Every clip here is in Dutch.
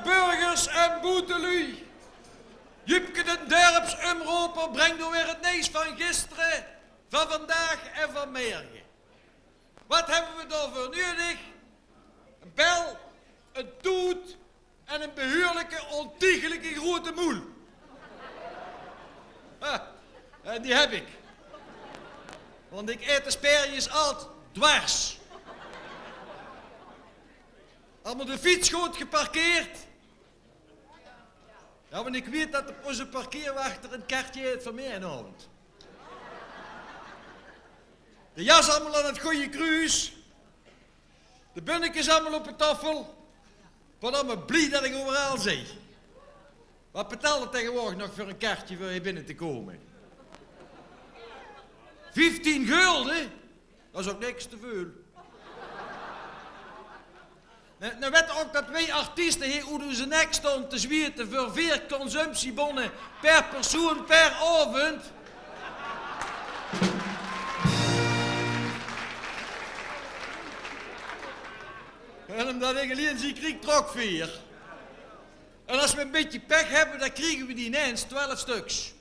Boerenburgers en boetelui. Jupke de dorpsomroeper brengt nu weer het nieuws van gisteren, van vandaag en van morgen. Wat hebben we daarvoor nodig? Een bel, een toet en een behuurlijke, ontiegelijke grote moel. En die heb ik. Want ik eet de sperjes altijd dwars. Allemaal de fiets goed geparkeerd. Ja, want ik weet dat onze parkeerwachter een kaartje heeft van mij inhoudt. De jas allemaal aan het goede kruis. De bunnetjes allemaal op de tafel. Wat allemaal blij dat ik overal zie. Wat betaalt het tegenwoordig nog voor een kaartje voor je binnen te komen? 15 gulden? Dat is ook niks te veel. Nou weet ook dat wij artiesten hier hoe zijn nek stonden te zwieten voor 4 consumptiebonnen per persoon per avond. En omdat ik alleen zie, krijg ik trok 4. En als we een beetje pech hebben, dan krijgen we die ineens 12 stuks.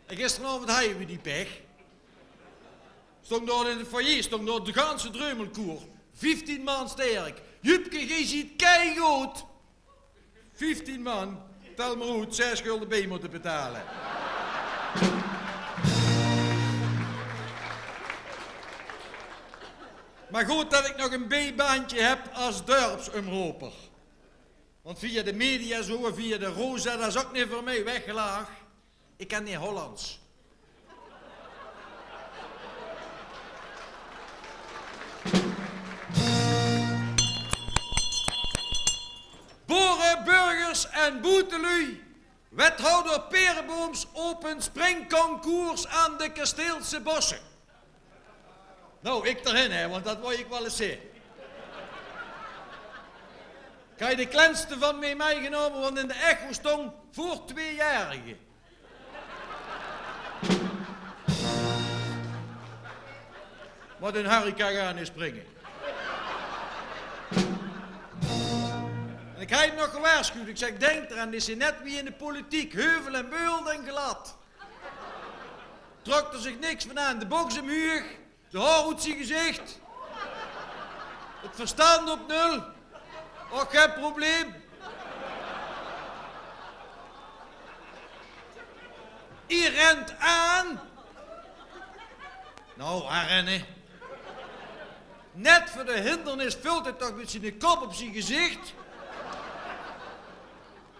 En gisteravond hadden we die pech. Stond daar in het foyer, stond daar de ganse dreumelkoer. 15 man sterk. Jupke, je ziet keigoed. 15 man, tel maar goed, 6 gulden bij moeten betalen. Maar goed dat ik nog een B-baantje heb als dorpsomroeper. Want via de media zo, via de Rosa, dat is ook niet voor mij weggelaagd. Ik kan niet Hollands. Boerenburgers en boetelui. Wethouder Perenbooms opent springconcours aan de Kasteelse Bossen. Nou, ik erin, hè, want dat wil ik wel eens zien. Ik heb de kleinste van mij meegenomen, want in de echo stond voor 2-jarigen. Wat een Harry kan gaan is springen. En ik heb hem nog gewaarschuwd. Ik zeg, denk eraan, dit is net wie in de politiek. Heuvel en beul en glad. Trok er zich niks van aan. De boksemhuur, de haar uit zijn gezicht. Het verstand op 0. Ook geen probleem. Hij rent aan. Nou, aanrennen. Net voor de hindernis vult hij toch met zijn kop op zijn gezicht.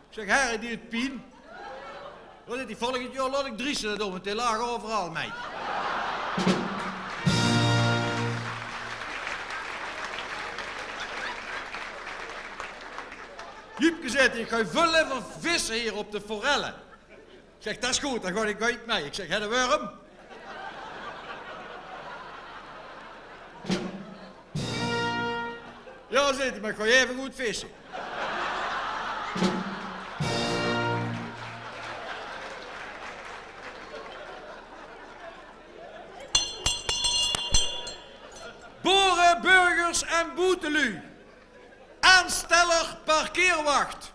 Ik zeg, Harry, die het pien. Wat is die volgend jaar laat ik Driessen dat doen, want die lagen overal mee. Jupke zegt, ik ga veel liever vissen hier op de forellen. Ik zeg, dat is goed, dan ga ik mee. Ik zeg, heb je de worm? Ja, zit hij, maar ik ga even goed vissen. Boerenburgers en boetelui. Aansteller parkeerwacht.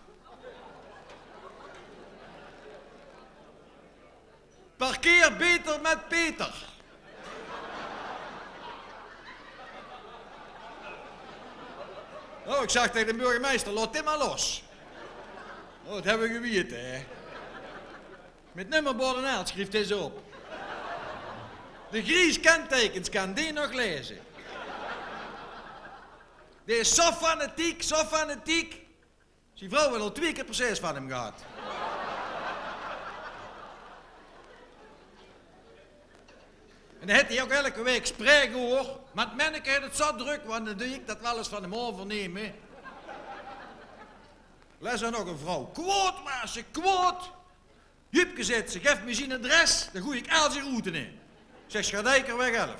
Parkeer beter met Peter. Oh, ik zag tegen de burgemeester, laat dit maar los. Oh, dat hebben we geweten, hè. Met nummerbord en aard schreef hij zo op. De Gries kentekens kan die nog lezen. Die is zo fanatiek, zo fanatiek. Die vrouw heeft al 2 keer precies van hem gehad. En dan heeft hij ook elke week spreken hoor. Maar het manneke heeft het zo druk, want dan doe ik dat wel eens van hem overnemen. Les er nog een vrouw. Kwoot, maasje, kwoot. Jupke zit ze, geef me zijn adres, dan gooi ik al zijn route in. Zeg, Schadijker weg 11.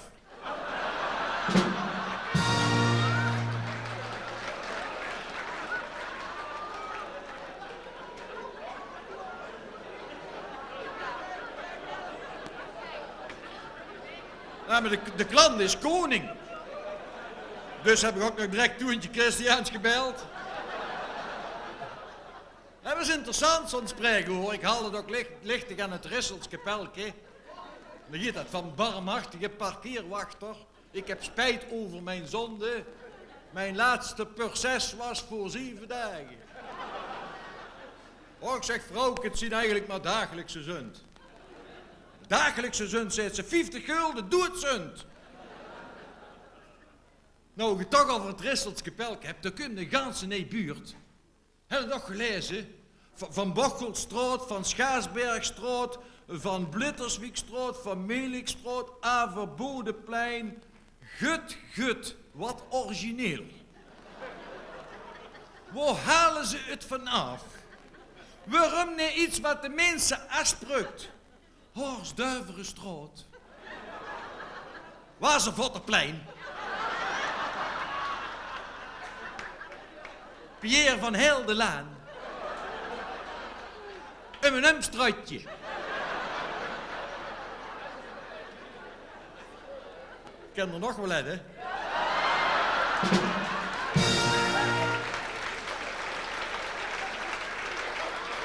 Ja, maar de klant is koning. Dus heb ik ook nog direct Toentje Christiaans gebeld. Dat was interessant, zo'n spreken hoor. Ik haalde het ook lichtig aan het Risselskapelke. Dan gaat dat van barmhartige parkeerwachter. Ik heb spijt over mijn zonde. Mijn laatste proces was voor 7 dagen. Oh, ik zeg vrouw, het zien eigenlijk maar dagelijkse zund. Dagelijkse zund, zegt ze. 50 gulden, doe het zund. Nou, je toch over het Risselskapelke hebt, dan kun je de ganse buurt. Heb je nog gelezen? Van Bochelstraat, van Schaarsbergstraat, van Blitterswieksstraat, van Melikstraat, Averbodeplein. Gut, wat origineel. Waar halen ze het vanaf? Waarom niet iets wat de mensen afsprukt? Horstduiverenstraat. Wazervotterplein. Pierre van Heldelaan. M&M-straatje. Ik ken er nog wel uit, hè?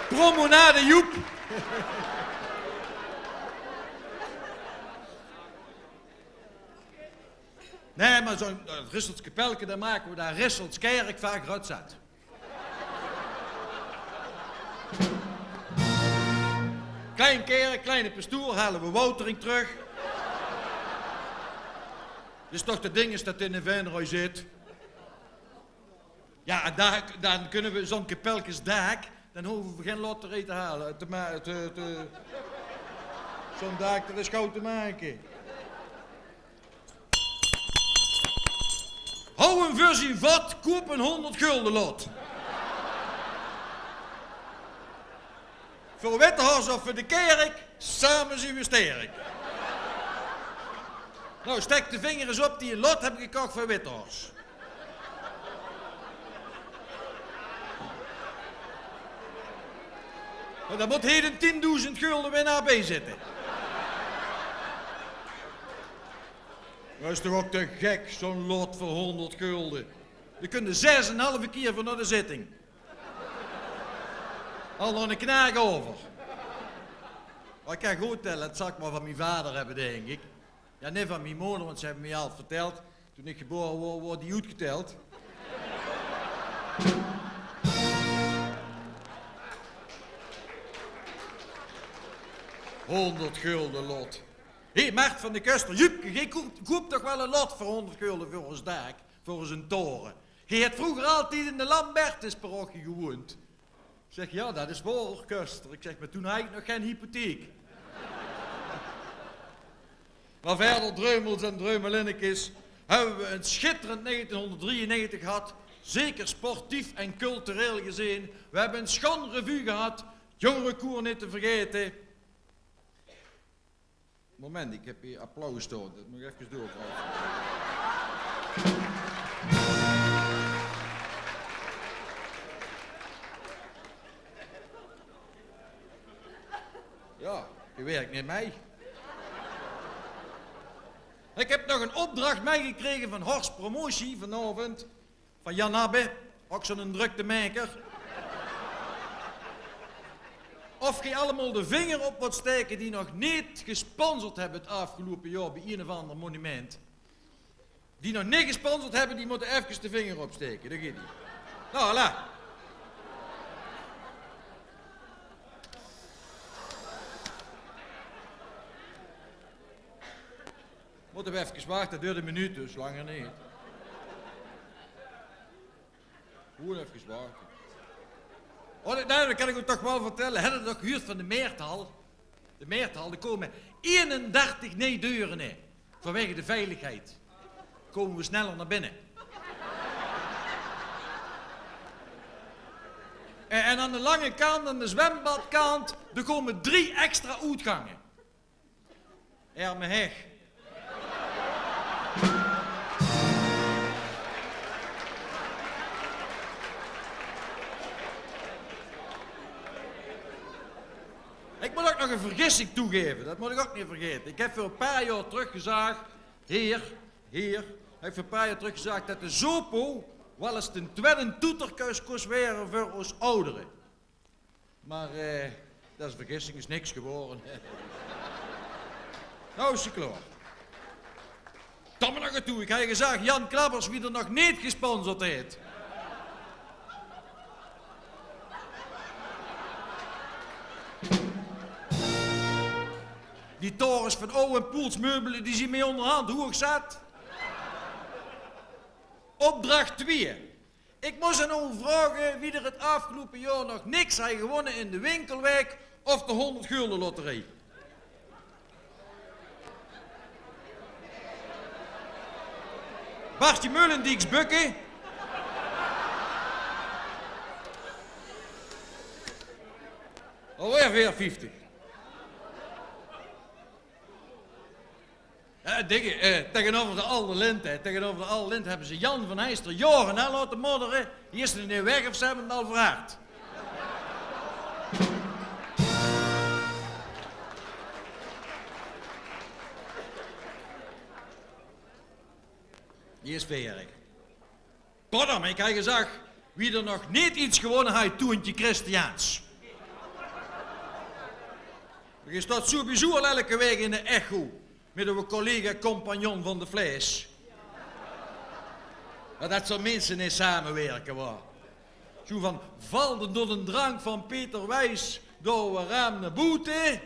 Promenade Joep. Nee, maar zo'n Risselskapelke, dan maken we daar Risselskerk vaak rotzat. Klein kerk, kleine pastoor, halen we Woutering terug. Dus toch de ding is dat in de Venroy zit. Ja, dan kunnen we zo'n kapelkes daak, dan hoeven we geen lotterij te halen. Zo'n daak, dat is gauw te maken. Hou een versie vat, koop een 100 gulden lot. Voor Wittehorst of voor de kerk, samen zijn we sterk. Nou, stek de vinger eens op, die lot heb ik gekocht voor Wittehorst. Nou, daar moet heden 10.000 gulden winnaar bij zitten. Dat is toch ook te gek, zo'n lot voor 100 gulden. Je kunt er 6,5 keer voor naar de zitting. Al nog een knaag over. Maar ik kan goed tellen, dat zal ik maar van mijn vader hebben, denk ik. Ja, niet van mijn moeder, want ze hebben me al verteld. Toen ik geboren word, wordt die uitgeteld. $100 lot. Hé, Mart van de Kuster, Jupke, jij koopt toch wel een lot voor 100 gulden voor ons dak, voor ons toren. Je hebt vroeger altijd in de Lambertusparochie gewoond. Ik zeg, ja, dat is waar, Kuster. Ik zeg, maar toen had ik nog geen hypotheek. Maar verder dreumels en dreumelinnekes hebben we een schitterend 1993 gehad. Zeker sportief en cultureel gezien. We hebben een schoon revue gehad. Jongerenkoer niet te vergeten. Moment, ik heb hier applaus staan. Dat moet ik even doorvragen. Ja, je werkt niet mee. Ik heb nog een opdracht meegekregen van Horst Promotie vanavond. Van Jan Abbe, ook zo'n druktemaker. Of je allemaal de vinger op wat steken die nog niet gesponsord hebben het afgelopen jaar bij een of ander monument. Die nog niet gesponsord hebben, die moeten even de vinger opsteken. Dat gaat niet. Nou, voilà. Moeten we even wachten, dat duurt een minuut dus, langer niet. Gewoon even wachten. Oh, nou, dat kan ik u toch wel vertellen. Hebben we toch gehuurd van de Meerthal? De Meerthal, er komen 31 deuren in. Vanwege de veiligheid. Komen we sneller naar binnen. En aan de lange kant, aan de zwembadkant, er komen 3 extra uitgangen. Erme heg. Ik moet ook nog een vergissing toegeven, dat moet ik ook niet vergeten. Ik heb voor een paar jaar terug gezegd, ik heb voor een paar jaar terug gezegd dat de Zopo wel eens ten tweede toeterkuis kost werden voor ons ouderen. Maar dat is een vergissing, is niks geworden. Nou is je klaar. Kom maar nog naartoe, ik heb je gezegd, Jan Krabbers wie er nog niet gesponsord heeft. Die torens van Owen Poels meubelen, die zien mee onderhand, hoe ik zat. Opdracht 2. Ik moest aan u vragen wie er het afgelopen jaar nog niks heeft gewonnen in de Winkelwijk of de 100 gulden loterij. Bartje Mullendieks bukken. Alweer 450. Tegenover de Oude Lint hebben ze Jan van Heister jaren laten modderen. Die is er niet weg of ze hebben het al verhaard. Die is veerig. Pardon, ik heb gezegd, wie er nog niet iets gewonnen heeft, Toentje Christiaans. Je staat sowieso al elke week in de echo. Met een collega-compagnon van de vlees. Maar dat soort mensen niet samenwerken, waar. Zo van, valde door de drank van Peter Wijs door een raam naar boete.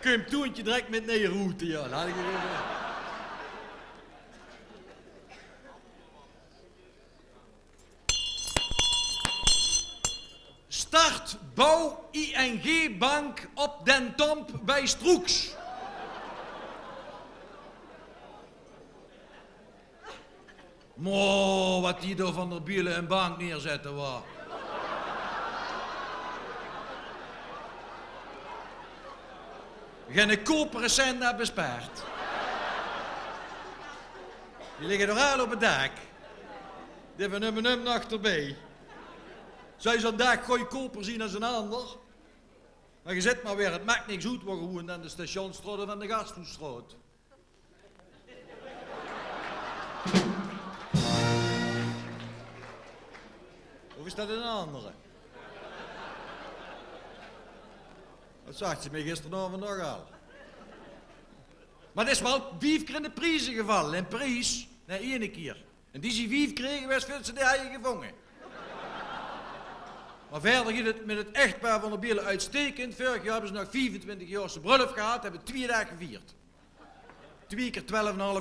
Kun Toentje direct met naar je route, ja. Laat ik even. Start bouw ING Bank op Den Tomp bij Stroeks. Mo, wat die door Van der Bielen een bank neerzetten was. Geen koperen cent naar bespaard. Die liggen nog al op het dak. Die hebben hem achterbij. Zou je zo'n dag gooi koper zien als een ander? Maar je zet maar weer, het maakt niks uit, we gewoon aan de stationsstraat van de Gasthuisstraat. Of is dat een andere? Dat zag ze mij gisteravond nog al. Maar het is wel 5 keer in de prijzen gevallen. In prijs, nee, 1 keer. En die ze 5 kregen, was veel ze die eigen gevangen. Maar verder ging het met het echtpaar van der Bielen uitstekend. Vorig jaar hebben ze nog 25 jaar zijn bruiloft gehad, hebben 2 dagen gevierd. 2 keer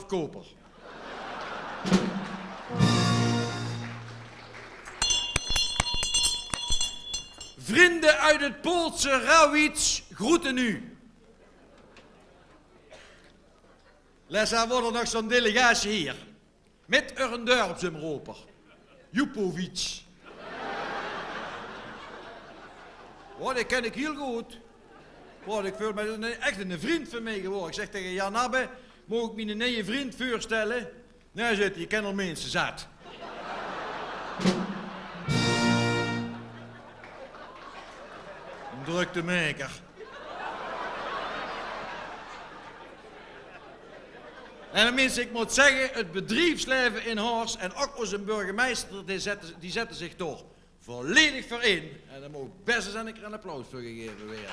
12,5 koper. Vrienden uit het Poolse Rawitz groeten u. Lesa wordt er nog zo'n delegatie hier. Met een deur op zijn roper. Jupovic. Oh, die ken ik heel goed. Oh, ik voel me echt een vriend van mij geworden. Ik zeg tegen Jan Abbe, mag ik mijn nieuwe vriend voorstellen? Nee, zegt hij, je kent al mensen zat. Een druktemaker. En dan mensen, ik moet zeggen, het bedrijfsleven in Horst en ook onze burgemeester, die zetten zich toch volledig voor in. En daar moet best eens een applaus voor gegeven worden.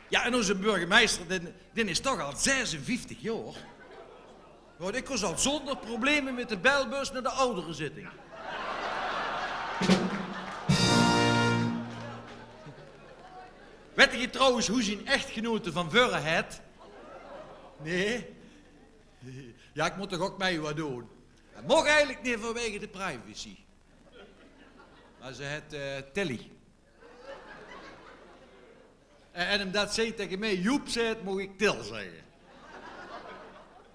Ja, en onze burgemeester, die is toch al 56 jaar. Want ik was al zonder problemen met de belbus naar de ouderenzitting. Weet je trouwens hoe zijn echtgenote van Vurre het? Nee? Ja, ik moet toch ook mee wat doen. Dat mag eigenlijk niet vanwege de privacy. Maar ze heet Tilly. En omdat zij tegen mij Joep zegt, mag ik Til zeggen.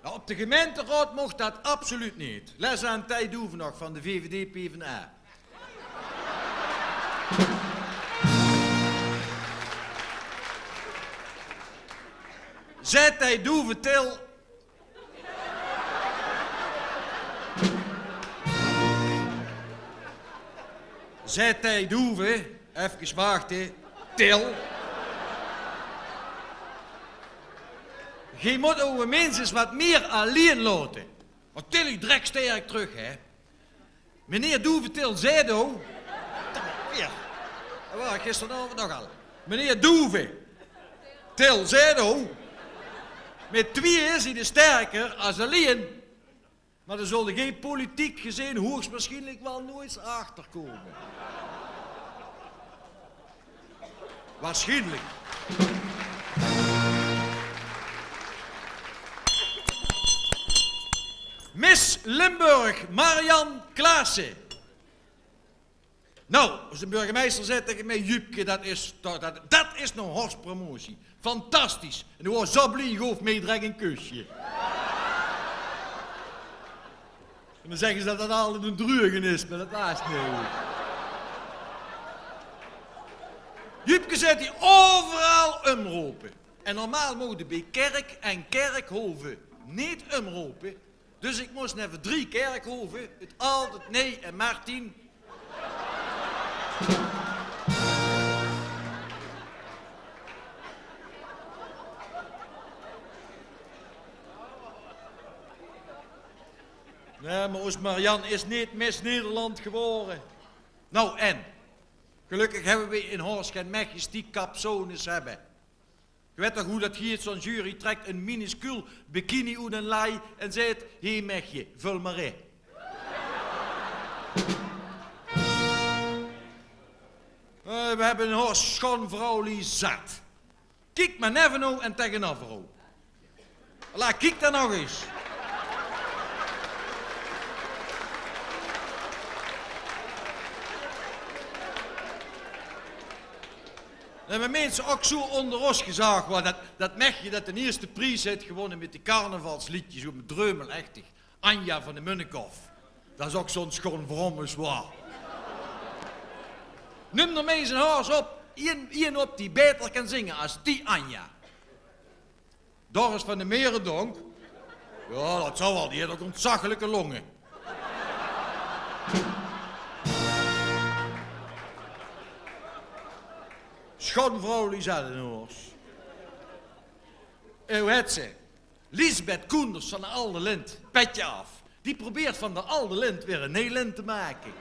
Nou, op de gemeenteraad mocht dat absoluut niet. Les aan Tijd Doeven nog van de VVD PvdA. Zet Tijd Doeven Til. Zet Tijd Doeven, even wachten, Til. Je moet over mensen wat meer alleen laten. Want til ik direct sterk terug, hè. Meneer Doevetil zei do. Ja. Dat was gisteravond nog al. Meneer Doevetil zei do. Met twee is hij de sterker als alleen. Maar er zullen geen politiek gezien hoogstwaarschijnlijk wel nooit achterkomen. Waarschijnlijk. Miss Limburg, Marian Klaassen. Nou, als de burgemeester zegt tegen mij, Jupke, dat is nog horstpromotie. Fantastisch. En dan was Zablien goof meedragen een kusje. En dan zeggen ze dat dat altijd een drugen is, maar dat was niet. Jupke zet hij overal omroepen. En normaal mogen bij kerk en kerkhoven niet omroepen. Dus ik moest naar 3 kerkhoven, het Altijd, Nee en Martin. Nee, maar ons Marianne is niet Miss Nederland geworden. Nou en? Gelukkig hebben we in Horst geen mechjes die capsones hebben. Je weet toch hoe dat hier zo'n jury trekt een minuscuul bikini uit een laai en zegt, hier mechje, vul maar in. We hebben een Horst schoonvrouwlie zat. Kijk maar never nou en tegenover. Laat kijk daar nog eens. En mijn mensen ook zo onder ons gezaagd worden, dat mechje dat de eerste prijs heeft gewonnen met die carnavalsliedjes, zo met dreumelachtig. Anja van de Munnikhof. Dat is ook zo'n schoon vrommes waar. Noem er mee zijn haars op, één op die beter kan zingen als die Anja. Doris van de Merendonk. Ja, dat zou wel, die heeft ook ontzaglijke longen. Schoonvrouw Lisa de Noors. Hoe heet ze? Lisbeth Koenders van de Alde Lint. Petje af. Die probeert van de Alde Lint weer een Nederland te maken.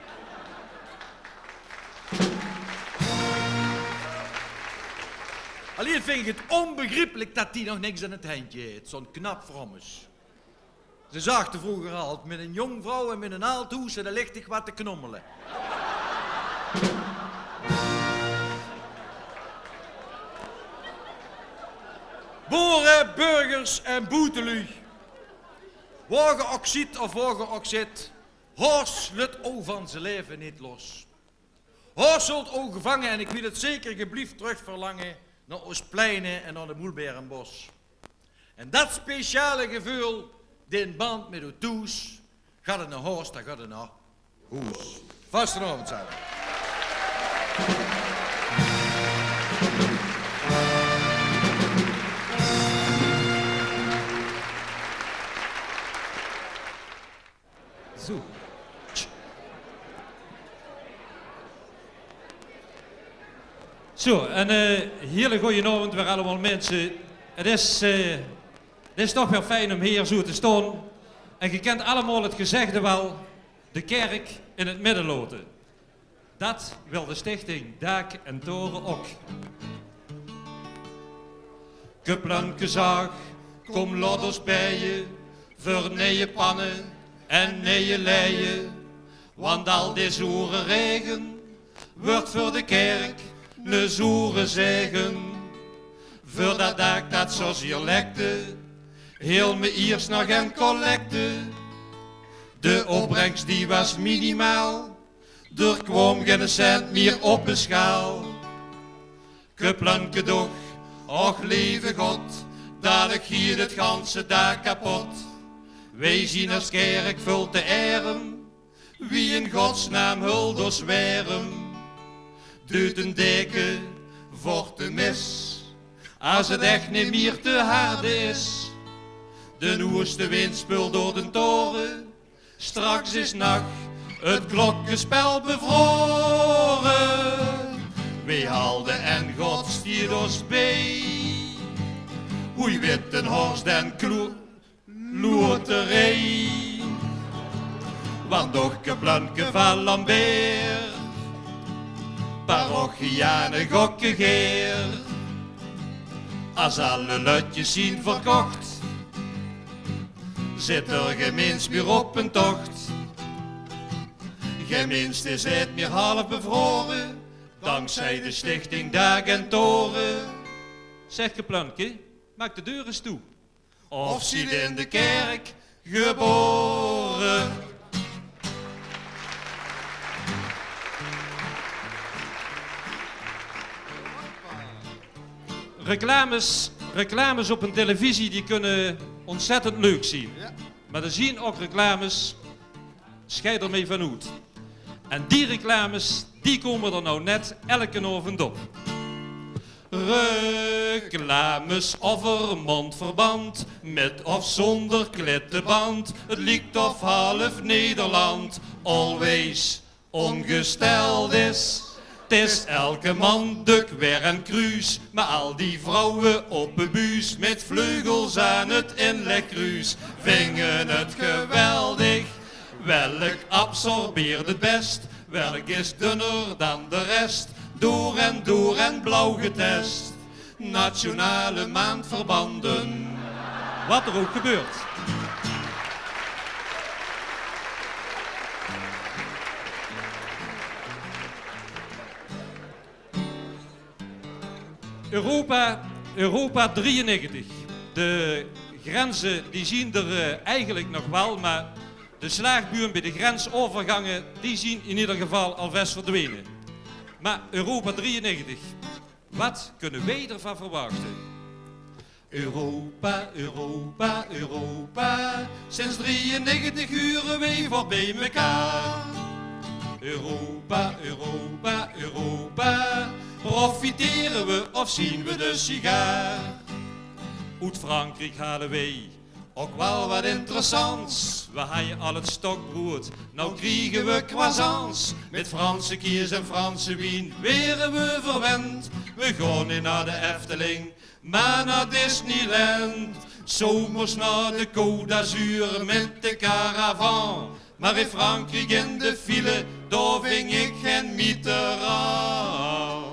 Alleen vind ik het onbegrijpelijk dat die nog niks aan het handje heeft. Zo'n knap vrommes. Ze zag er vroeger al met een jong vrouw en met een aalthoes en daar ligt ik wat te knommelen. Boeren, burgers en boetelui. Wagen oxid of wagen oxid. Horst lut o van zijn leven niet los. Horst zult o gevangen en ik wil het zeker geblieft terug verlangen naar Oostpleinen en naar de Moelberenbos. En dat speciale gevoel, die in band met de toes, gaat het naar Horst, dan gaat het naar Hoes. Vastenavond zijn. Zo. Zo, en hele goeie avond weer allemaal mensen. Het is toch wel fijn om hier zo te staan. En je kent allemaal het gezegde wel, de kerk in het midden laten. Dat wil de stichting Dak en Toren ook. Kuplanke zaag, kom ladders bij je, voor nieuwe pannen en nieuwe leien. Want al die zoere regen wordt voor de kerk een zoere zegen. Voor dat dak dat zoals hier lekte, heel me eerst nog een collecte. De opbrengst die was minimaal, er kwam geen cent meer op de schaal. Kuplanke doch, och lieve God, dat ik hier het ganse dak kapot. Wij zien als kerk vul te eren, wie in godsnaam hulde zwerm. Duurt een deken voor de mis, als het echt niet meer te hard is. De noeste wind speelt door de toren, straks is nacht het klokkenspel bevroren. Wij halden en God stiert ons bij, hoe wit een horst en loterij. Want ook een planke van Lambert, parochianen gokken geer. Als alle lutjes zien verkocht, zit er gemeenst meer op een tocht. Gemeenst is het meer half bevroren, dankzij de stichting Dag en Toren. Zeg Geplanke, maak de deur eens toe. Of ziet in de kerk geboren. Reclames op een televisie die kunnen ontzettend leuk zien. Maar er zien ook reclames, scheid ermee van uit. En die reclames, die komen er nou net elke avond op. Reclames over mondverband, met of zonder klittenband. Het lijkt of half Nederland always ongesteld is. Het is elke man duk weer en kruis, maar al die vrouwen op de buus met vleugels aan het inlegkruis vingen het geweldig. Welk absorbeert het best, welk is dunner dan de rest? Door en blauw getest, nationale maandverbanden. Wat er ook gebeurt. Europa 93. De grenzen die zien er eigenlijk nog wel, maar de slaagburen bij de grensovergangen die zien in ieder geval alvast verdwenen. Maar Europa 93, wat kunnen wij ervan verwachten? Europa, Europa, Europa, sinds 93 uren wij voor bij mekaar. Europa, Europa, Europa, profiteren we of zien we de sigaar? Uit Frankrijk halen wij ook wel wat interessants. we hadden al het stokbrood. Nou kriegen we croissants, met Franse kiers en Franse wien. Weren we verwend, we gaan niet naar de Efteling, maar naar Disneyland. Zomers naar de Côte d'Azur met de caravan. Maar in Frankrijk in de file, daar ving ik geen Mitterrand.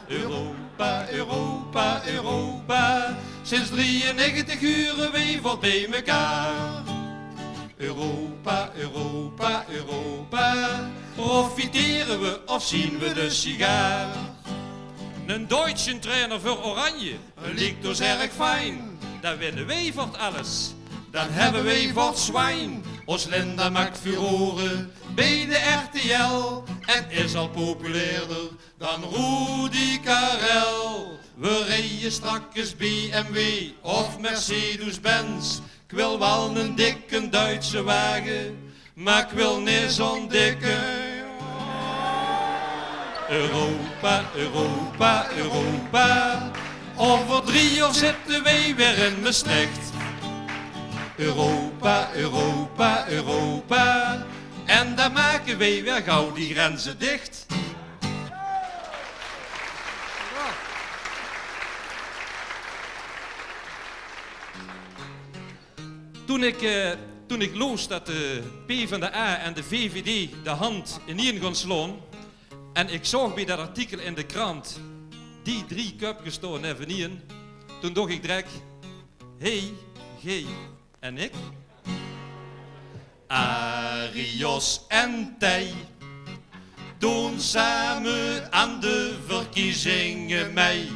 Europa, Europa, Europa, sinds 93 uren wij voor bij mekaar. Europa, Europa, Europa, profiteren we of zien we de sigaar? Een Duitse trainer voor Oranje, Lijkt ons erg fijn, daar winnen wij voor het alles. dan hebben wij voor het zwijn. Ons Linda maakt furoren bij de RTL en is al populairder dan Rudi Karel. We rijden strakjes BMW of Mercedes-Benz. Ik wil wel een dikke Duitse wagen, maar ik wil niet zo'n dikke. Europa, Europa, Europa, over 3 jaar zitten wij weer in Maastricht. Europa, Europa, Europa, en dan maken wij weer gauw die grenzen dicht. Toen ik las dat de PvdA en de VVD de hand ineen gaan slaan, en ik zag bij dat artikel in de krant die 3 cupjes staan eveneens, toen dacht ik direct, hey, G en ik? Arios en Tij doen samen aan de verkiezingen mee.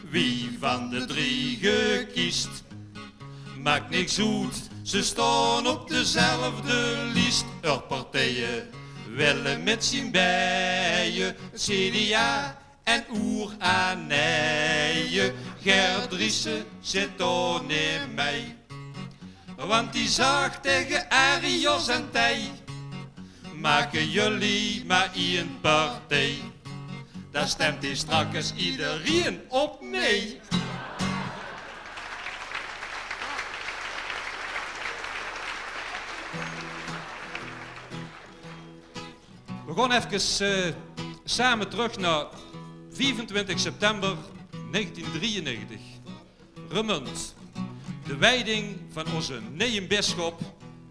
Wie van de 3 gekiest, maakt niks uit, ze staan op dezelfde lijst. Er partijen willen met zijn bijen, CDA en Oer-Anijen. Gert Driessen zit er niet mee, want die zag tegen Arios en Tij, maken jullie maar één partij. Daar stemt hij straks iedereen op mee. We gaan even samen terug naar 25 september 1993. Remund. De wijding van onze nieuwe-bisschop,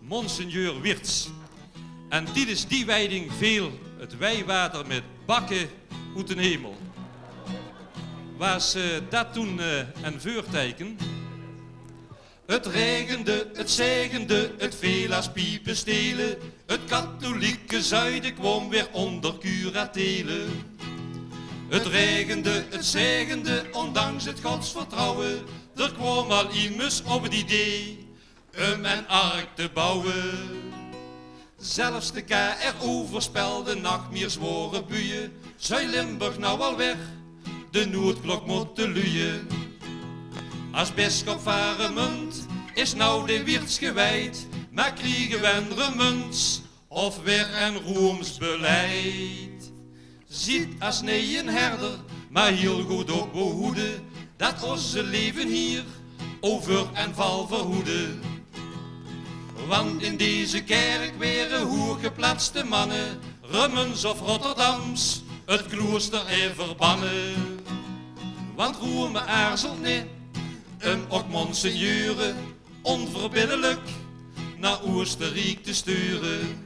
Monseigneur Wirtz. En tijdens die wijding viel het wijwater met bakken uit de hemel. Was dat toen een vuurteken? Het regende, het zegende, het veel als piepen stelen. Het katholieke zuiden kwam weer onder curatele. Het regende, het zegende, ondanks het godsvertrouwen. Er kwam al immers op het idee om een ark te bouwen. Zelfs de KRO voorspelde nachtmeer zware buien. Zou Limburg nou al weg, de Noordklok moet te luien. Als bisschop van Remund is nou de Wirtz gewijd, maar kriegen we een Remunds of weer een roemsbeleid. Ziet als nee een herder, maar heel goed ook behoeden, dat onze leven hier over en val verhoeden. Want in deze kerk weren hoergeplaatste mannen, Remunds of Rotterdams, het klooster even verbannen. Want roer me aarzelt niet, ook monseigneuren, onverbiddelijk naar Oostenrijk te sturen.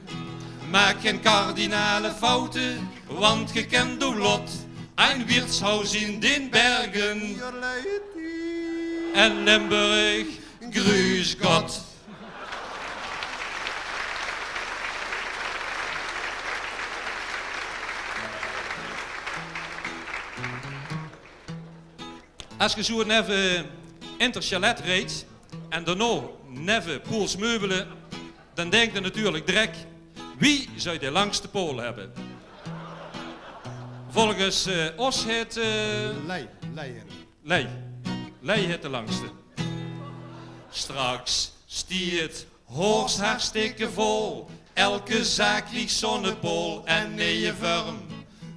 Maak geen kardinale fouten, want je kent uw lot. Een wirtshuis in den Bergen en Limburg, grüß Gott. Als je zo even Interchalet reed en daarna neven Pools meubelen, dan denk je natuurlijk direct, wie zou de langste Pool hebben? Volgens ons het... Lei het de langste. Straks stiert Horst hartstikke vol, elke zaak kreeg zonnepool en nee vorm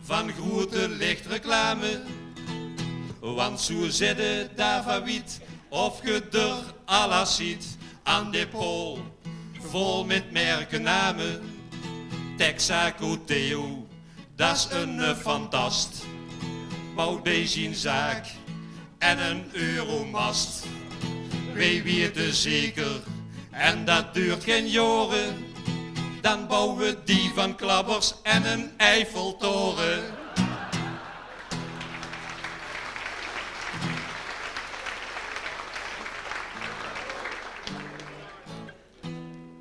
van grote lichtreclame. Want zo zitten daar van wiet, of je er alles ziet, aan de pool, vol met merkennamen. Texaco Theo, dat is een fantast, bouwt benzinezaak en een euromast. Wij weten zeker, en dat duurt geen jaren, dan bouwen we die van Klabbers en een Eiffeltoren.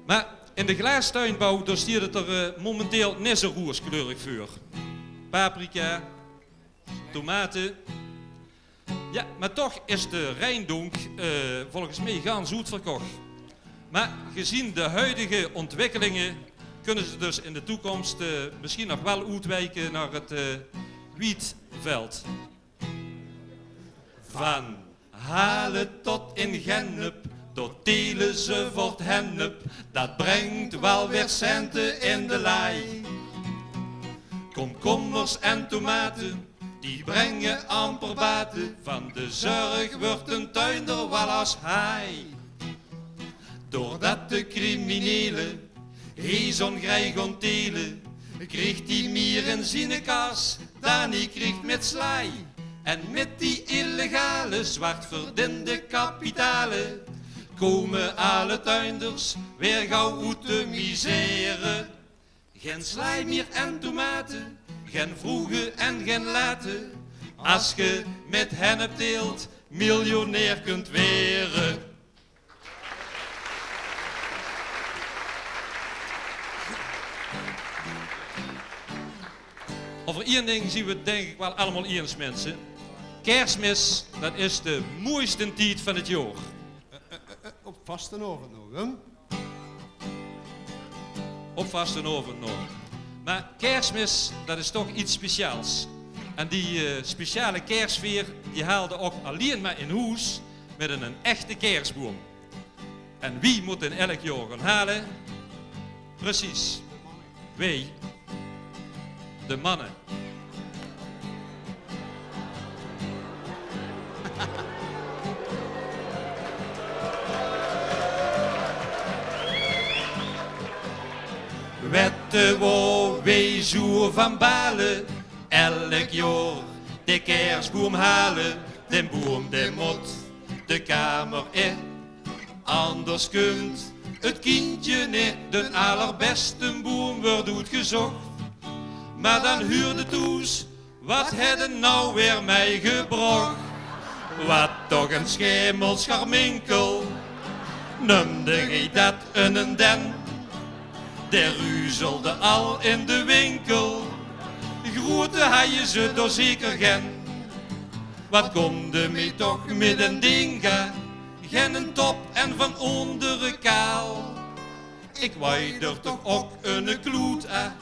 Maar in de glaastuinbouw stiert het er momenteel net zo roerskleurig voor. Paprika, tomaten. Ja, maar toch is de Rijndonk volgens mij gaan zoet verkocht. Maar gezien de huidige ontwikkelingen kunnen ze dus in de toekomst misschien nog wel uitwijken naar het wietveld. Van Halen tot in Gennep, door telen ze wordt hennep, dat brengt wel weer centen in de laai. Komkommers en tomaten, die brengen amper baten, van de zorg wordt een tuinder wel als haai. Doordat de criminelen zo'n grijg ontelen, kreeg die mier in zinnenkas, Dani kreeg met slaai. En met die illegale, zwart verdiende kapitalen komen alle tuinders weer gauw uit de misère. Geen slaai meer en tomaten, geen vroege en geen late, als je met hennep teelt, miljonair kunt weren. Over één ding zien we het denk ik wel allemaal eens, mensen. Kerstmis, dat is de mooiste tijd van het jaar. Op vastenavond nog, hè? Op vastenavond nog. Maar Kerstmis, dat is toch iets speciaals. En die speciale kerstsfeer, die haalde ook alleen maar in huis met een echte kerstboom. En wie moet in elk jaar gaan halen? Precies, wij, de mannen. Wetten we wezen van balen, elk jaar de kerstboom halen. Den boom de mot de kamer in. Anders kunt het kindje niet, de allerbeste boom wordt uitgezocht. Maar dan huurde toes, wat hadden nou weer mij gebracht? Wat toch een schemelscharminkel, noemde je dat een den? Der ruzelde al in de winkel, groete hij je ze door zeker gen. Wat komt er mee toch met een ding, gen een top en van onderen kaal. Ik wou er toch ook een kloed aan,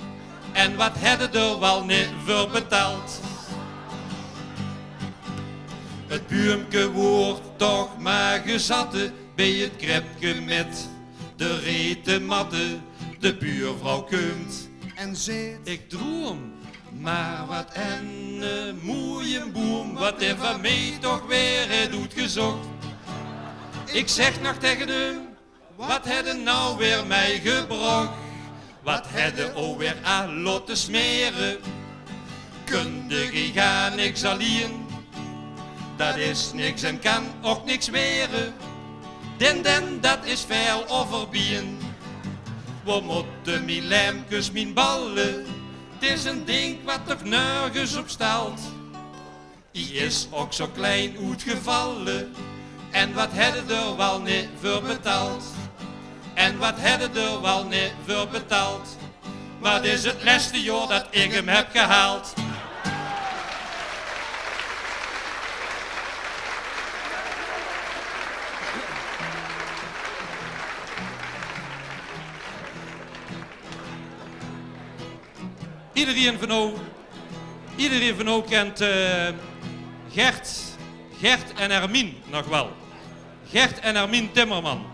en wat hadden er wel niet voor betaald. Het buurmke wordt toch maar gezatte, bij het krepke met de rete matte. De buurvrouw komt En zit. ik droom, maar wat een mooie boom, wat hij van mij toch weer doet gezocht. Ik zeg nog tegen hem, wat hadden nou weer mij gebracht? Wat hadden alweer aan lotte smeren? Kunde je gaan niks alleen, dat is niks en kan ook niks weren. Den, dat is veel overbien. We moeten mijn lijmkes, mijn ballen, het is een ding wat toch nergens op staat. Die is ook zo klein uitgevallen, en wat hadden er wel niet voor betaald. En wat hadden er wel niet voor betaald. Maar het is het laatste jaar dat ik hem heb gehaald. Iedereen van nou kent Gert en Hermien nog wel. Gert en Hermien Timmerman.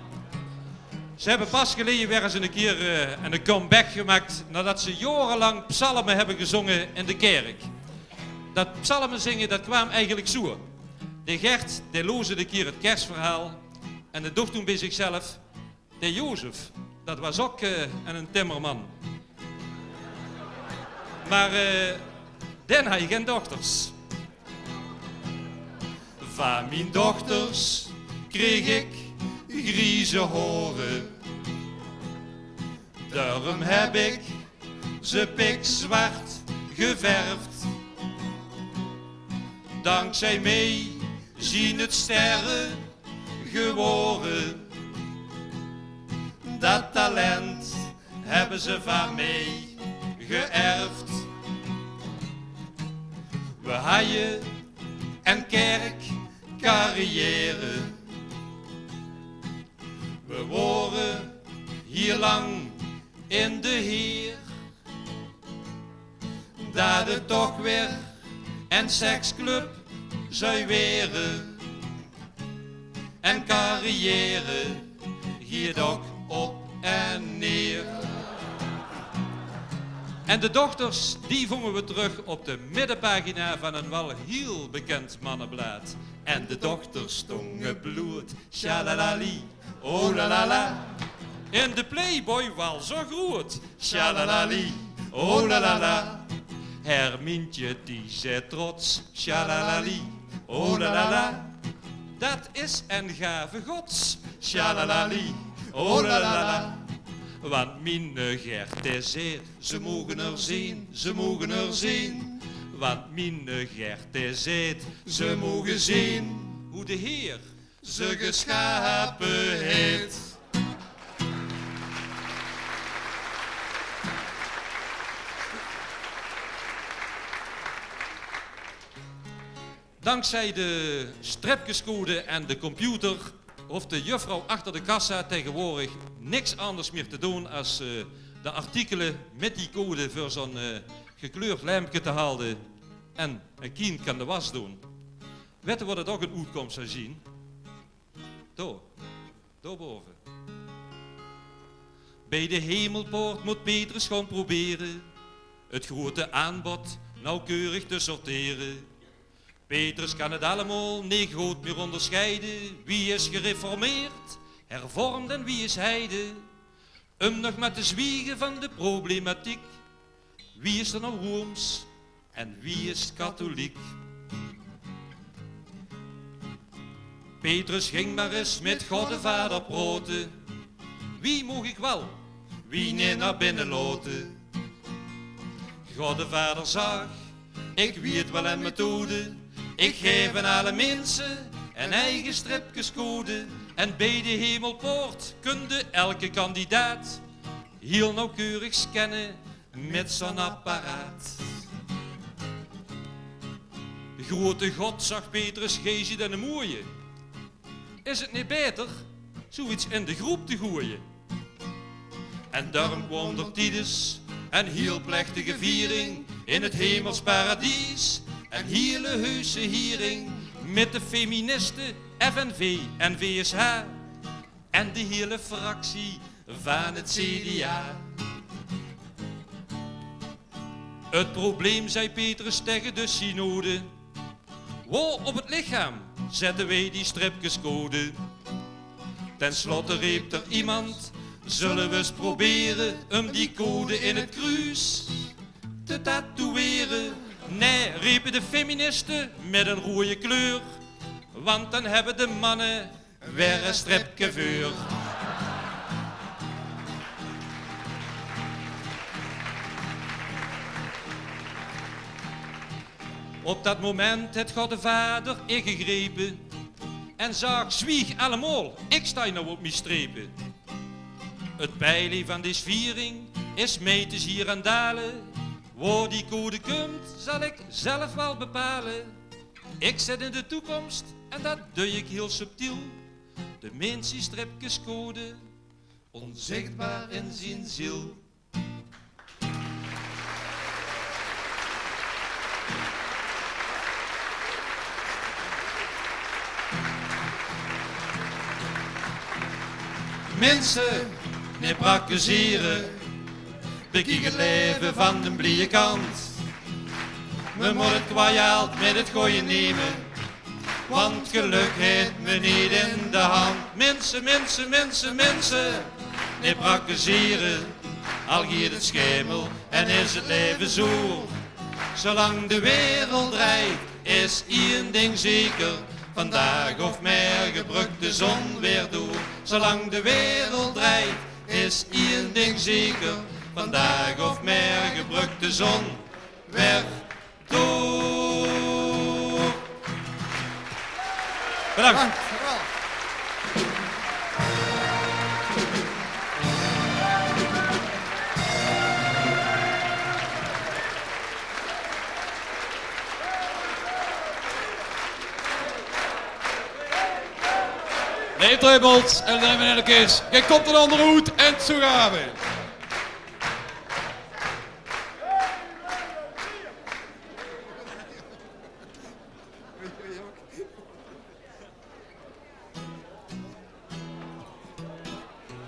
Ze hebben pas geleden weer eens een keer een comeback gemaakt nadat ze jarenlang psalmen hebben gezongen in de kerk. Dat psalmen zingen, dat kwam eigenlijk zo. De Gert, die loosde een keer het kerstverhaal en de dacht toen bij zichzelf, de Jozef, dat was ook een timmerman. Maar dan had je geen dochters. Van mijn dochters kreeg ik grieze horen. Daarom heb ik ze pikzwart geverfd. Dankzij mij zien het sterren geworden. Dat talent hebben ze van mij geërfd. We hadden een kerkcarrière. We waren hier lang in de Heer. Dat het toch weer een seksclub zou weren. En carrière hier ook op en neer. En de dochters, die vonden we terug op de middenpagina van een wel heel bekend mannenblad. En de dochters stongen bloed, shalalali, oh la la la. In de Playboy wel zo groot, shalalali, oh la la la. Hermientje die zei trots, shalalali, oh la la la. Dat is een gave gods, shalalali, oh la la la. Want mijn Gert is zeer, ze mogen er zien, ze mogen er zien. Want mijn Gert is zeer, ze mogen zien hoe de Heer ze geschapen heeft. Dankzij de strepjescode en de computer hoeft de juffrouw achter de kassa tegenwoordig niks anders meer te doen als de artikelen met die code voor zo'n gekleurd lijmpje te halen en een kind kan de was doen. Weet je wat het ook een uitkomst zou zien? Daarboven. Bij de hemelpoort moet Petrus gewoon proberen het grote aanbod nauwkeurig te sorteren. Petrus kan het allemaal niet goed meer onderscheiden. Wie is gereformeerd, hervormd en wie is heide? Nog maar te zwiegen van de problematiek. Wie is er nou rooms en wie is katholiek? Petrus ging maar eens met God de Vader proten. Wie mocht ik wel, wie niet naar binnen loten? God de Vader zag, ik weet wel een methode. Ik geef aan alle mensen een eigen stripjescode. En bij de hemelpoort kunde elke kandidaat heel nauwkeurig scannen met zo'n apparaat. De grote God zag Petrus, Geesje en een mooie. Is het niet beter zoiets in de groep te gooien? En daarom kwam er Titus een heel plechtige viering in het hemels paradies. Een hele heuse hiering met de feministen, FNV en VSH en de hele fractie van het CDA. Het probleem, zei Petrus tegen de synode, wow, op het lichaam zetten wij die stripjescode. Ten slotte riep er iemand, zullen we eens proberen om die code in het kruis te tatoeëren? Nee, riepen de feministen met een rode kleur, want dan hebben de mannen weer een stripkeveur. Op dat moment het God de Vader ingegrepen en zag, zwieg allemaal, ik sta nou op mijn strepen. Het bijlee van deze viering is meters hier aan dalen. Waar die code komt, zal ik zelf wel bepalen. Ik zet in de toekomst, en dat doe ik heel subtiel, de mensen stripjescode, onzichtbaar in zijn ziel. Mensen, niet praktiseren, bekijk het leven van de blije kant. We moeten het kwaad met het gooien nemen, want geluk heeft me niet in de hand. Mensen, mensen, mensen, mensen, niet praktiseren, al giet het schemel en is het leven zo. Zolang de wereld draait, is één ding zeker, vandaag of morgen brukt de zon weer door. Zolang de wereld draait, is één ding zeker, vandaag of morgen brukt de zon weer door. Bedankt. Dank. Nee, Treubelt, en dan hebben we nog eens. Je komt er onder de hoed en zo gaan we.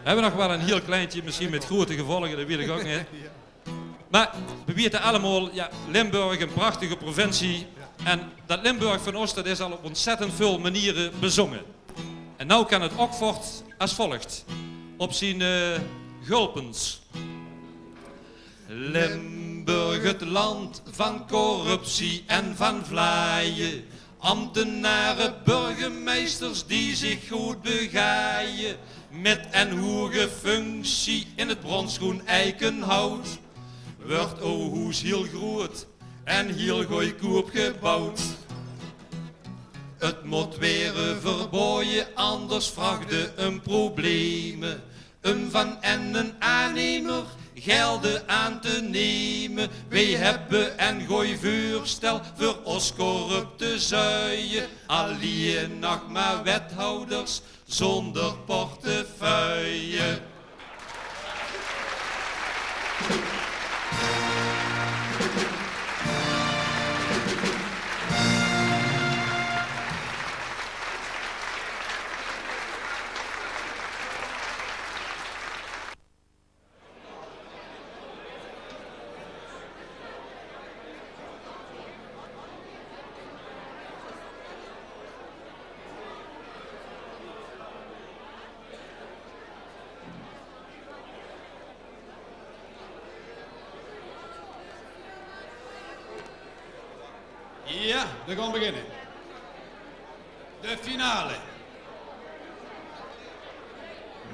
We hebben nog wel een heel kleintje, misschien met grote gevolgen, dat weet ik ook niet. Maar we weten allemaal, ja, Limburg een prachtige provincie. En dat Limburg van Oost, dat is al op ontzettend veel manieren bezongen. En nou kan het ook voort als volgt. Op zijn gulpens. Limburg, het land van corruptie en van vlaaien. Ambtenaren, burgemeesters die zich goed begaaien. Met een hoge functie in het bronsgroen eikenhout. Wordt Ohoes heel groot en heel goedkoop gebouwd. Het moet weer verboden, anders vraagde een problemen. Van een aannemer gelden aan te nemen. Wij hebben een gooi voorstel voor ons corrupte zuien. Alleen nog maar wethouders zonder portefeuille. Ja, we gaan beginnen. De finale.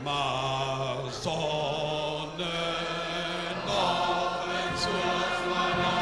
Maar zonne nog een soort vanavond.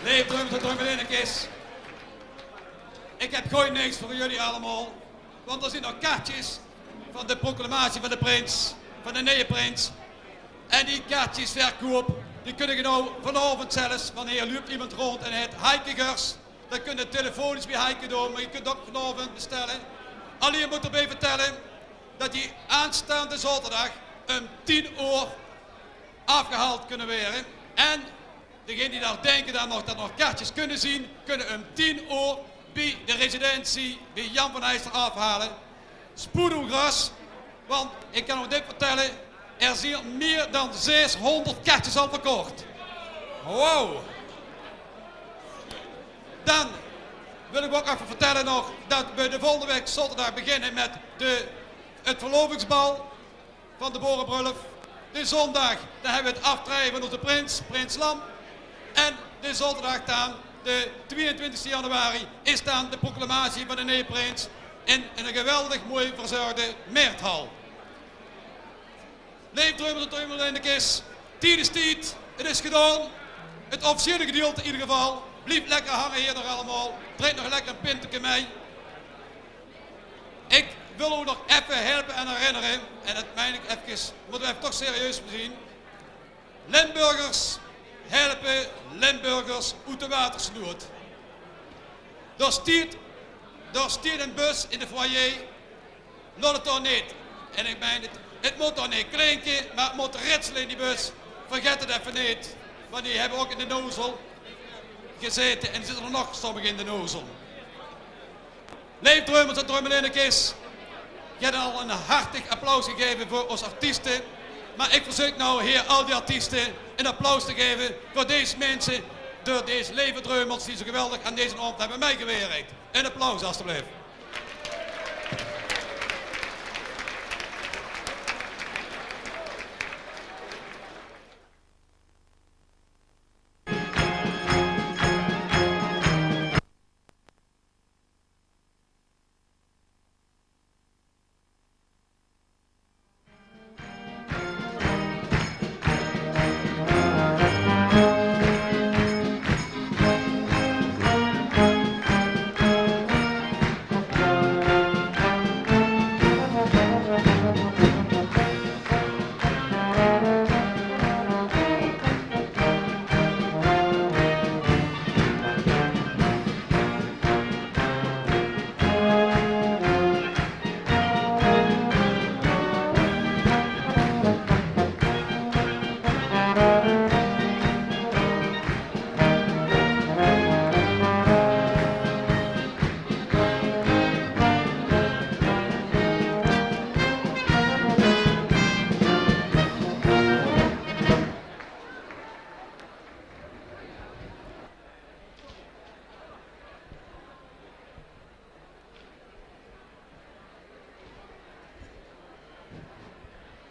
Leef drums en drummelinekjes. Ik heb gewoon niks voor jullie allemaal. Want er zijn nog kaartjes van de proclamatie van de prins, van de neeprins. En die kaartjesverkoop, die kunnen nou vanavond zelfs, wanneer loopt iemand rond en het Heikigers. Dan kun je telefonisch bij Heiken doen, maar je kunt ook vanavond bestellen. Alleen moet erbij vertellen dat die aanstaande zaterdag om 10 uur afgehaald kunnen worden. En degenen die daar denken dat nog kaartjes kunnen zien, kunnen om 10 uur bij de residentie bij Jan van Heijster afhalen. Spoedig gras, want ik kan u dit vertellen, er zijn meer dan 600 kaartjes al verkocht. Wow! Dan wil ik ook even vertellen nog dat we de volgende week zaterdag beginnen met het verlovingsbal van de Borenbrulf. De zondag dan hebben we het aftreden van onze prins, Prins Lam. En de zaterdag dan, de 22 januari, is dan de proclamatie van de neeprins in een geweldig mooi verzorgde Meerthal. Leef drummers en drummerlindekes, tijd is tijd, het is gedaan. Het officiële gedeelte in ieder geval. Blijf lekker hangen hier nog allemaal. Drink nog lekker een pintje mee. Ik wil u nog even helpen en herinneren, en dat meen ik even, moeten we even toch serieus zien. Limburgers helpen Limburgers uit de watersnood. Er staat een bus in de foyer. Laat het toch niet. En ik meen het moet toch niet klinken, maar het moet ritselen in die bus. Vergeet het even niet. Want die hebben ook in de nozel gezeten en er zitten er nog sommigen in de nozel. Leef drummers en drummerlinnekes. Je hebt al een hartig applaus gegeven voor onze artiesten. Maar ik verzoek nou hier al die artiesten een applaus te geven voor deze mensen, door deze levendrummers die zo geweldig aan deze avond hebben meegewerkt. Een applaus alstublieft.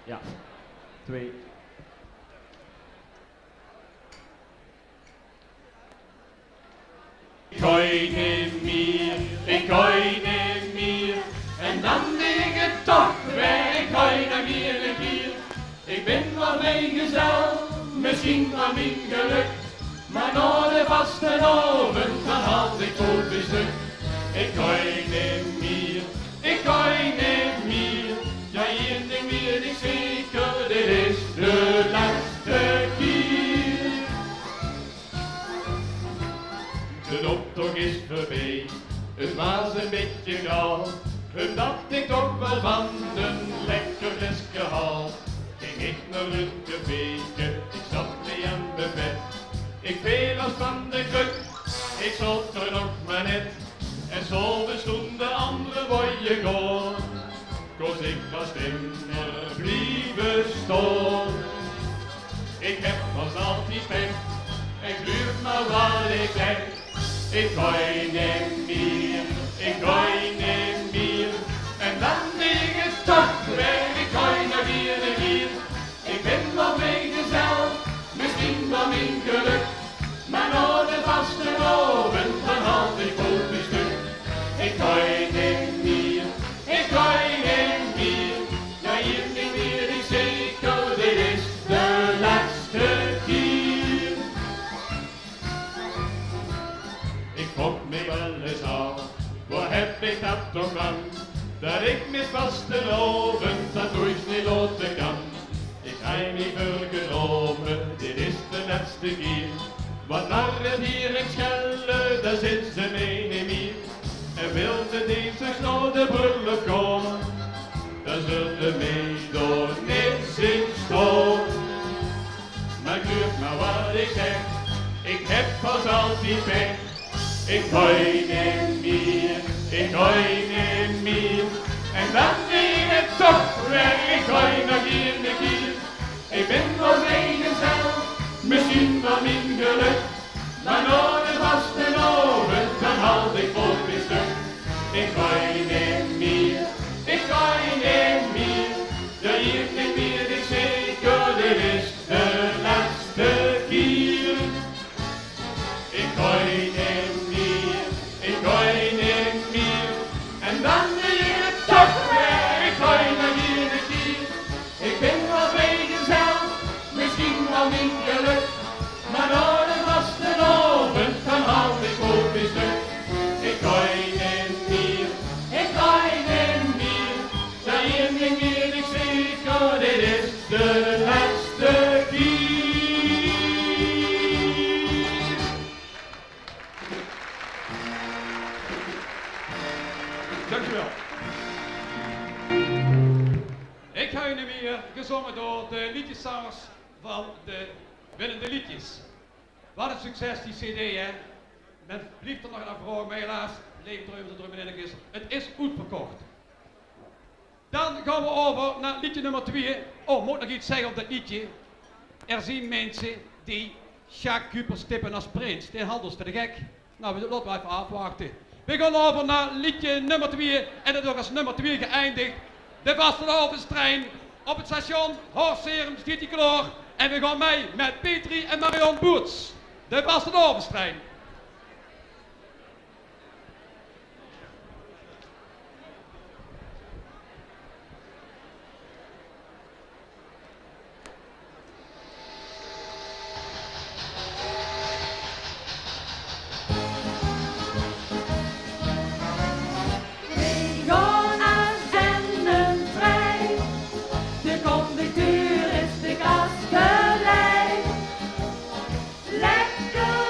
Ja. 2. Ik gooi niet meer, ik gooi niet meer. En dan denk ik het toch weer, ik gooi nog hier een keer. Ik ben wel vrijgezel, misschien van mijn geluk. Maar na de vaste oven, dan had ik goed een stuk. Ik gooi niet meer, ik gooi niet meer. Ja, één ding weet ik zeker, dit is de laatste keer. De optocht is voorbij, het was een beetje gaal. Omdat ik toch wel van een lekker lesje haal. Ging ik naar het caféke, ik zat mee aan de bed. Ik veel als van de kruk, ik zat er nog maar net. En zo bestond de andere boeien gewoon. Koos ik als immer blijven staan. Ik heb pas altijd pech, ik geloof maar wat ik zeg. Ik gooi niet meer, ik gooi niet meer. En dan denk ik toch weer, ik gooi nog hier en hier. Ik ben wel vrijgezel, misschien wel mijn geluk. Maar na de vaste oven, dan had ik goed een stuk. Ik gooi niet meer, ik gooi niet meer. Ja, hier niet meer, ik zeker, dit is de laatste keer. Ik vroeg me wel eens af, waar heb ik dat toch van? Dat ik met vaste oven, dat nooit niet laten kan. Ik heb me vergenomen, dit is de laatste keer. Want naar het hier in Schelle, daar zit ze mee niet meer. En wilde deze naar de brullen komen, daar zullen mij door niets in staan. Maar geloof maar wat ik zeg, ik heb pas altijd pech. Ik gooi niet meer, ik gooi niet meer. En dan denk ik toch weer, ik gooi nog hier een keer. Ik ben wel vrijgezel, misschien wel mijn geluk. Maar na de vaste oven, dan haal ik voor mijn stuk. Ik gooi niet meer, ik gooi niet meer. Ja, hier niet meer, ik zeker, dit is de laatste keer. Ik gooi niet meer, ik gooi niet meer. En dan denk ik toch weer, ik gooi nog hier een keer. Ik ben wel vrijgezel, misschien wel mijn geluk. Maar na de vaste oven, dan haal ik voor mijn stuk. Ik gooi niet meer, ik gooi niet meer. Ja, hier niet meer, ik zeker, dit is de laatste keer. Dankjewel. Ik ga je niet meer, gezongen door de liedjeszangers van de winnende liedjes. Wat een succes die cd, hè. Men blieft er nog naar vragen, maar helaas, leven de drum in is. Het is goed verkocht. Dan gaan we over naar liedje nummer 2. Oh, moet ik nog iets zeggen op dat liedje? Er zijn mensen die Jacques Cupers tippen als prins. Die handels te de gek. Nou, we laten even afwachten. We gaan over naar liedje nummer 2 en dat ook als nummer 2 geëindigd. De vastelovendstrein op het station Horserum Stietiekloor. En we gaan mee met Petri en Marion Boets. De vastelovendstrein. Lekker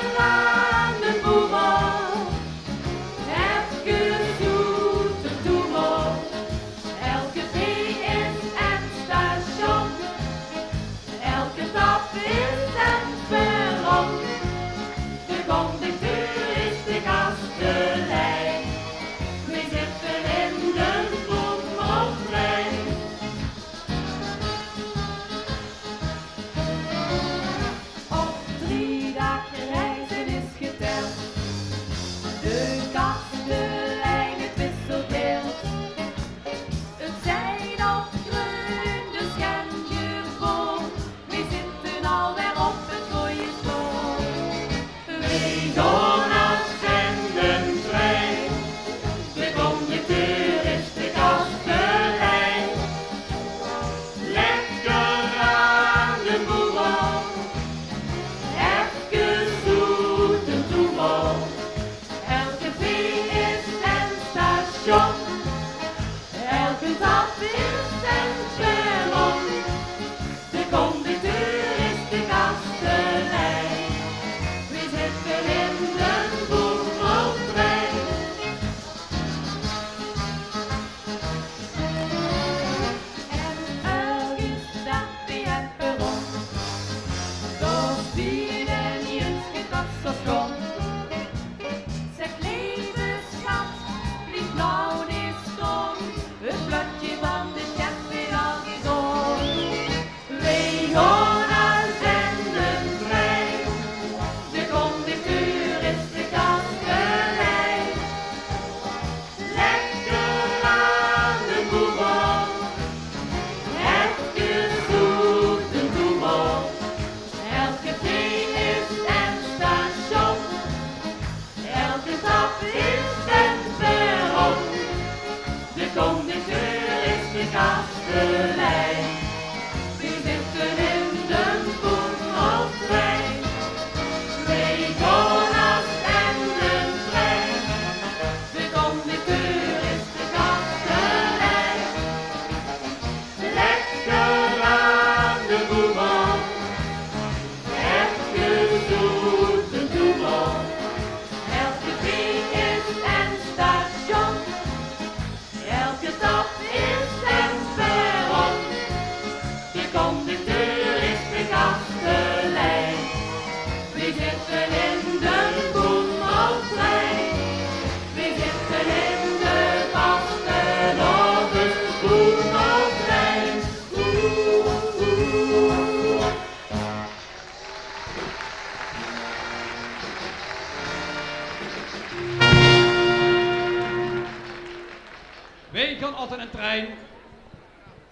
refrein.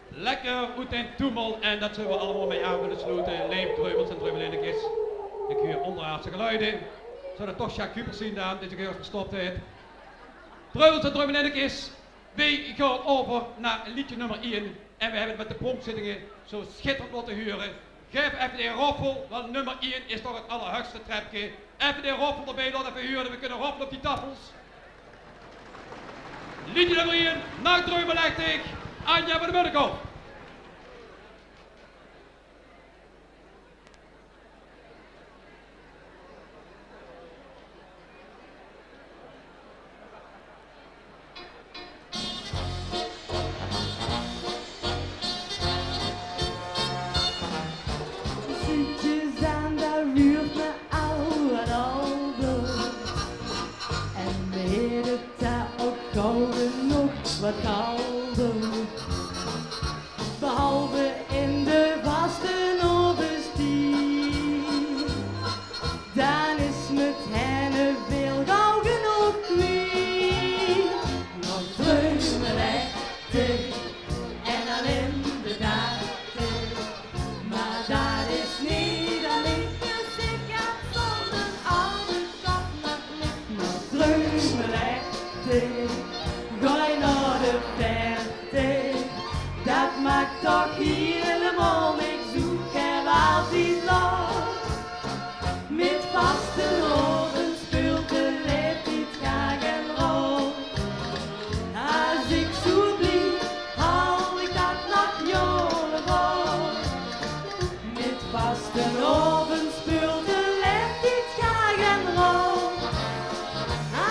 Lekker uit en toemel en dat zullen we allemaal mee aan willen sluiten. Leef Dreumels en Dreumelinnekes. Ik hoor onderaardse geluiden. Zodat toch Jacques Cupers zien dan, dit is gestopt heeft. Dreumels en Dreumelinnekes. We gaan over naar liedje nummer 1. En we hebben het met de pronkzittingen zo schitterend laten huren. Geef even de roffel, want nummer 1 is toch het allerhoogste trapje. Even de roffel erbij, laat even huren, we kunnen roffelen op die tafels. Liedje nummer 1, Nacht Dreumelechtig, Anja van de Munnekoop. Wat kalder, behalve in de vastenavondstijd. Dan is met hen veel gauw genoeg kwijt. Nog dreumelechtig en dan in de dagen. Maar dat is niet alleen ik heb zonder oude kop nog licht. Nog dreumelechtig. Gooi naar de verte, dat maakt toch helemaal niks. Zoek er altijd lang. Met vaste oren speelt de leeftijd graag en rol. Als ik zo blieb, haal ik dat nog jaren vol. Met vaste oren speelt de leeftijd graag en rol.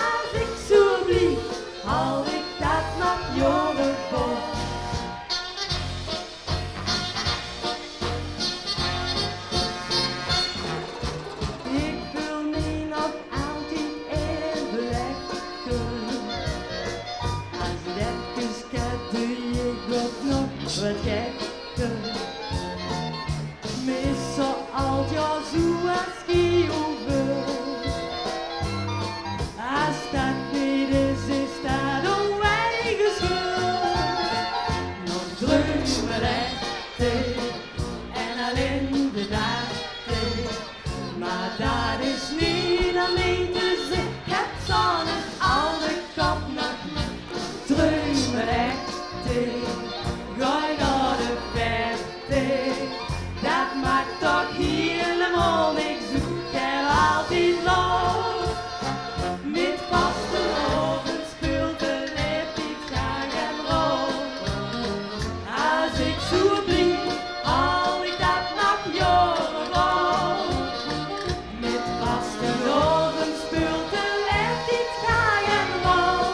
Als ik zo blieb, haal ik dat nog jaren vol. Ik voel me nog altijd even lekker. Als het even gaat, doe ik ook nog wat gekker. Meestal al ja zo als over. Als dat niet is, is dat een eigen schuld. Nog dreumelechtig en alleen de dagen. Maar dat is niet alleen dus ik heb zo'n oude kop nog dreumelechtig. Gooi naar de verte, dat maakt toch helemaal niks. Zoek er altijd lang. Met vaste ogen speelt de leeftijd graag en rol. Als ik zo blieb, haal ik dat nog jaren vol. Met vaste ogen speelt de leeftijd graag en rol.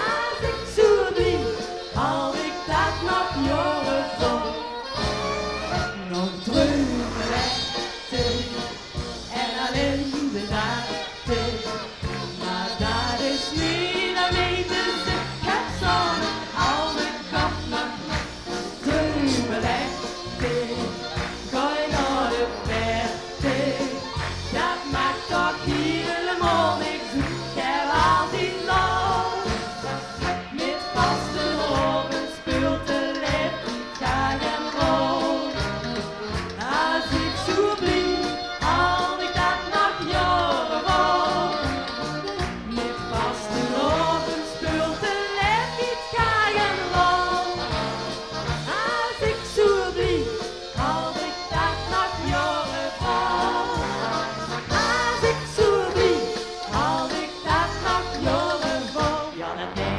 Als ik zo blieb, haal ik dat nog jaren vol. Nog dreumelechtig en alleen de dagen. Maar dat is niet alleen dus ik heb zo'n oude kop nog dreumelechtig. Gooi naar de verte, dat maakt toch helemaal niks. Ik heb altijd lang. Met vaste ogen speelt de leeftijd graag en rol. Als ik zo blieb, haal ik dat nog jaren vol. Met vaste ogen speelt de leeftijd graag en rol. Als ik zo blieb, haal ik dat nog jaren vol. Als ik zo blieb, haal ik dat nog jaren vol. Ja, dat denk ik.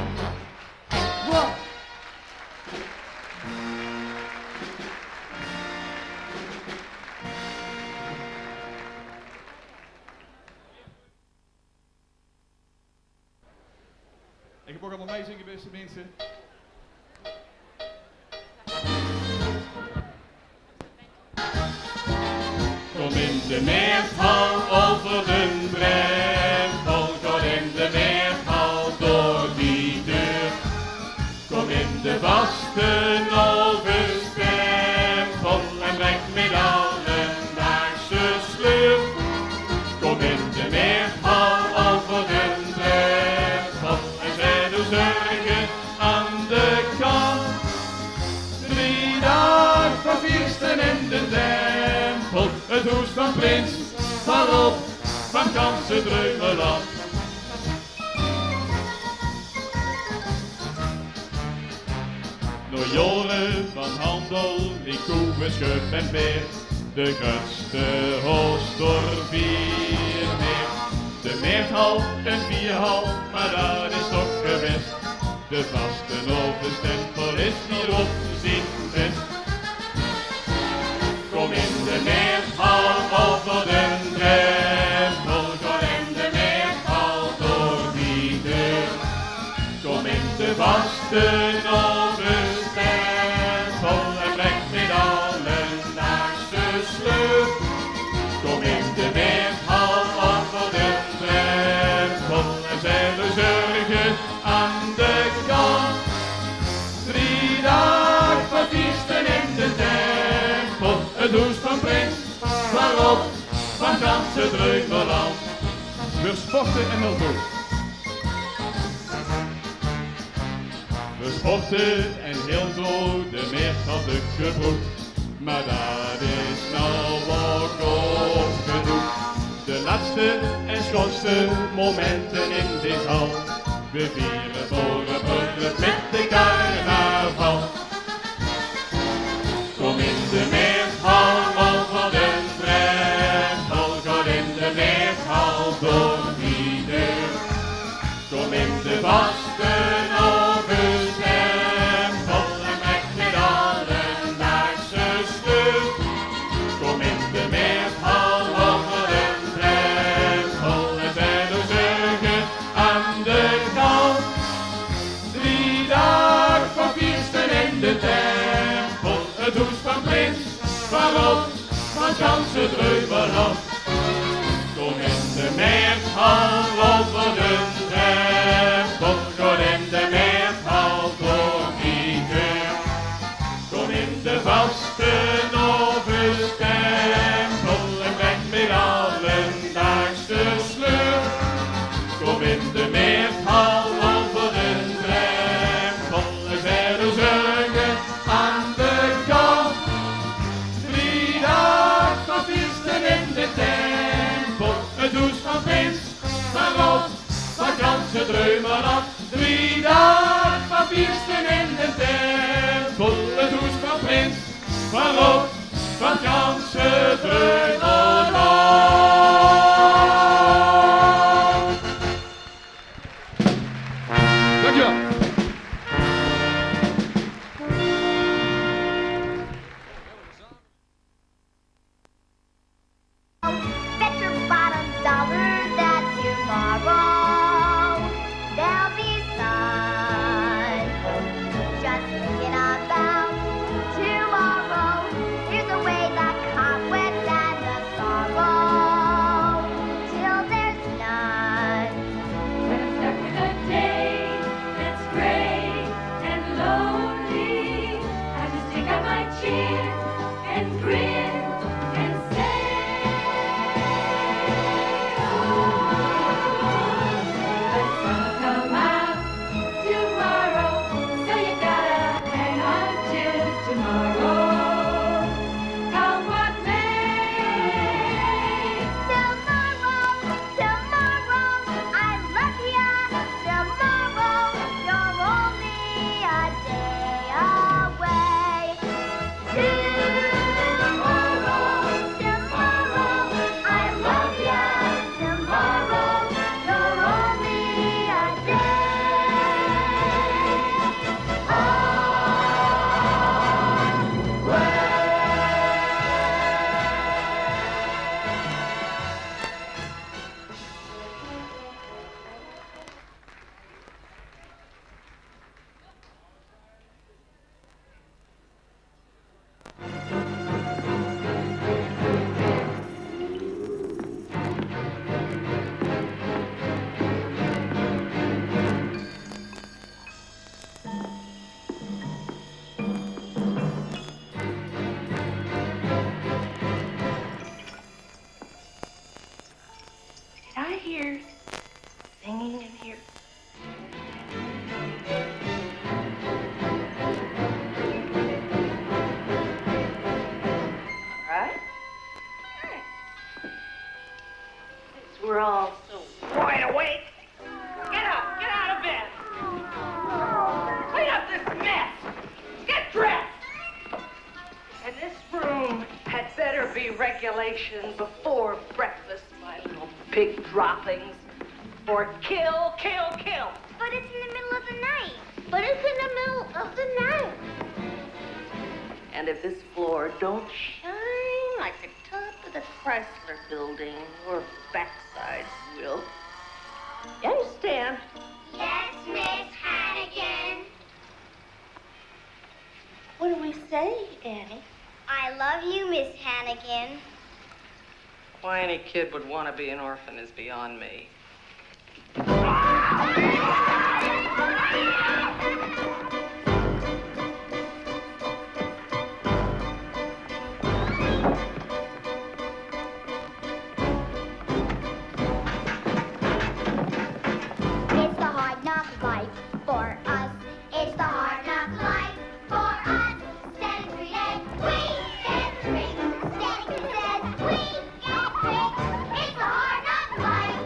En wow. Ik heb ook allemaal meezingen, beste mensen. Kom in de meerhal over de drempel, kom in de meerhal door die deur. Kom in de vastenavondstempel en breng met alledaagse sleur. Kom in de meerhal over de drempel en zet uw zorgen aan de het hoes van Prins, waarop van kansen Dreumeland. Door Joren van Handel, die koe, schub en beer, de grootste host door 4 meer. De meerthal, een 4-hal, maar dat is toch gewest. De vaste overstempel is hierop zien best. Kom in de meerthal over de drempel, kom in de meerthal door die deur. Kom in de vaste overstempel en breng met allen naar de sleur. Kom in de meerthal over de drempel en zet de zorgen aan de kant. 3 dagen van feesten in de tempel, het hoes van Prins, waarop van ganse Dreumeland. We sporten en wel goed. We sporten en heel zo de meerthal gebroed, maar dat is nou ook genoeg. De laatste en schoonste momenten in dit hal, we vieren voor een bruiloft met de carnaval. Kom in de meerthal over de drempel, kom in de meerthal door die deur. Kom in de vaste overstempel en breng met allen naar z'n sleur. Kom in de meerthal over de drempel en zet de zorgen aan de kant. 3 dagen van feesten in de tempel, het hoes van Prins, waarop van ganse Dreumeland. Kom in de meerthal over de drempel, kom in de meerthal door die deur. Kom in de vaste overstempel en breng met allen daags de sleur. Kom in de meerthal over de drempel en zet de zorgen aan de kant. 3 dagen van feesten in de tempel, het hoes van Prins, waarop van ganse Dreumeland. 3 dagen van feesten in de tempel, het hoes van Prins, waarop van ganse Dreumeland. Dankjewel. Bet your bottom dollar that tomorrow there'll be sun. Just thinking about tomorrow. Here's a way that be regulation before breakfast, my little pig droppings. Or kill, kill, kill. But it's in the middle of the night. But it's in the middle of the night. And if this floor don't shine like the top of the Chrysler building, your backsides will. You understand? Yes, Miss Hannigan. What do we say, Annie? I love you, Miss Hannigan. Why any kid would want to be an orphan is beyond me. It's the hard knock life for us. It's the hard knock life for us. Standing three days, we get drinks. Standing three days, we get drinks. It's the hard knock life.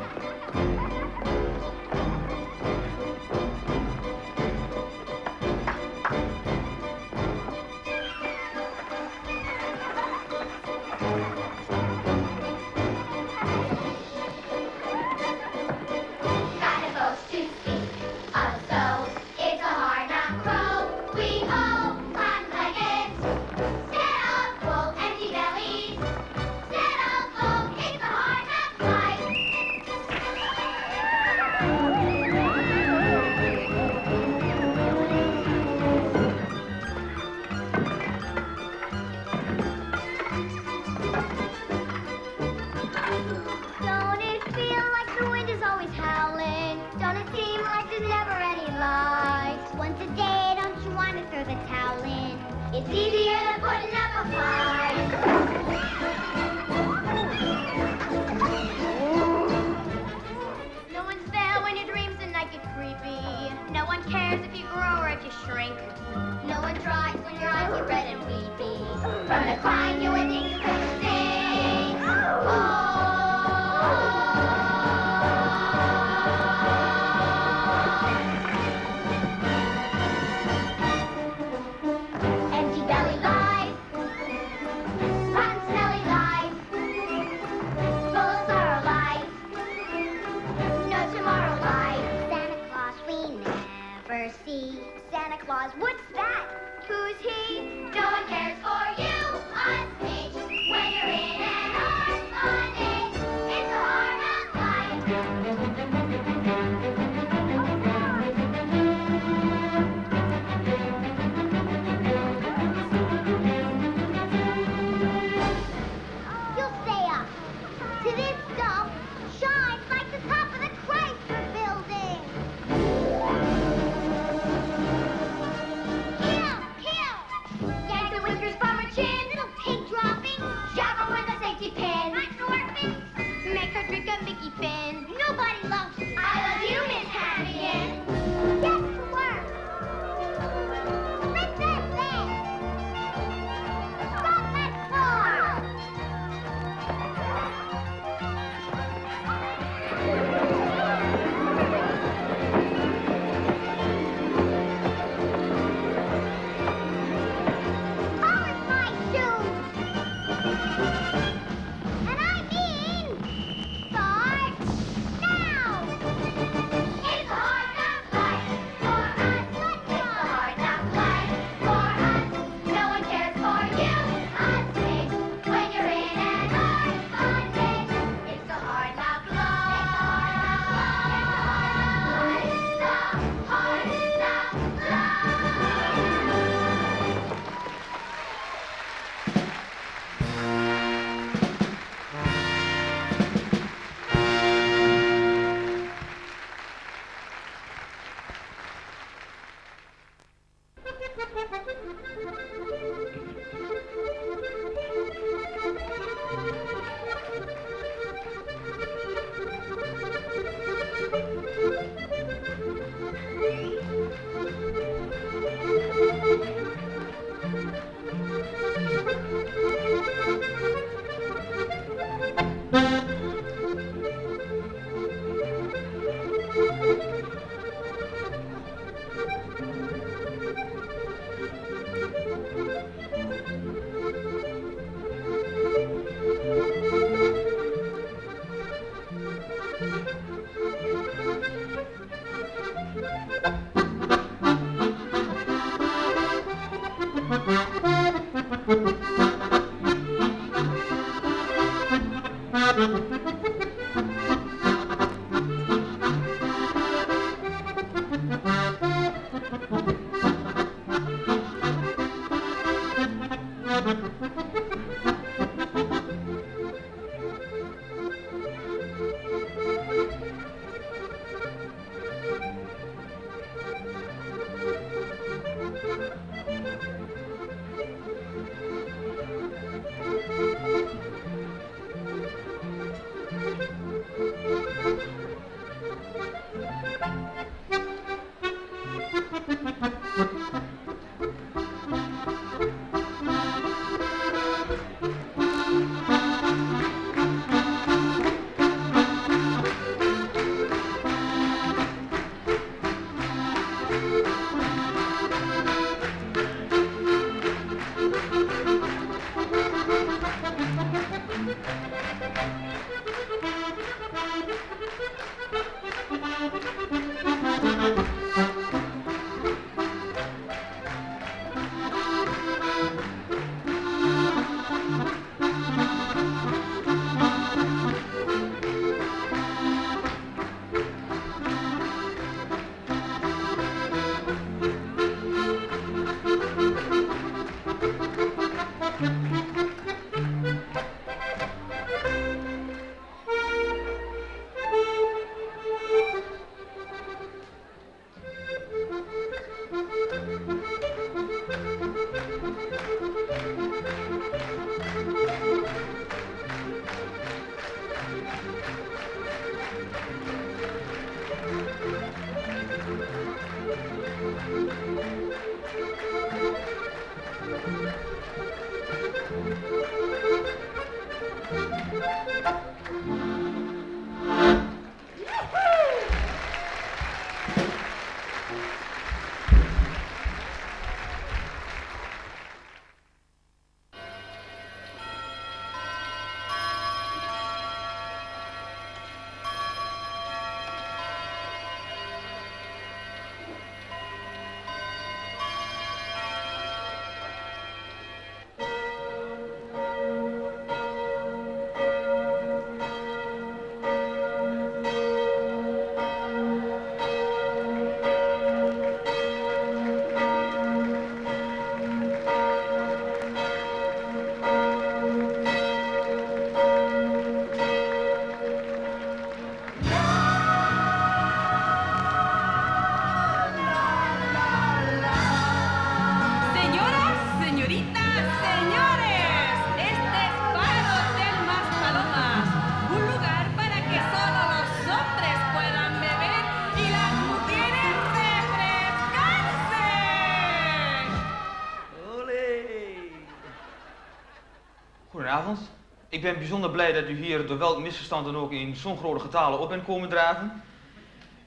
Goedenavond. Ik ben bijzonder blij dat u hier door welk misverstand dan ook in zo'n grote getalen op bent komen dragen.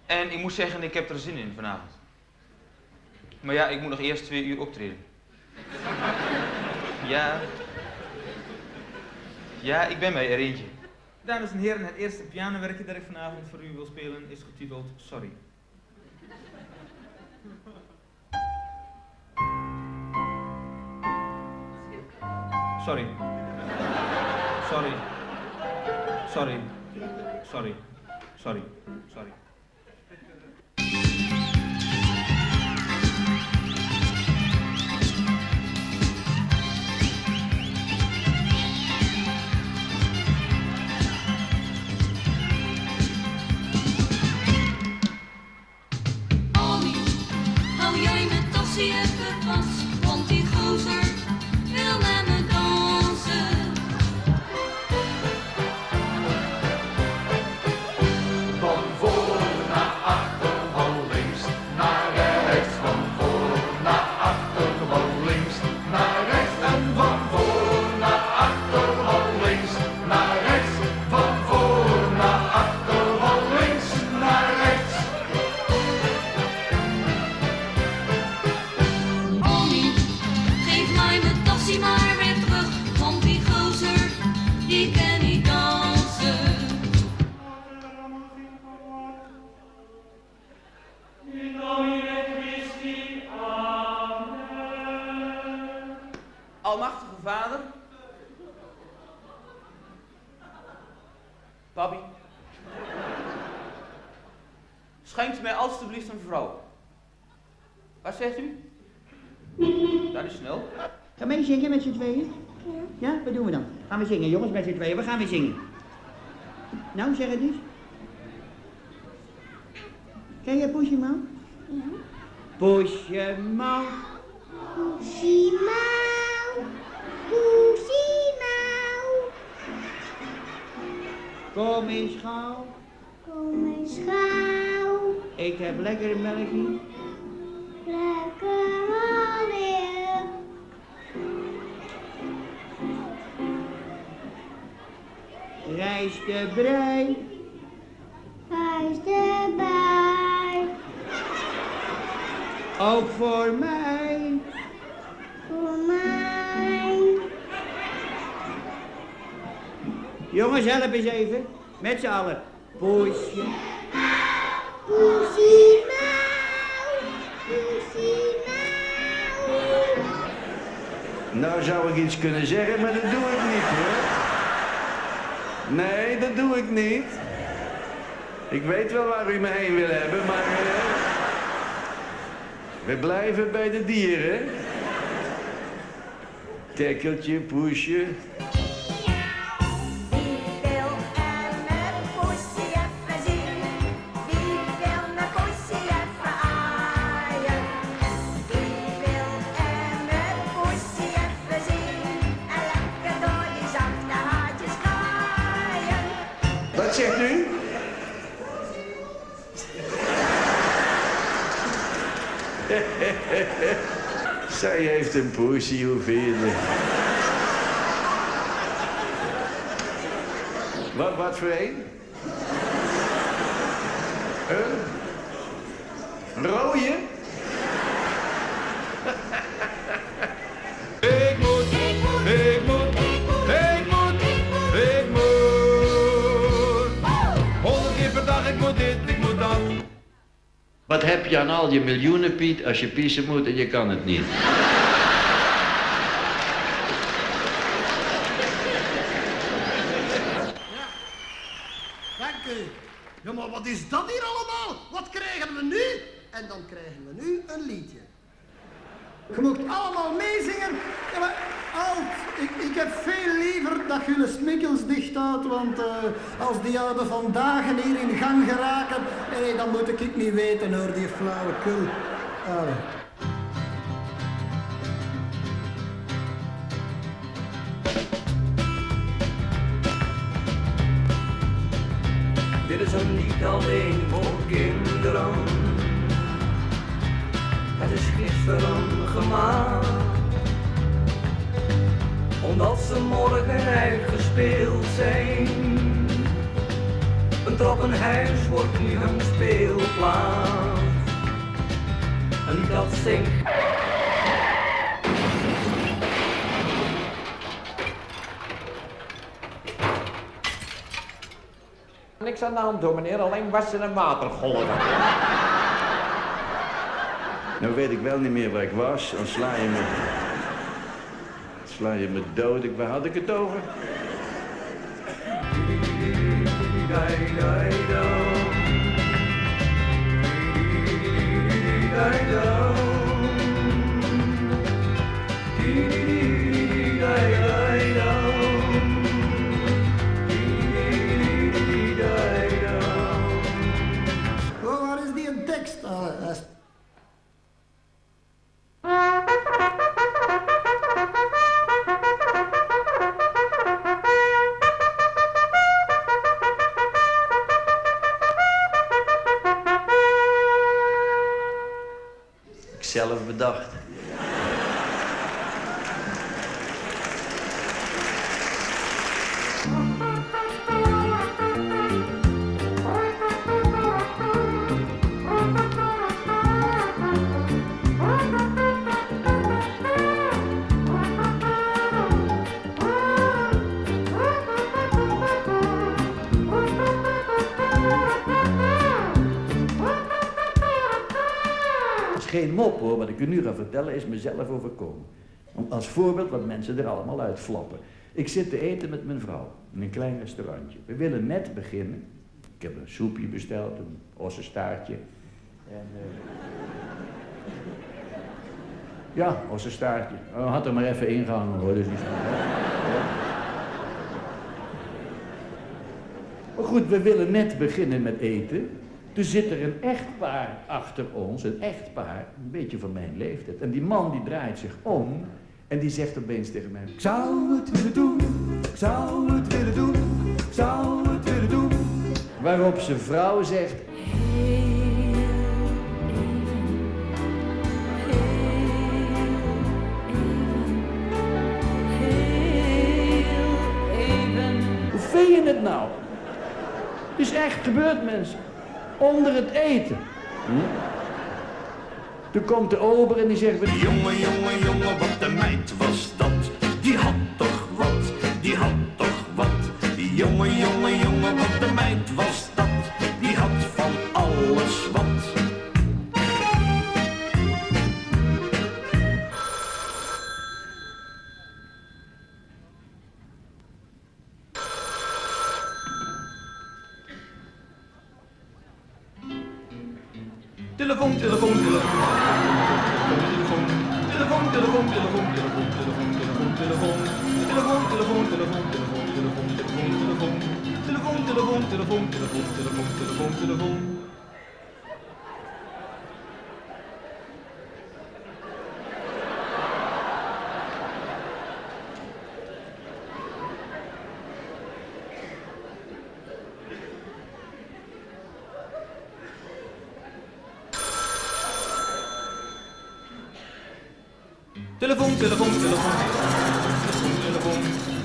En ik moet zeggen, ik heb er zin in vanavond. Maar ja, ik moet nog eerst 2 uur optreden. Ja, ik ben mij er eentje. Dames en heren, het eerste pianowerkje dat ik vanavond voor u wil spelen is getiteld Sorry. Sorry. Sorry. Sorry. Sorry. Sorry. Sorry. Hou jij mijn tassie even vast, want die gozer wil met me dansen. Van voor naar achter, van links naar rechts, van voor naar achter, van links naar rechts en van voor naar achter, van links naar rechts, van voor naar achter, van links naar rechts. Geef mij mijn tassie maar weer terug, want die gozer, die kan niet dansen. Almachtige Vader, Papi, schenkt mij alstublieft een vrouw. Wat zegt u? Dat is snel. Gaan wij zingen met z'n tweeën? Ja, wat doen we dan? Gaan we zingen, jongens, met z'n tweeën. Wat gaan we zingen? Nou, zeg het eens. Ken je Poesjeman? Ja. Poesjeman. Poesiemout, Poesiemout. Kom eens gauw. Kom eens gauw. Ik heb lekker melkje. Lekker alweer. Rijst de brei. Rijst erbij. Ook voor mij. Voor mij. Jongens, help eens even. Met z'n allen. Poesje. Poesiemout, Poesiemout. Nou zou ik iets kunnen zeggen, maar dat doe ik niet hoor. Nee, dat doe ik niet. Ik weet wel waar u me heen wil hebben, maar we blijven bij de dieren. Tekkeltje, poesje. Wat zegt u? Zij heeft een poesie, hoe vind je het? Wat voor een? Een rode? Ik moet. Ik moet. 100 keer per dag, ik moet dit, ik moet dat. Wat heb je aan al je miljoenen, Piet, als je pissen moet en je kan het niet? Dank u. Ja, maar wat is dat hier allemaal? Wat krijgen we nu? En dan krijgen we nu een liedje. Je moet allemaal meezingen. Ja, maar Alt, ik heb veel liever dat jullie smikkels dicht houdt, want als die oude vandaag hier in gang geraken, dan moet ik niet weten hoor, die flauwekul. Allee. Dit is een lied alleen voor kinderen. Het is gisteren gemaakt, omdat ze morgen uitgespeeld zijn. Een trappenhuis wordt nu hun speelplaats. Een lied dat zingt. Niks aan de hand hoor meneer, alleen wassen en watergolven. Nou weet ik wel niet meer waar ik was, dan sla je me dood. Waar had ik het over? Oh, waar is die een tekst? Zelf bedacht. Geen mop hoor, wat ik u nu ga vertellen is mezelf overkomen. Als voorbeeld wat mensen er allemaal uitflappen. Ik zit te eten met mijn vrouw in een klein restaurantje. We willen net beginnen. Ik heb een soepje besteld, een Ja, ossenstaartje. Had er maar even ingehangen hoor, dus die Maar goed, we willen net beginnen met eten. Toen zit er een echtpaar achter ons, een echtpaar, een beetje van mijn leeftijd. En die man die draait zich om en die zegt opeens tegen mij: ik zou het willen doen, ik zou het willen doen, ik zou het willen doen. Waarop zijn vrouw zegt: hoe vind je het nou? Het is echt gebeurd, mensen. Onder het eten. Toen komt de ober en die zegt: jongen, jongen, jongen, wat een meid was dat. Die had toch wat, die had toch wat. Die jongen, jongen, jongen, wat een meid was dat. Die had van alles wat. Telefoon, telefoon, telefoon. Telefoon, telefoon, telefoon, telefoon, telefoon, telefoon, telefoon. Telefoon, telefoon, telefoon, telefoon, telefoon, telefoon, telefoon. Telefoon, telefoon, telefoon, telefoon, telefoon, telefoon, telefoon. Telefoon, telefoon, telefoon.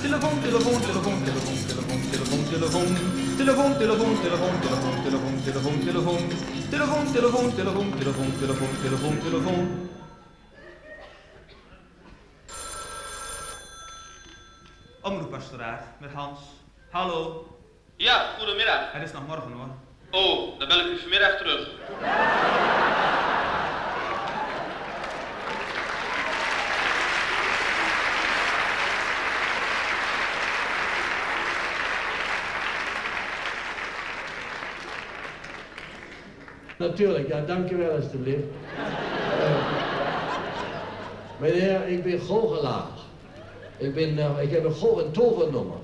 Telefoon, telefoon, telefoon, telefoon, telefoon, telefoon, telefoon. Telefoon, telefoon, telefoon, telefoon, telefoon, telefoon, telefoon. Telefoon, telefoon, telefoon, telefoon, telefoon, telefoon, telefoon. Omroeppastoraat met Hans. Hallo. Ja, goedemiddag. Het is nog morgen hoor. Oh, dan bel ik u vanmiddag terug. Natuurlijk, ja, dankjewel alstublieft. Meneer, ik ben goochelaar. Ik heb een tovernummer.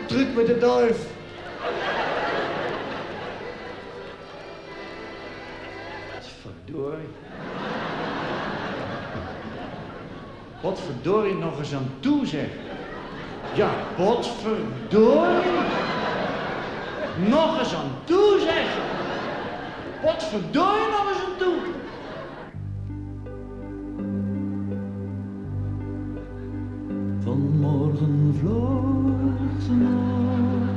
Truc met de duif. Verdorie. Potverdorie nog eens aan toe, zeg. Ja, potverdorie. Nog eens aan toe, zeg. Potverdorie nog eens aan toe. Vanmorgen vloog ze nog.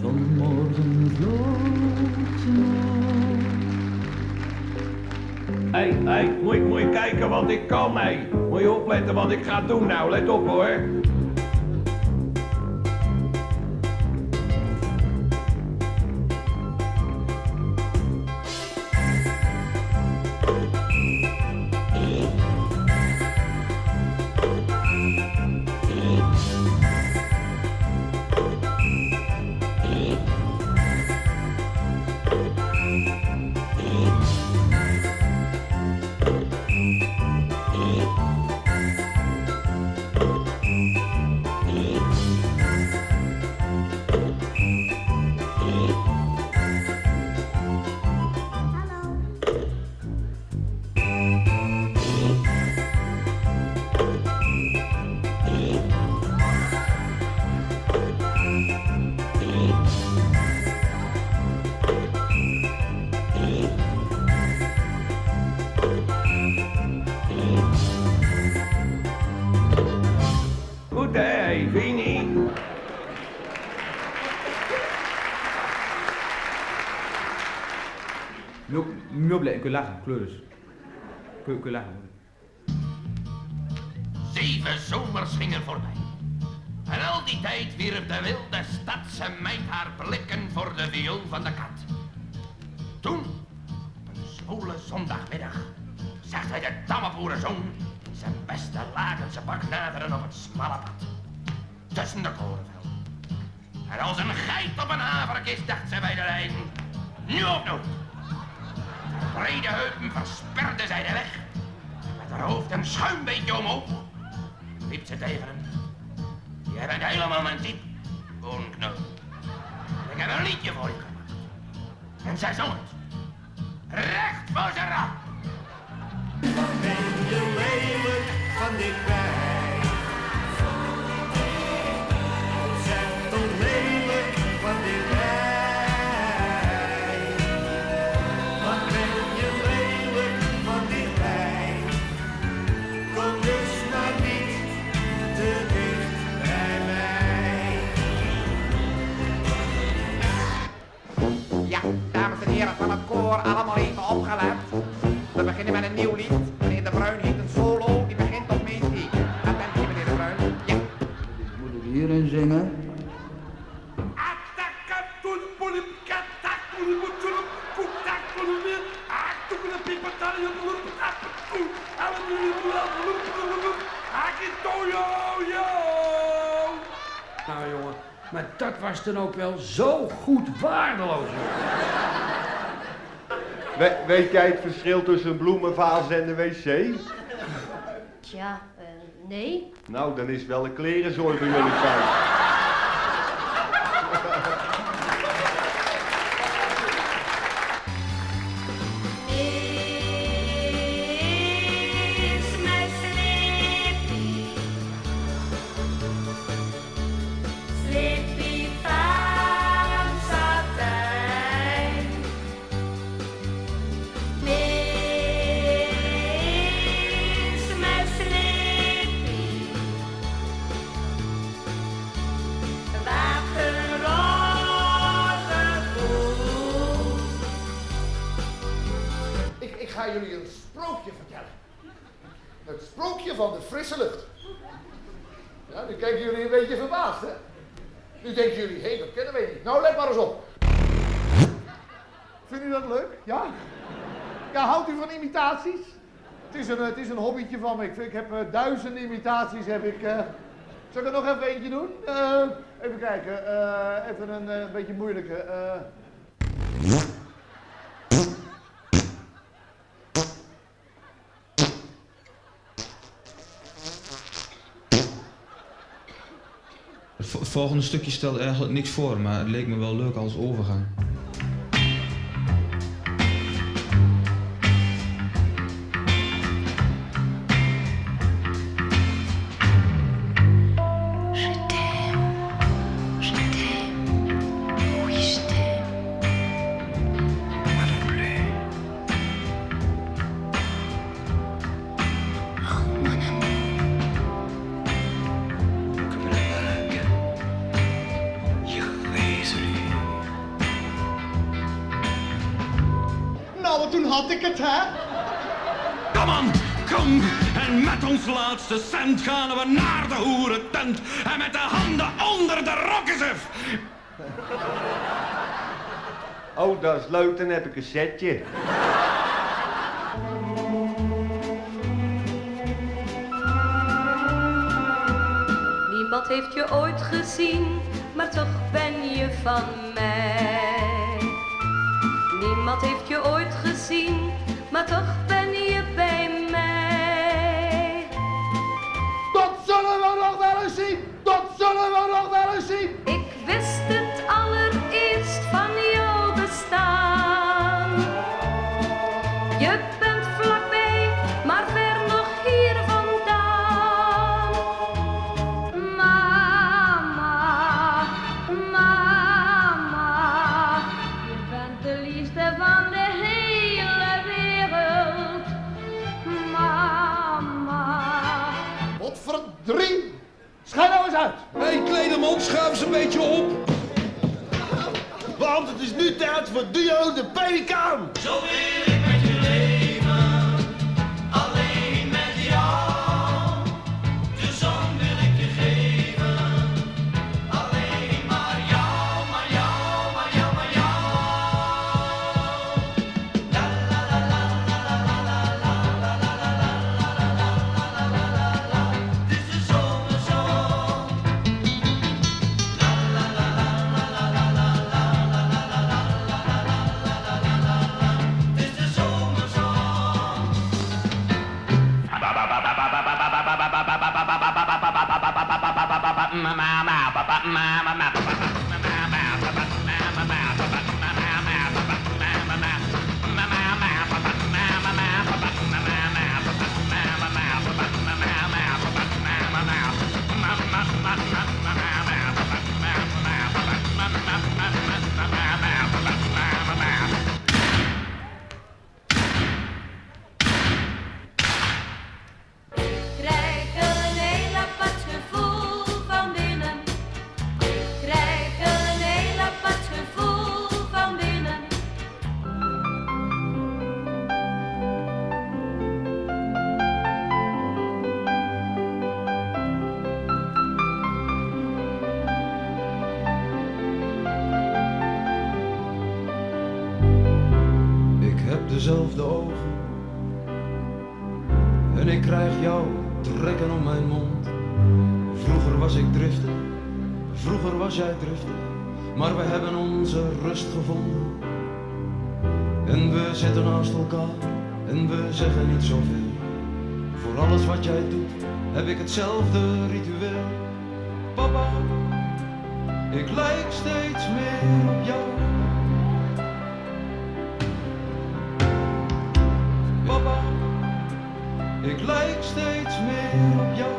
Vanmorgen vloog ze nog. Hé, moet je kijken wat ik kan, hé. Moet je opletten wat ik ga doen nou, let op hoor. Kun je lachen, kleur dus. Kun je lachen. 7 zomers gingen voorbij. En al die tijd wierp de wilde stadse meid haar blikken voor de viool van de kat. Toen, op een zwoele zondagmiddag, zag hij de tamme boerenzoon zijn beste lakense bak naderen op het smalle pad. Tussen de korenvel. En als een geit op een haverkist dacht ze bij de lijn, nu of nooit. brede heupen versperde zij de weg. Met haar hoofd een schuin beetje omhoog liep ze tegen hem. Jij bent helemaal mijn type, Boerenknul. Ik heb een liedje voor je gemaakt. En zij zong het. Recht voor zijn raap. Wat ben je lelijk van dichtbij. Zeg toch lelijk van dichtbij. Wat ben je lelijk van dichtbij. Kom dus maar niet te dicht bij mij. Ja, dames en heren van het koor, allemaal even opgelet. We beginnen met een nieuw lied. Meneer De Bruin heeft een solo, die begint op mijn die. Attentie, meneer De Bruin. Ja. Moet ik hierin zingen? Nou jongen, maar dat was dan ook wel zo goed waardeloos. Weet jij het verschil tussen een bloemenvaas en de wc? Tja, nee. Nou, dan is wel een klerenzooi bij jullie thuis. Is mijn Slippy, Slippy van satijn. Is mijn Slippy, waterroze voet. Ik ga jullie een sprookje vertellen. Het sprookje van de frisse lucht. Ja, nu kijken jullie een beetje verbaasd, hè? Nu denken jullie, hé, dat kennen wij niet. Nou, let maar eens op. Vindt u dat leuk? Ja? Ja, houdt u van imitaties? Het is een hobbytje van me. Ik heb duizenden imitaties. Zal ik er nog even eentje doen? Even kijken. Even een beetje moeilijke. Het volgende stukje stelt eigenlijk niks voor, maar het leek me wel leuk als overgang. Nou, toen had ik het, hè? Kom aan, kom! En met ons laatste cent gaan we naar de hoerentent. En met de handen onder de rokkezef. Oh, dat is leuk, dan heb ik een setje. Niemand heeft je ooit gezien, maar toch ben je van mij. Niemand heeft je ooit gezien, maar toch ben je bij mij. Dat zullen we nog wel eens zien! Dat zullen we nog wel eens zien! Ik wist het allereerst van jouw bestaan. Je bent vlakbij, maar ver nog hier vandaan. Mama, mama, je bent de liefste van de hele wereld. Mama. Wat verdrie! Schijn nou eens uit! Hé, Kledeman, schuif eens een beetje op. Want het is nu tijd voor Duo de Pelikaan. Zo wil ik met je leven, alleen met jou. De zon wil ik je geven, alleen maar jou, maar jou, maar jou, maar jou. La la la la la la la la la la la la la la. Het is de zomerzon. La la la la la la la la la la la la la la la la la la. Dezelfde ogen en ik krijg jou trekken om mijn mond. Vroeger was ik driftig, vroeger was jij driftig, maar we hebben onze rust gevonden. En we zitten naast elkaar en we zeggen niet zoveel. Voor alles wat jij doet heb ik hetzelfde ritueel. Papa, ik lijk steeds meer op jou. Papa, ik lijk steeds meer op jou.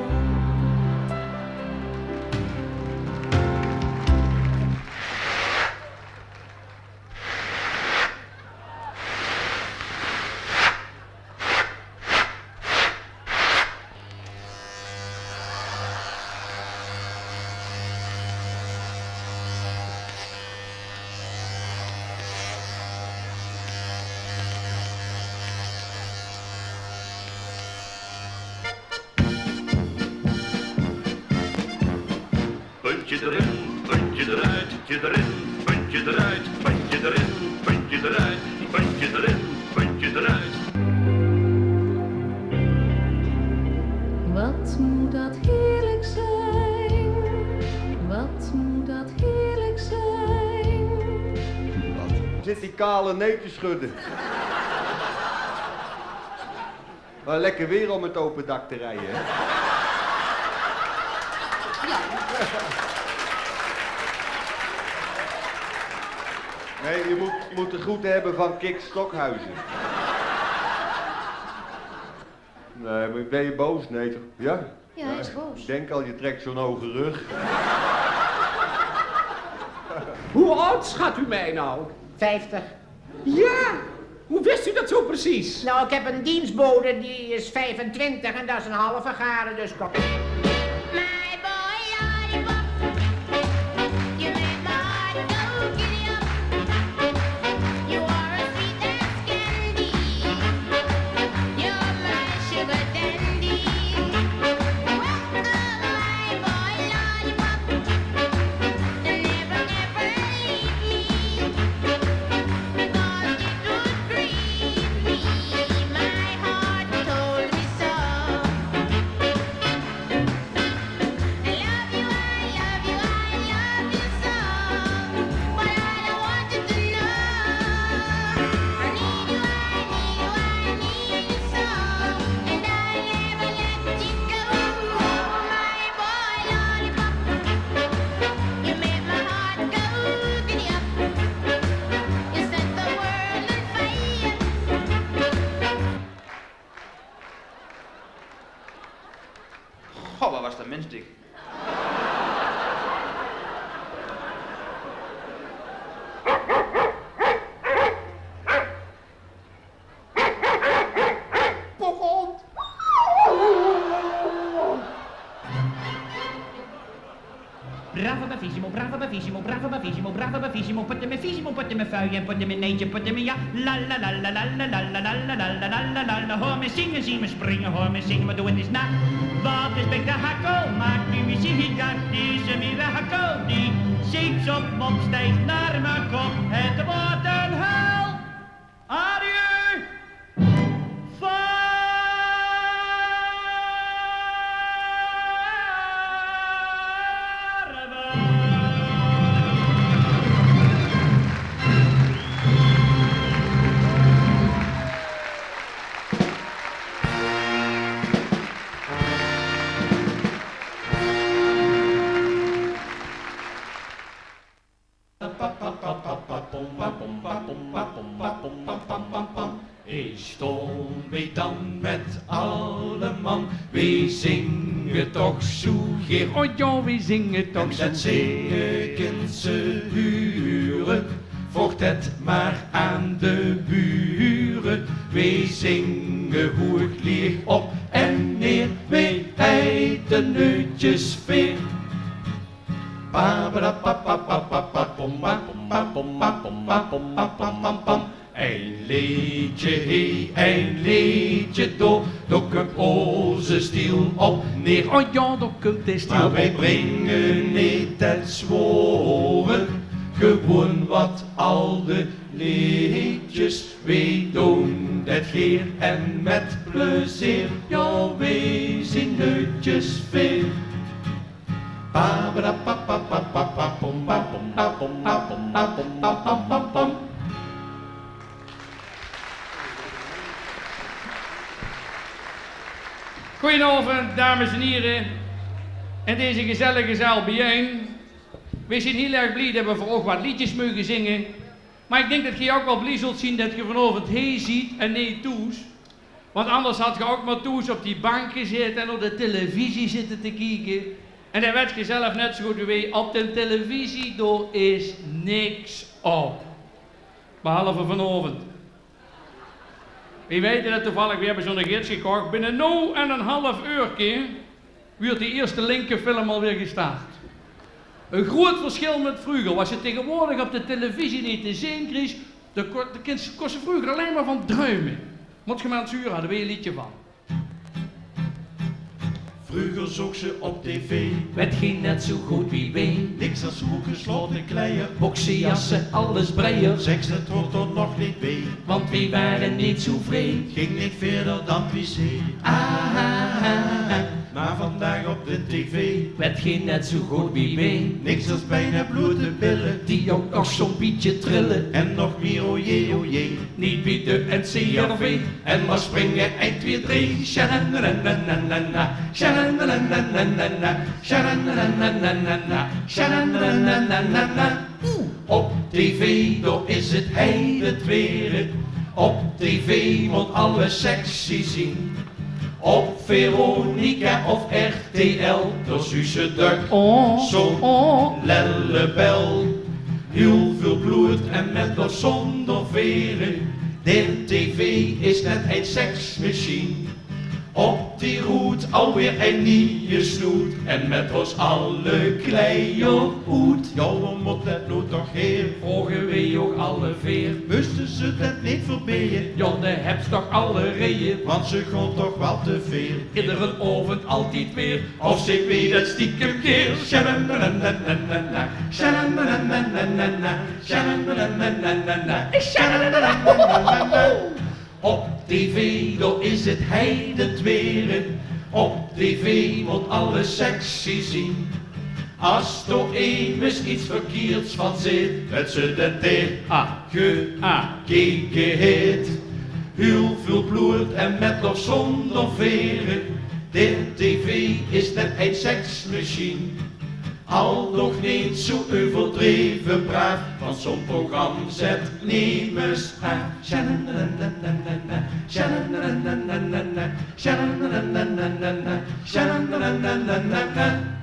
Puntje erin, puntje eruit, puntje erin, puntje eruit, puntje erin, puntje eruit, puntje erin, puntje eruit. Wat moet dat heerlijk zijn? Wat moet dat heerlijk zijn? Zit die kale neet te schudden. Maar lekker weer om het open dak te rijden, hè? Nee, je moet de groeten hebben van Kik Stokhuizen. Nee, maar ben je boos? Nee, toch? Ja? Ja, hij is boos. Ik denk al, je trekt zo'n hoge rug. Hoe oud schat u mij nou? 50. Ja, hoe wist u dat zo precies? Nou, ik heb een dienstbode die is 25 en dat is een halve garen, dus kom. Goh, wat was dat mens dik. Pogond! Bravo bravissimo, bravo bravissimo, bravo bravissimo, bravo bravissimo, potte me fissimo, potte me vuien, potte me neetje, potte me ja, la la la la la la la la la la la la la la la. Hoor me zingen, zie me springen, hoor me zingen, maar doe het eens na. Wat is spektakel, maakt nu muziek, dat is een mirakel, die ziet op mond stijgt naar mijn kop, het wordt een hel. Adieu! zingen toch zo geer. Oh ja, we zingen toch zo. En dat zingen kind ze huren, vocht het maar aan de buren. Wij zingen hoog lieg op en neer, wij heiden neutjes veer. Een liedje heen, een liedje door, door komt onze stiel op neer. Oh ja, door komt de stiel op. Maar wij brengen niet het zworen, gewoon wat al de liedjes. Wij doen dat geer en met plezier, ja wij zien neutjes veel. Goedenavond, dames en heren. En deze gezellige zaal bijeen. We zijn heel erg blij dat we voor ook wat liedjes mogen zingen. Maar ik denk dat je ook wel blij zult zien dat je vanavond hij ziet en nee toes. Want anders had je ook maar toes op die bank gezeten en op de televisie zitten te kijken. En dan werd je zelf net zo goed wie op de televisie, door is niks op. Behalve vanavond. Wie weet dat toevallig, we hebben zo'n gids gekocht. Binnen nu en een half uurtje wordt die eerste linkerfilm alweer gestart. Een groot verschil met vroeger. Was je tegenwoordig op de televisie niet te zien kreeg, de kosten vroeger alleen maar van druimen. Moet je maar aan het zuur hadden, weet je een liedje van. Vroeger zocht ze op tv, werd geen net zo goed wie wij. niks als hoeken, sloten, kleien, Boksenjassen, alles breien. seks dat hoort er nog niet bij. Want we waren niet zo vreemd. Ging niet verder dan wc. Maar vandaag op de tv werd geen net zo goed wie wij. niks als bijna blote billen, Die ook nog zo'n beetje trillen. en nog meer oh jee. Niet bieden en CRV. En maar springen 1, 2, 3. Sharananananana. Sharananananana. Sharananananana. Sharananananana. Op tv, daar is het heide tweren. Op tv moet alle sexy zien. Op Veronica of RTL, door Suze Duck, zo'n lellebel. Heel veel bloed en met of zonder veren. De tv is net een seksmachine. Op die route alweer een nieuwe snoet. En met ons alle kleien uit. Ja, we moeten het nu toch heer. Vroegen we ook alle veer. Moesten ze dat niet voorbij? Ja, de hebt toch alle reeën. Want ze gaan toch wel te veel. Iedere avond altijd weer. Of ze weet het stiekem keer. Sharananananana. Sharananananana. Sharananananana. Op tv, daar is het heide tweren. Op tv moet alle sexy zien. Als er eens iets verkeerds van zit, het ze de tijd gekeken heeft. Heel veel bloed en met of zonder veren. De tv is net een seksmachine. Al nog niet zo overdreven braaf, want zo'n programma zet nemens aan. Sharananananana, sharananananana, sharananananana, sharananananana.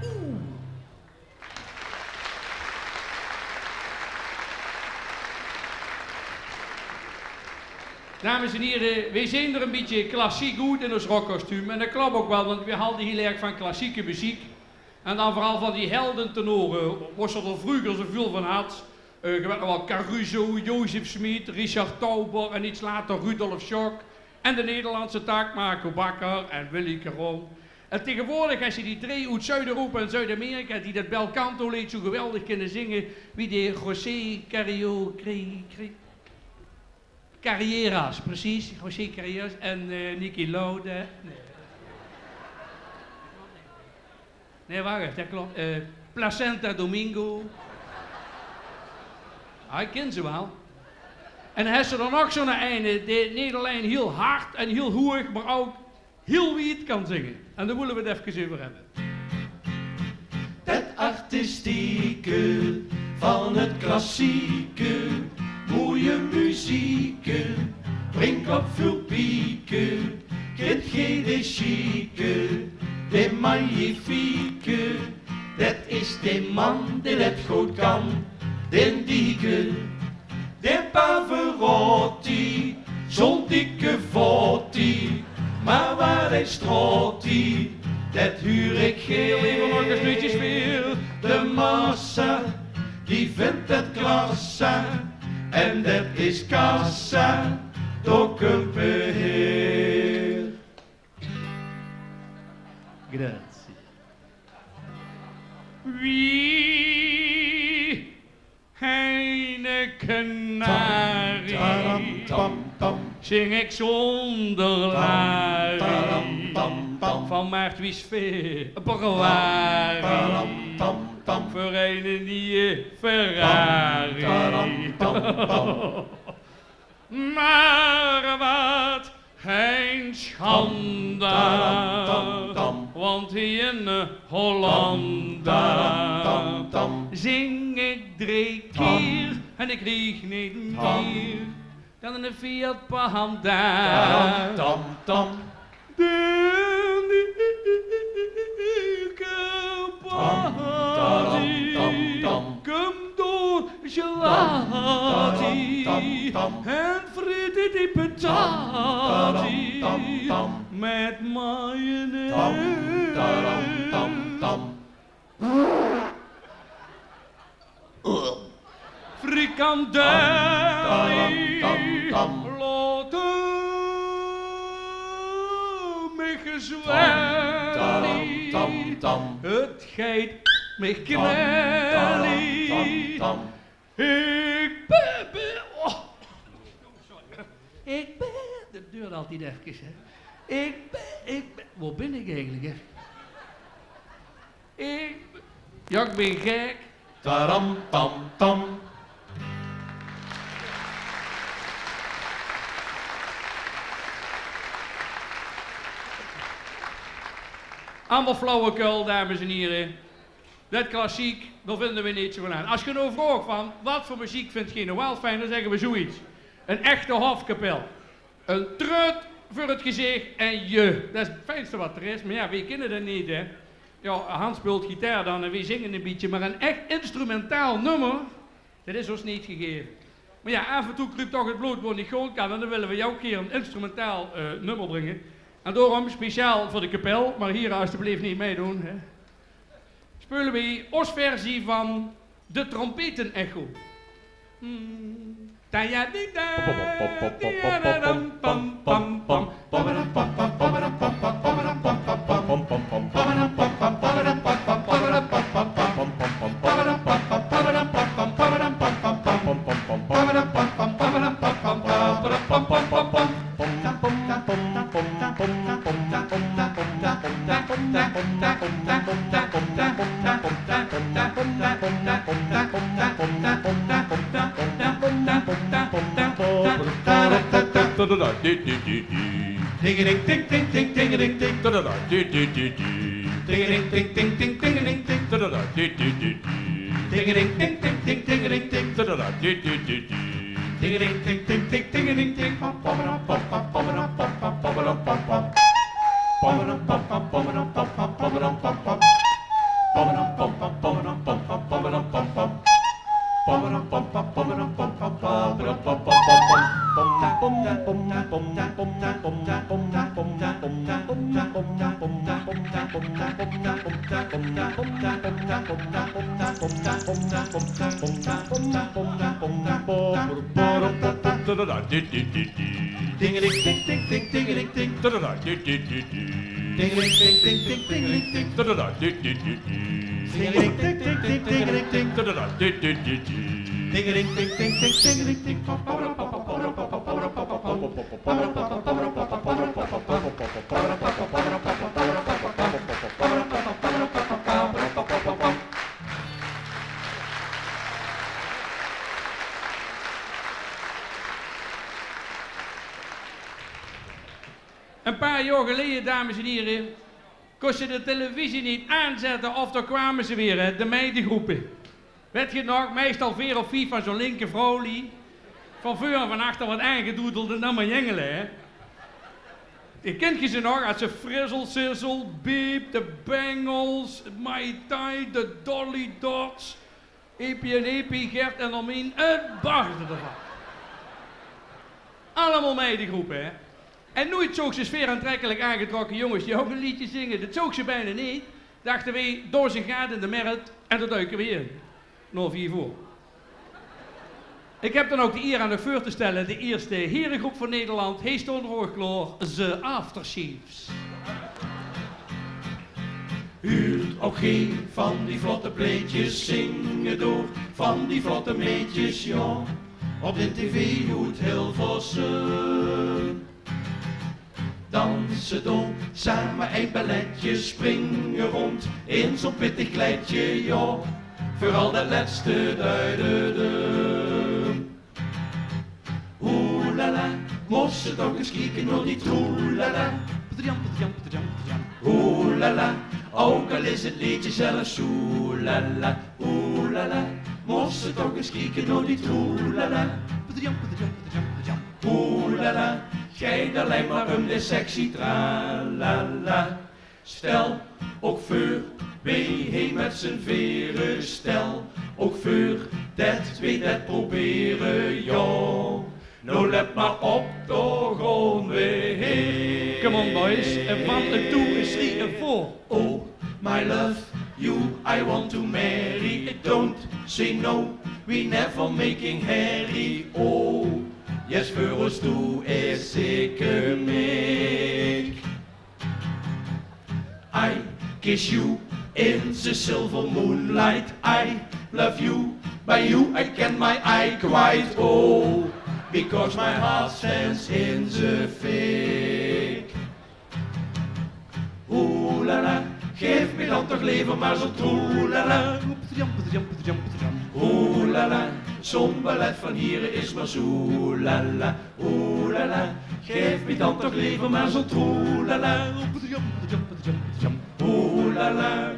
Dames en heren, wij zijn er een beetje klassiek goed in ons rockkostuum. En dat klopt ook wel, want we houden heel erg van klassieke muziek. En dan vooral van die heldentenoren, was er vroeger zoveel van had. Je weet nog wel Caruso, Jozef Smit, Richard Tauber en iets later Rudolf Schock. En de Nederlandse taak Marco Bakker en Willy Caron. En tegenwoordig als je die drie uit Zuid-Europa en Zuid-Amerika die dat bel canto lied zo geweldig kunnen zingen, wie de José Carreras, precies, José Carreras en Niki Lauda. Nee, wacht, dat klopt. Placenta Domingo. Ik ken ze wel. En dan heeft ze er nog zo'n ene die Nederland heel hard en heel hoog, maar ook heel wiet kan zingen. En daar willen we het even over hebben. Het artistieke van het klassieke, mooie muzieke, brengt op veel pieken, kent geen de chique. de magnifieke, dat is de man die het goed kan. Den dieke, de Pavarotti, zo'n dikke votti, maar waar hij strootti, dat huur ik geen. Liever nog eens liedjes weer. De massa, die vindt het klasse, en dat is kassa, toch een beheer. Grazie. Wie Heinekenarie zing ik zonder larie van Maart Wiesveer Februari voor een die Ferrari. Maar wat geen schande, want hier in Hollanda zing ik 3 keer en ik kreeg niet meer dan een Fiat Panda. De dikke party, kom door gelati en frieten die patati met mayonaise. Frikandel, loten me gezwellie, het geit me knellie. Ik ben, ik ben, dat duurt altijd even, hè. Ik ben, waar ben ik eigenlijk, hè? Ik ben gek. Taram tam tam. Allemaal flauwekul, dames en heren. Dat klassiek, daar vinden we niet zo van aan. Als je nou vraagt van, wat voor muziek vind je nou wel fijn, dan zeggen we zoiets. Een echte hofkapel. Een trut voor het gezicht en je. Dat is het fijnste wat er is, maar ja, we kennen dat niet, hè. Ja, Hans speelt gitaar dan en we zingen een beetje, maar een echt instrumentaal nummer, dat is ons niet gegeven. Maar ja, af en toe kruipt toch het bloed waar niet gewoon kan en dan willen we jou een keer een instrumentaal nummer brengen. En daarom speciaal voor de kapel, maar hier alsjeblieft niet meedoen, hè. Spelen we ons versie van de trompeten-echo. Een paar jaar geleden, dames en heren, kon je de televisie niet aanzetten of dan kwamen ze weer, hè, de meidengroepen. Weet je nog, meestal 4 of 5 van zo'n linker vrouwlie. Van voor en van achter wat aangedoedeld en dan maar jengelen, hè. Kent je ze nog? Als ze Frizzle, Sizzle, Beep, de Bengals, Mai Tai, de Dolly Dots, Epi en Epi, Gert en Armin, het barste ervan. Allemaal meidengroepen, hè. En nooit zoog ze sfeer aantrekkelijk aangetrokken jongens die ook een liedje zingen. Dat zoog ze bijna niet. Dachten wij, door zijn gaat in de merk en dat duiken we in. 04 voor. Ik heb dan ook de eer aan de voor te stellen, de eerste herengroep van Nederland, Heeston Roogkloor, The Aftersheaves. Huurt ook geen van die vlotte pleetjes, zingen door van die vlotte meetjes, ja. Op de tv doet Hilversum. Dansen door, samen eindballetjes, springen rond in zo'n pittig kleedje, ja. Vooral dat laatste duidende. Oelala, moest het ook eens kijken naar die troelala. Oelala, ook al is het liedje zelfs oelala. Oelala, moest het ook eens kijken naar die troelala. Oelala, gij alleen maar om de sexy tralala. Stel, ook voor wie heen met z'n veren. Stel, ook voor dat we dat proberen, ja. Nou let maar op, toch gaan we heen. Come on boys, en 1 en 2 en 3 en 4. Oh, my love, you I want to marry. Don't say no, we never making Harry. Oh, yes, voor ons toe is zeker meek. I kiss you in the silver moonlight. I love you, by you I can my eye quiet. Oh, because my heart stands in the fake. Oeh la la, geef me dan toch leven maar zo troe la la. Oeh la la, zo'n ballet van hier is maar zo la la. Oeh la la, geef me dan toch leven maar zo troe la la. Oeh la la,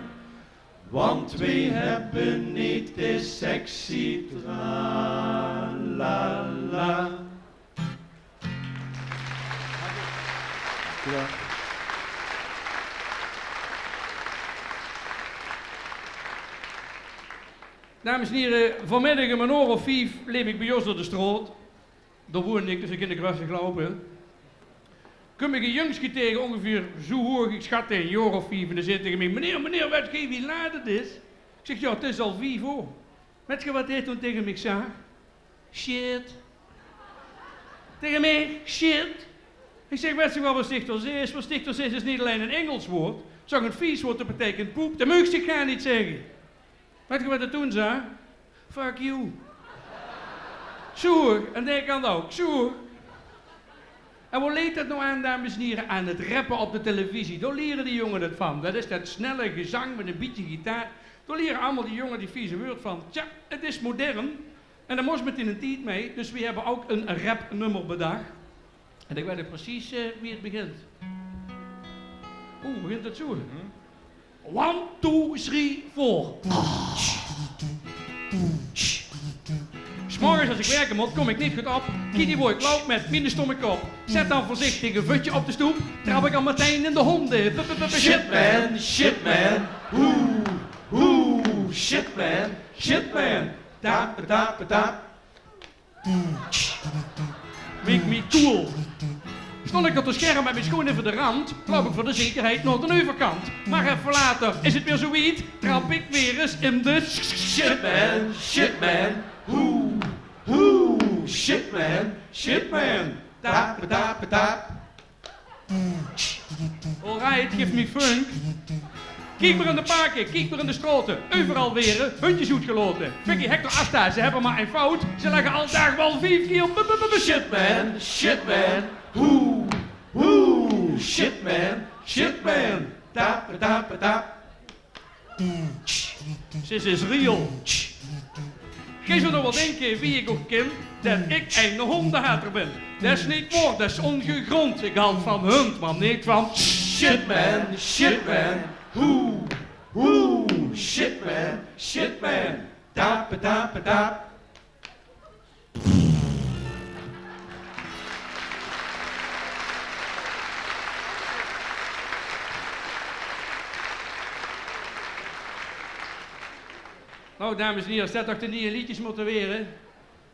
want we hebben niet de sexy tra la la. Ja. Dames en heren, vanmiddag om 1:05 leef ik bij Jos door de straat. Daar woonde ik, dus ik in de rustig lopen. Kom ik een jongske tegen, ongeveer zo hoog, ik schat een jaar of 5, en dan zit tegen mij, meneer, weet je wie laat het is? Ik zeg, ja, het is al 5 uur. Weet je wat hij toen tegen mij zei? Shit. Tegen mij, shit. Ik zeg, weet je wat stichters is? Wat stichters is niet alleen een Engels woord. Zo'n een vies woord, dat betekent poep. Dat mag ik gaan niet zeggen. Weet je wat hij toen zei? Fuck you. Zoer, en die kant ook, zoer. En waar leed dat nou aan, dames en heren? Aan het rappen op de televisie. Daar leren die jongen het van. Dat is dat snelle gezang met een beetje gitaar. Daar leren allemaal die jongen die vieze woord van. Tja, het is modern. En daar moest met in een tijd mee. Dus we hebben ook een rapnummer bedacht. En ik weet ook precies wie het begint. Oeh, begint het zo? 1, 2, 3, 4. S'morgens als ik werken moet, kom ik niet goed op. Kitty boy, ik loop met mijn stomme kop. Zet dan voorzichtig een voetje op de stoep. Trap ik al meteen in de honden. Shit man, shit man. Oeh, shit man, shit man. Tap, tap, tap. Make me cool. Stond ik op de scherm met mijn schoenen voor de rand, loop ik voor de zekerheid naar de overkant. Maar even later is het weer zoiets, trap ik weer eens in de shit man, shit man. Oeh, shit man, shit man. Tap, tap, tap. Alright, geef me funk. Kijk maar in de parken, kijk maar in de stroten. Overal weer hondjes uitgeloten. Vicky, Hector, Asta, ze hebben maar een fout. Ze leggen al dag wel 5 keer op shit man, shit man. Oeh, shit man, shit man. Tap, tap, tap. This is real. Gij zult nog wel denken, wie ik ook ken, dat ik een hondenhater ben. Dat is niet woord, dat is ongegrond. Ik hou van hond, maar niet van shit man, shit man. Oeh, shit man, shit man. Tap, tap, tap. Nou, dames en heren, als dat toch de nieuwe liedjes moeten weren,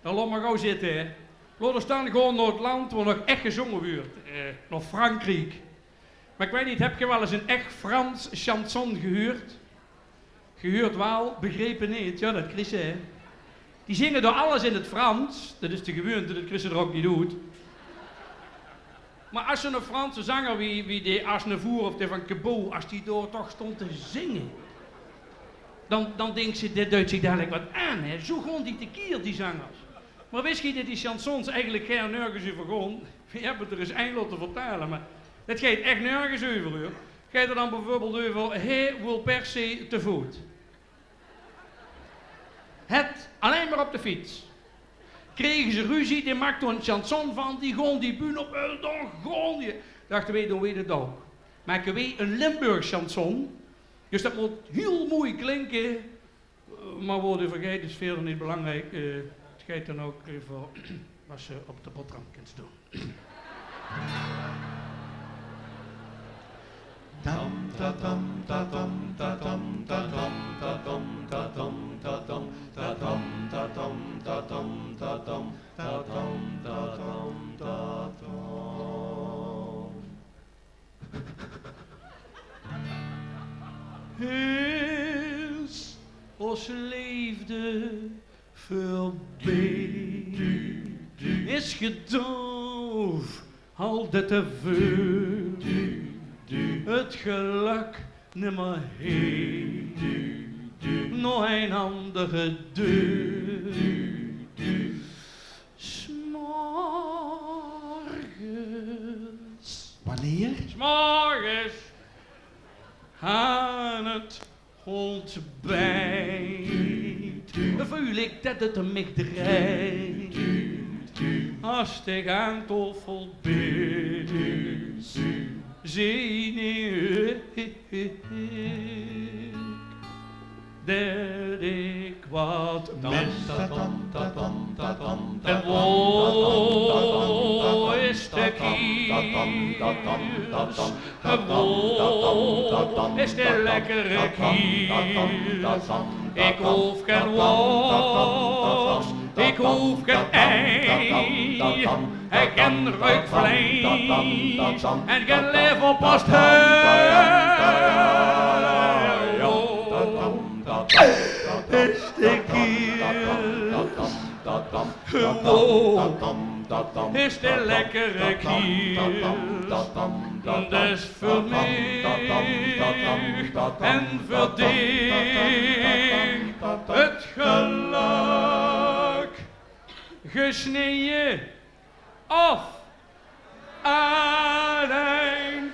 dan laat maar gauw zitten, hè. Laat er staan gewoon naar het land waar nog echt gezongen wordt. Naar Frankrijk. Maar ik weet niet, heb je wel eens een echt Frans chanson gehoord? Gehoord wel, begrepen niet. Ja, dat Chris, hè. Die zingen door alles in het Frans. Dat is de gewoonte dat Chris er ook niet doet. Maar als een Franse zanger wie de Aznavour of de Van Cabot, als die door toch stond te zingen, dan denkt ze, dit duidt zich dadelijk wat aan, hè. Zo gewoon die tekier, die zangers. Maar wist je dat die chansons eigenlijk geen nergens over gaan? We hebben het er eens eindelijk te vertalen, maar het gaat echt nergens over, hoor. Gaat er dan bijvoorbeeld over, hij wil per se te voet. Het, alleen maar op de fiets. Kregen ze ruzie, die maakte er een chanson van, die gewoon die bühne op, dan gewoon die. Dachten wij, dan weet het ook. Maken wij een Limburg chanson, dus dat moet heel mooi klinken, maar worden vergeten is verder niet belangrijk. Het gaat dan ook voor wat ze op de boterham kunt doen. Tam ta tam ta tam ta tam ta tam ta tam ta tam ta tam ta tam ta tam ta tam ta tam ta tam ta tam ta tam. Heers, ons leefde voorbij, is gedoof, al dat te veel. Het geluk nimmer heen, nog een andere deur. S'morgens. Wanneer? S'morgens. Aan het ontbijt voel ik dat het mij draait. Als ik aan tafel ben, zie ik dat ik wat mis. En wo is de kiers? Wo is de lekkere kiers? Ik hoef geen worst, ik hoef geen ei. Ik ken ruikvlees en geen leverpast. Is de kiers? Wow, is de lekkere kiers? Dus voor mij en voor dich het geluk gesneden of aan een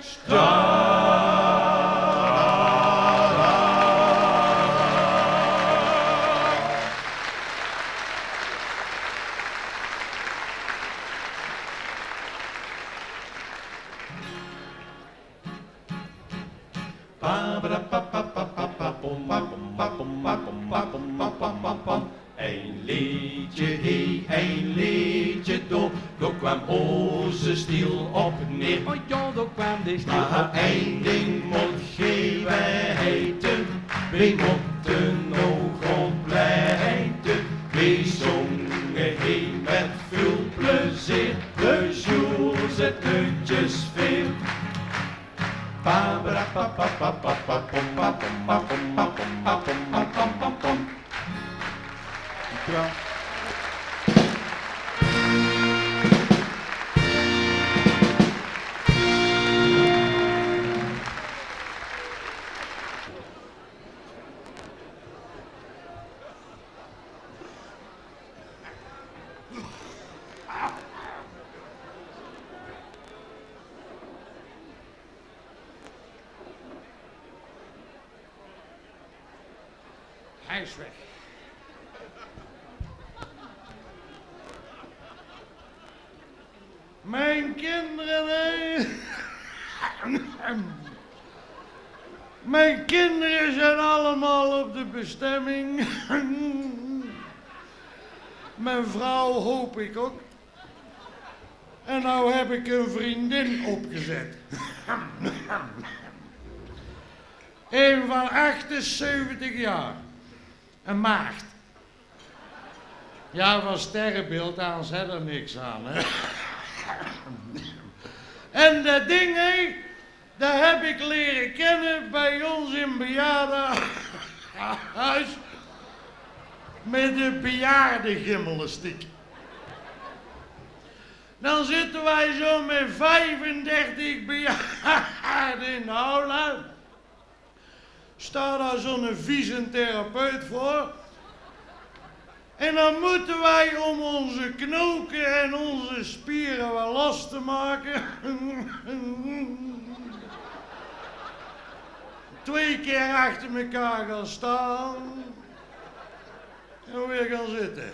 Een liedje door kwam onze stiel op neer. Oh ja, daar kwam de stiel op Maar één ding moet geven heten, wij moeten nog opleiden. Wij zongen heen met veel plezier, de Jules het neutjes veel. Pa pa pa pa pa pa pa pom pa pom pa pom pa pom pa pom pa pom pom pom. Ja. Hij is weg. Mijn kinderen, mijn kinderen zijn allemaal op de bestemming. Mijn vrouw hoop ik ook. En nou heb ik een vriendin opgezet. Een van 78 jaar. Een maagd. Ja, van sterrenbeeld, anders had er niks aan, hè. En dat ding, hé, dat heb ik leren kennen bij ons in bejaardenhuis. Met de bejaardengymnastiek. Dan zitten wij zo met 35 bejaarden in de aula. Staat daar zo'n fysiotherapeut voor. En dan moeten wij om onze knoken en onze spieren wel los te maken 2 keer achter elkaar gaan staan en weer gaan zitten.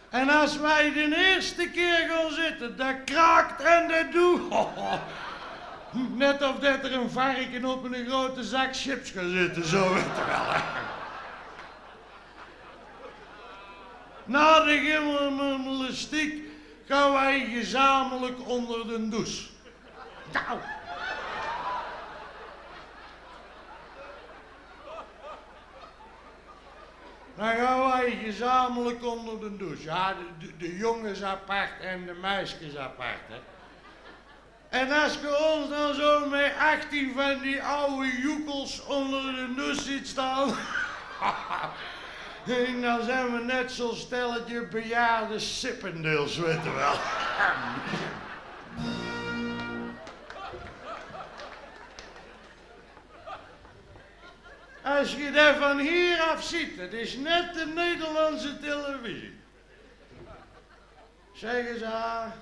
En als wij de eerste keer gaan zitten, dat kraakt en dat doet. Net of dat er een varken op een grote zak chips gaat zitten, zo weet je wel. Hè? Na de gymnastiek gaan wij gezamenlijk onder de douche. Nou. Dan gaan wij gezamenlijk onder de douche. Ja, de jongens apart en de meisjes apart, hè. En als je ons dan zo met 18 van die oude joekels onder de douche ziet staan, dan zijn we net zo'n stelletje bejaarde sippendeels, weet je wel. Als je dat van hier af ziet, het is net de Nederlandse televisie. Zeggen ze haar,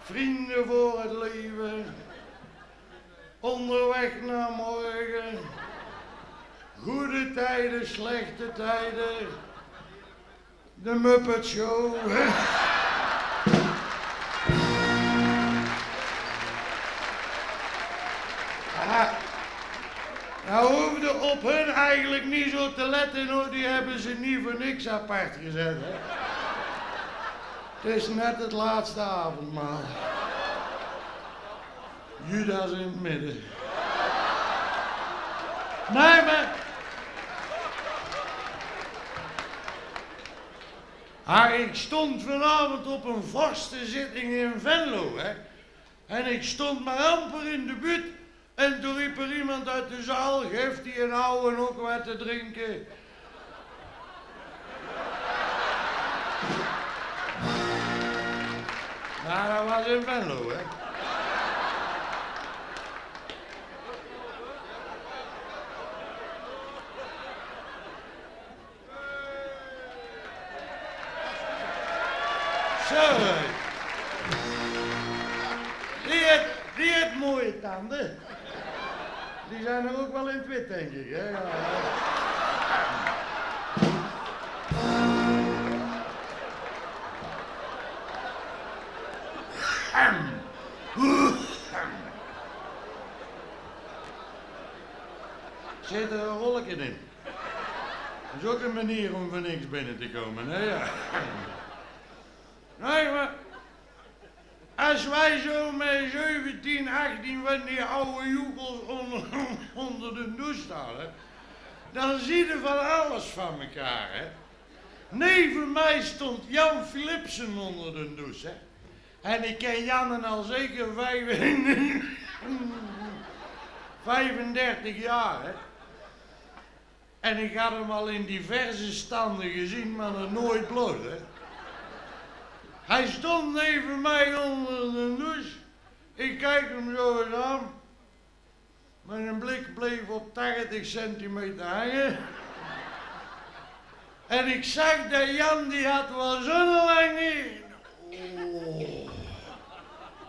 vrienden voor het leven, onderweg naar morgen, goede tijden, slechte tijden, de Muppet Show. Nou hoef je op hun eigenlijk niet zo te letten hoor, die hebben ze niet voor niks apart gezet, hè. Het is net het laatste avondmaal. Judas in het midden. Nee, maar ik stond vanavond op een vorstenzitting in Venlo, hè. En ik stond maar amper in de buurt. En toen riep er iemand uit de zaal, geeft die een ouwe ook wat te drinken. Nou, dat was in Venlo, hè. Zo, die heeft mooie tanden. Die zijn er ook wel in het wit, denk ik, hè. Ja. Zit er een rolletje in. Dat is ook een manier om voor niks binnen te komen, hè, ja. Nee, maar als wij zo met 17, 18 van die oude joekels onder de douche staan, hè, dan zie je van alles van elkaar, hè. Neven mij stond Jan Philipsen onder de douche, hè. En ik ken Jan al zeker 35 jaar, hè. En ik had hem al in diverse standen gezien, maar nog nooit bloot, hè. Hij stond neven mij onder de douche. Ik kijk hem zo eens aan. Mijn blik bleef op 80 centimeter hangen. En ik zag dat Jan, die had wel zo'n lange... Oh.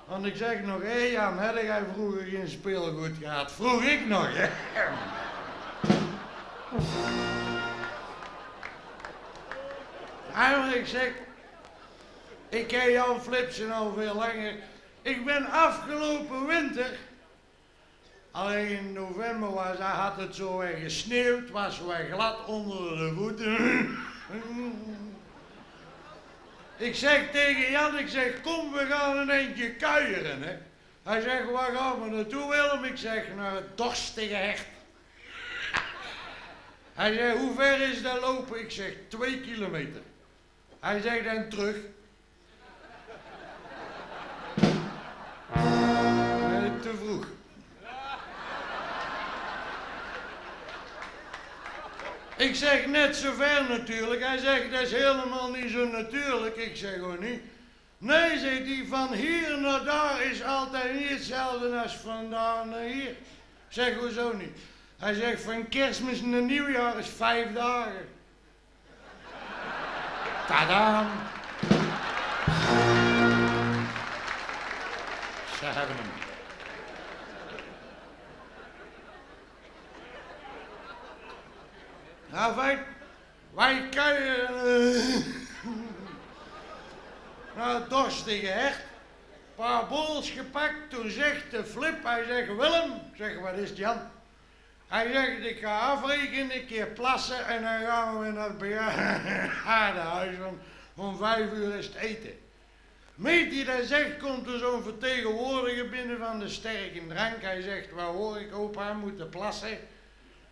Want ik zeg nog, hé Jan, had jij vroeger geen speelgoed gehad? Vroeg ik nog, hè. En ik zeg... Ik ken Jan Philipsen al veel langer. Ik ben afgelopen winter, alleen in november had het zo weer gesneeuwd, was weer glad onder de voeten. Ik zeg tegen Jan, ik zeg, kom we gaan een eindje kuieren, hè. Hij zegt, waar gaan we naartoe Willem? Ik zeg, naar het dorstige hert. Hij zei, hoe ver is dat lopen? Ik zeg, 2 kilometer. Hij zegt, en terug. Te vroeg. Ik zeg, net zo ver natuurlijk. Hij zegt, dat is helemaal niet zo natuurlijk. Ik zeg, gewoon niet. Nee, zegt hij, van hier naar daar is altijd niet hetzelfde als van daar naar hier. Ik zeg, hoezo niet? Hij zegt, van Kerstmis naar Nieuwjaar is 5 dagen. Tadaan! Ze hebben hem. Nou, fijn. Wij kuien... Nou, dorstige hecht. Een paar borrels gepakt. Toen zegt de Flip, hij zegt, Willem. Ik zeg, wat is het, Jan? Hij zegt, ik ga afrekenen, een keer plassen en dan gaan we weer naar het bejaardenhuis. Want om 5 uur is het eten. Meet hij dat zegt, komt er zo'n vertegenwoordiger binnen van de sterke drank. Hij zegt, waar hoor ik opa moeten plassen?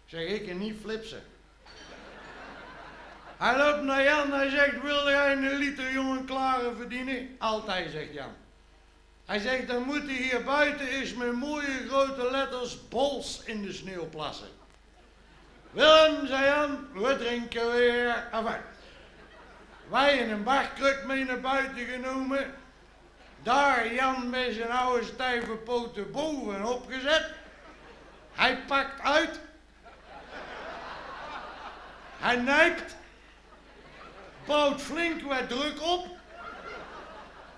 Zeg ik en niet flipsen. Hij loopt naar Jan, hij zegt, wil jij een liter jongen klare verdienen? Altijd, zegt Jan. Hij zegt, dan moet hij hier buiten eens met mooie grote letters bols in de sneeuw plassen. Willem, zei Jan, we drinken weer. Enfin, wij in een barkruk mee naar buiten genomen. Daar Jan met zijn oude stijve poten bovenop gezet. Hij pakt uit. Hij nijpt. Bouwt flink wat druk op.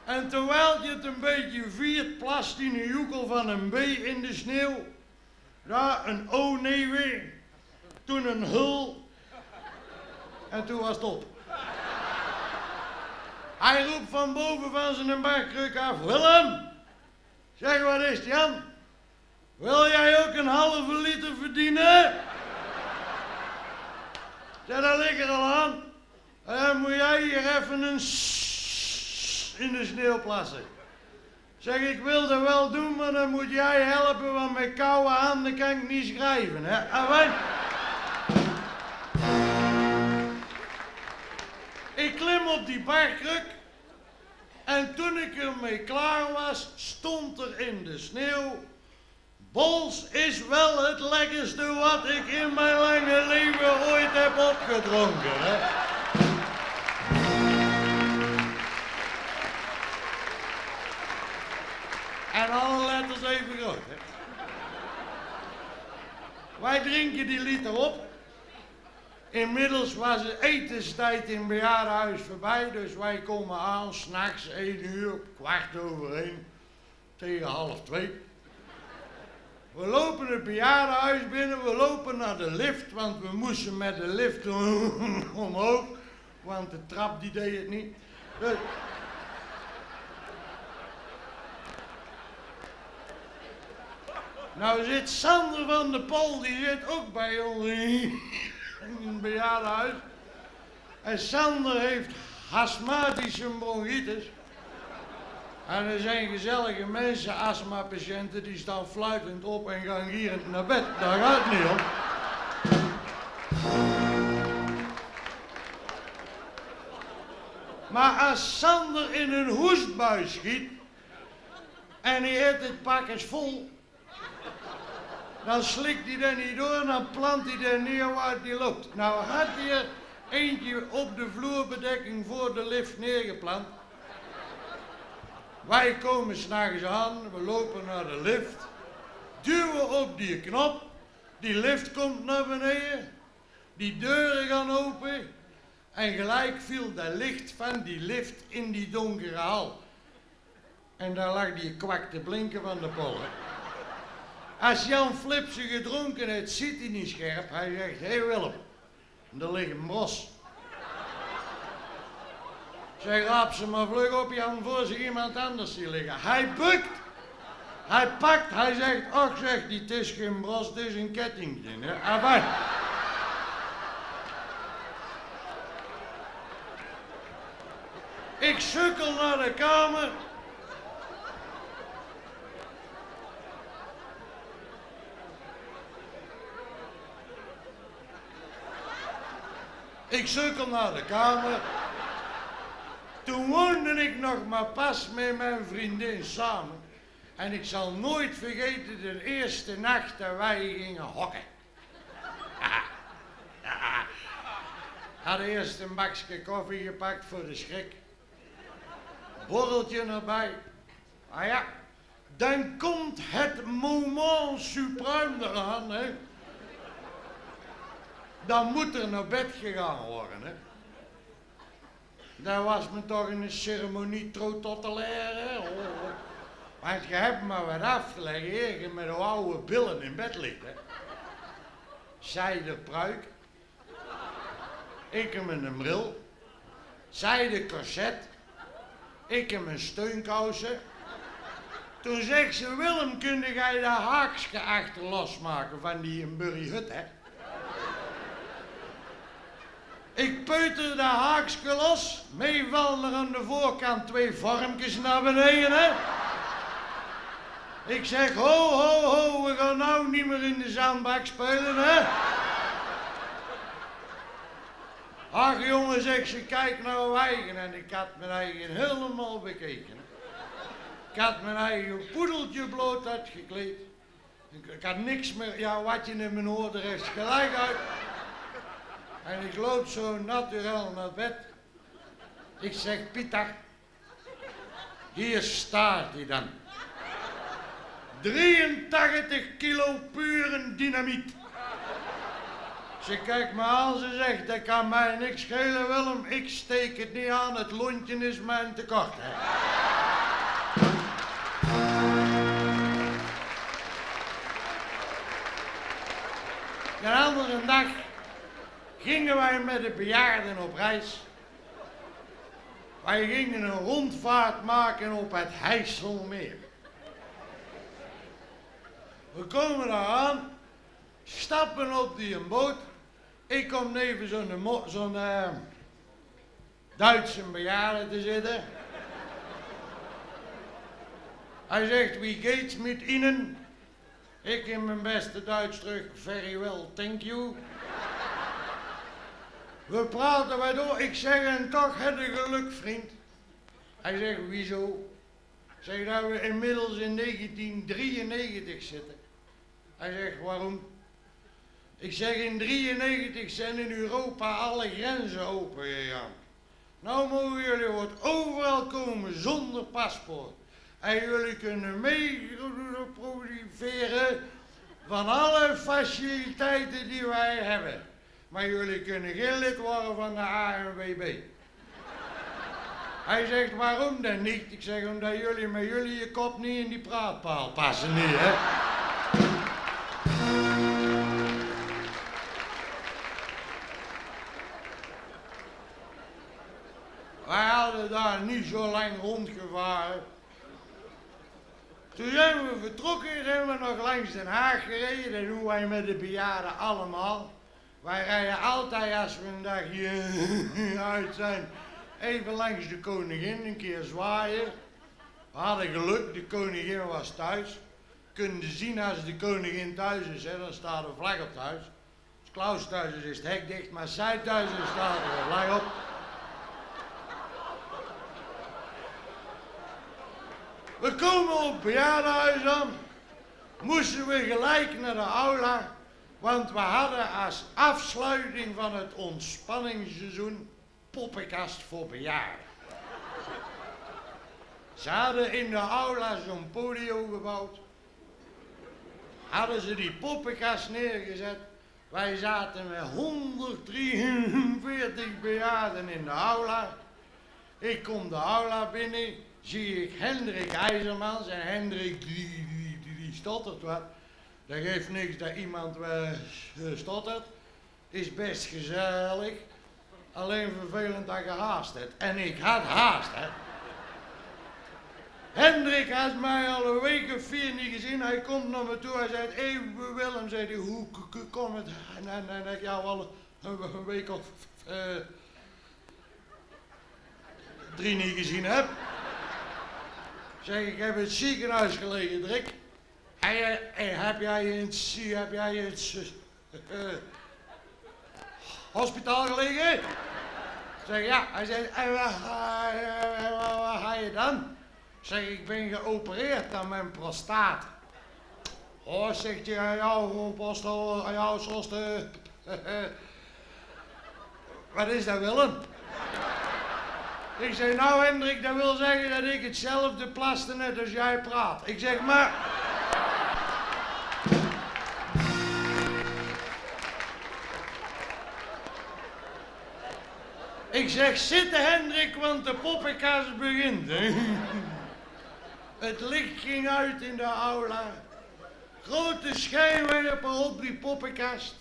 En terwijl je het een beetje viert, plast hij een joekel van een B in de sneeuw. Daar een O neven. Toen een hul. En toen was het op. Hij roept van boven van zijn barkruk af, Willem. Zeg, wat is het, Jan? Wil jij ook een halve liter verdienen? Zeg, dat ligt er al aan. Dan moet jij hier even een in de sneeuw plassen. Zeg, ik wil dat wel doen, maar dan moet jij helpen, want met koude handen kan ik niet schrijven, hè? Enfin. Ik klim op die barkruk en toen ik ermee klaar was, stond er in de sneeuw, Bols is wel het lekkerste wat ik in mijn lange leven ooit heb opgedronken, hè? En alle letters even groot, hè. Wij drinken die liter op. Inmiddels was de etenstijd in het bejaardenhuis voorbij, dus wij komen aan, 's nachts 1 uur, 1:15, tegen 1:30. We lopen het bejaardenhuis binnen, we lopen naar de lift, want we moesten met de lift omhoog, want de trap die deed het niet. Dus nou zit Sander van der Pol, die zit ook bij ons in het bejaardenhuis. En Sander heeft astmatische bronchitis. En er zijn gezellige mensen, astmapatiënten, die staan fluitend op en gaan gierend naar bed. Daar gaat het niet om. Maar als Sander in een hoestbui schiet en hij heeft het pakjes vol, dan slikt hij er niet door en dan plant hij er neer waar hij loopt. Nou had hij er eentje op de vloerbedekking voor de lift neergeplant. Wij komen 's nachts aan, we lopen naar de lift, duwen op die knop, die lift komt naar beneden, die deuren gaan open en gelijk viel dat licht van die lift in die donkere hal. En daar lag die kwak te blinken van de pollen. Als Jan Flip ze gedronken heeft, ziet hij niet scherp. Hij zegt, hé Willem, er ligt een bos. Zeg, raap ze maar vlug op, Jan, voor ze iemand anders zien liggen. Hij bukt, hij pakt, hij zegt, och, zegt hij, het is geen bros, het is een kettingje. Enfin. Ik sukkel naar de kamer. Ik sukkel naar de kamer. Toen woonde ik nog maar pas met mijn vriendin samen. En ik zal nooit vergeten de eerste nacht dat wij gingen hokken. Had eerst een bakje koffie gepakt voor de schrik. Borreltje erbij. Maar ja, dan komt het moment suprême eraan, hè. Dan moet er naar bed gegaan worden, hè. Dat was me toch een ceremonie trototelaire, hè. Oh. Want je hebt maar wat af te leggen eer je met oude billen in bed ligt, hè. Zijde pruik. Ik heb een bril. Zijde corset. Ik heb mijn steunkousen. Toen zegt ze, Willem, kun jij dat haakje achter losmaken van die burryhut, hè? Ik peuter dat haakje los. Meevallen er aan de voorkant 2 vormpjes naar beneden, hè? Ik zeg, ho, ho, ho, we gaan nou niet meer in de zandbak spelen, hè? Ach jongen, zegt ze, kijk nou eigen. En ik had mijn eigen helemaal bekeken. Ik had mijn eigen poedeltje bloot uitgekleed. Ik had niks meer, ja, wat je in mijn oor, er heeft gelijk uit. En ik loop zo natuurlijk naar bed. Ik zeg, Pieter, hier staat hij dan. 83 kilo pure dynamiet. Ze kijkt me aan, ze zegt, dat kan mij niks schelen, Willem. Ik steek het niet aan, het lontje is mijn tekort, hè. De andere dag gingen wij met de bejaarden op reis. Wij gingen een rondvaart maken op het Heijsselmeer. We komen daar aan, stappen op die boot. Ik kom neven zo'n Duitse bejaarde te zitten. Hij zegt, wie geht's met Ihnen? Ik in mijn beste Duits terug, very well, thank you. We praten wij door, ik zeg, en toch heb je geluk, vriend. Hij zegt, wieso? Ik zeg, dat we inmiddels in 1993 zitten. Hij zegt, waarom? Ik zeg, in 1993 zijn in Europa alle grenzen open gegaan. Nou mogen jullie wat overal komen zonder paspoort. En jullie kunnen mee profiteren van alle faciliteiten die wij hebben. Maar jullie kunnen geen lid worden van de ANWB. Hij zegt, waarom dan niet? Ik zeg, omdat jullie met jullie je kop niet in die praatpaal passen niet, hè. Wij hadden daar niet zo lang rondgevaren. Toen zijn we vertrokken, zijn we nog langs Den Haag gereden. Dat doen wij met de bejaarden allemaal. Wij rijden altijd als we een dag hier uit zijn, even langs de koningin, een keer zwaaien. We hadden geluk, de koningin was thuis. Kunnen zien als de koningin thuis is, hè, dan staat er vlag op thuis. Als Klaus thuis is het hek dicht, maar als zij thuis is, staat er een vlag op. We komen op het bejaardenhuis aan, moesten we gelijk naar de aula, want we hadden als afsluiting van het ontspanningsseizoen poppenkast voor bejaarden. Ze hadden in de aula zo'n podium gebouwd, hadden ze die poppenkast neergezet. Wij zaten met 143 bejaarden in de aula. Ik kom de aula binnen, zie ik Hendrik IJzermans en Hendrik die stottert wat. Dat geeft niks dat iemand stottert. Is best gezellig. Alleen vervelend dat je haast hebt. En ik had haast, hè. Hendrik had mij al een week of 4 niet gezien. Hij komt naar me toe. Hij zei, hey Willem, zei hij, hoe komt het? En ik jou al een week of 3 niet gezien heb. Zeg, ik heb in het ziekenhuis gelegen, Drik. Heb jij iets hospitaal gelegen? Zeg ja. Hij zei, en waar ga je dan? Zeg, ik ben geopereerd aan mijn prostaat. Oh, zegt hij, aan jou, postel, aan jou, zoals de... Wat is dat, Willem? Ik zeg, nou Hendrik, dat wil zeggen dat ik hetzelfde plaste net als jij praat. Ik zeg, maar... Ik zeg, zitten Hendrik, want de poppenkast begint. Het licht ging uit in de aula. Grote schijnwerper op die poppenkast.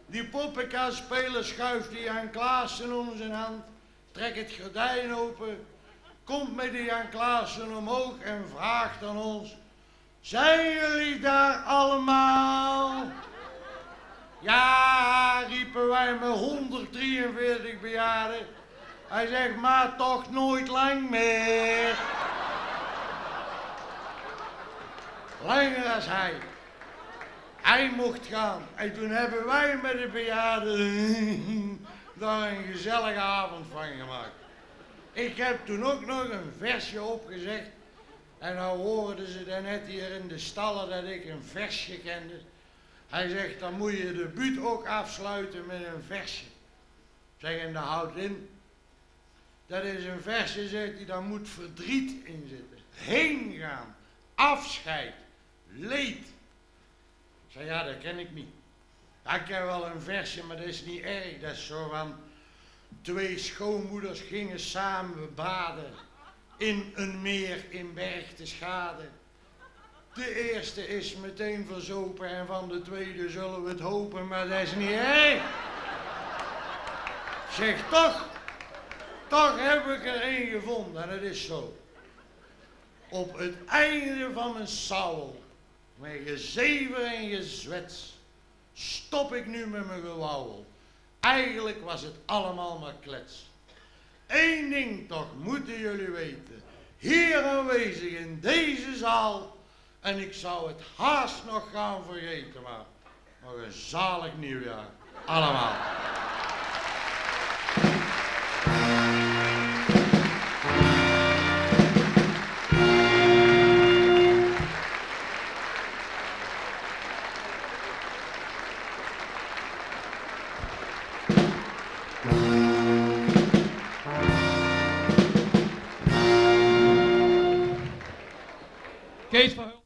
Die poppenkastspeler schuift die Jan Klaassen om zijn hand. Trekt het gordijn open. Komt met die Jan Klaassen omhoog en vraagt aan ons. Zijn jullie daar allemaal? Ja, riepen wij met 143 bejaarden. Hij zegt, maar toch nooit lang meer. Langer als hij. Hij mocht gaan. En toen hebben wij met de bejaarden daar een gezellige avond van gemaakt. Ik heb toen ook nog een versje opgezegd. En nou hoorden ze daarnet hier in de stallen dat ik een versje kende. Hij zegt, dan moet je de buurt ook afsluiten met een versje. Zeg, en dat houdt in. Dat is een versje, zegt hij, daar moet verdriet in zitten. Heen gaan, afscheid, leed. Zeg, ja, dat ken ik niet. Ik ken wel een versje, maar dat is niet erg. Dat is zo van, 2 schoonmoeders gingen samen baden in een meer in Berchtesgaden. De eerste is meteen verzopen en van de tweede zullen we het hopen, maar dat is niet erg. Zeg, toch heb ik er één gevonden en het is zo. Op het einde van mijn sauwel, met gezever en gezwets, stop ik nu met mijn gewauwel. Eigenlijk was het allemaal maar klets. Eén ding toch moeten jullie weten. Hier aanwezig in deze zaal. En ik zou het haast nog gaan vergeten, maar nog een zalig nieuwjaar. Allemaal. Kees van Hul.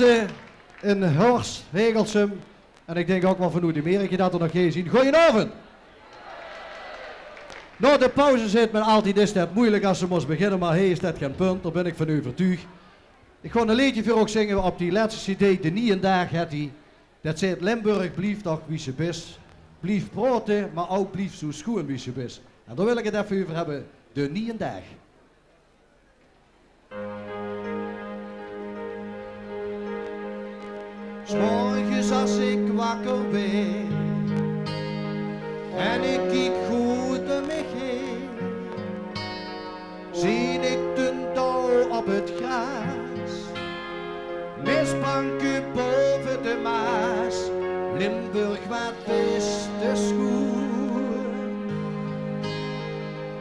mensen in Horst, Hegelsum en ik denk ook wel van Oud-Amerika dat er nog geen zien. Goedenavond! Nou, de pauze zit met altijd is net moeilijk als ze moest beginnen, maar hey, is dat geen punt, daar ben ik van overtuigd. Ik ga een liedje voor ook zingen op die laatste cd, de Niendag had hij. Dat zegt Limburg blieft toch wie ze is. Blief praten, maar ook blief zo schoon wie ze is. En daar wil ik het even over hebben, de Niendag. S'morgens als ik wakker ben en ik kijk goed om me heen, zie ik de dauw op het gras, misbanken boven de Maas, Limburg wat is de schoen,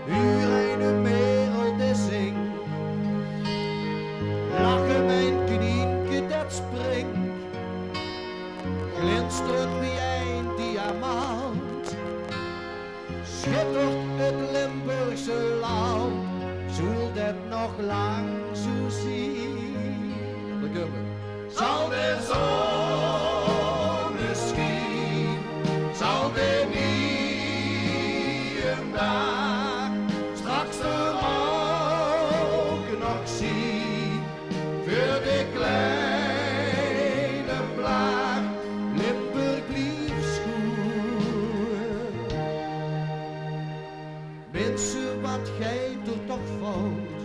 uren merel de zing, lachen mijn knienke dat springt, glinstert wie een diamant, schittert het Limburgse land, zult het nog lang zo zien. Zal de zon misschien, zal de Niendag straks er ook nog zien, voor de kleine blaag, Limburg blieft schoon. Mensen, wat gij er toch fout,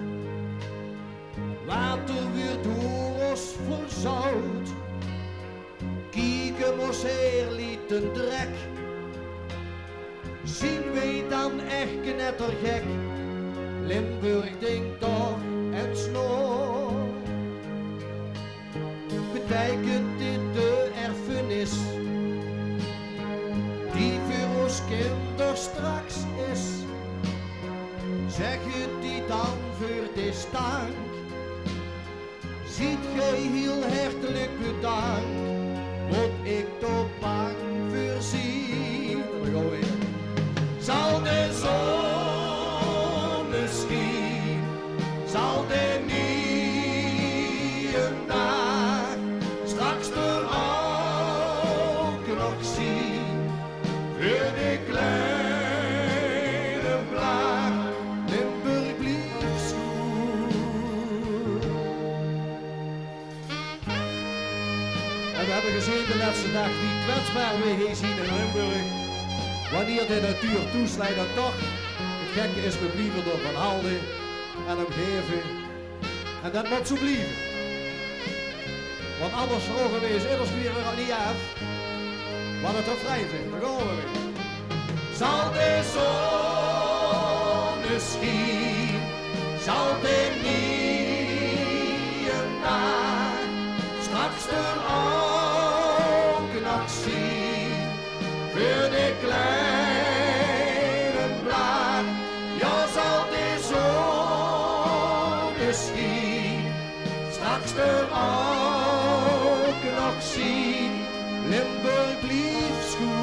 water weer door ons verzout, kieken ons heer liet een drek, zien wij dan echt knettergek, Limburg denkt toch en snor. Betekent dit de erfenis, die voor ons kinder straks is, zeg je die dan voor de stank, ziet gij heel hartelijk bedankt, moet ik toch bang voorzien. Zal de zon misschien, zal de Niendag straks er ook nog zien, voor de kleine blaag, Limburg blieft schoon. En we hebben gezien de laatste dag wie kwetsbaar we hier zien in Limburg. Wanneer de natuur toeslijt dan toch, het gekke is we blijven er van houden en hem geven. En dat moet zo blijven. Want anders vroegen we eens immers weer al niet af, wat het er vrij zijn, daar gaan we weer. Zal de zon misschien, zal de Niendag straks er ook nog zien, voor de kleine blaag, ja zal de zon misschien straks er ook nog zien, Limburg blieft schoon.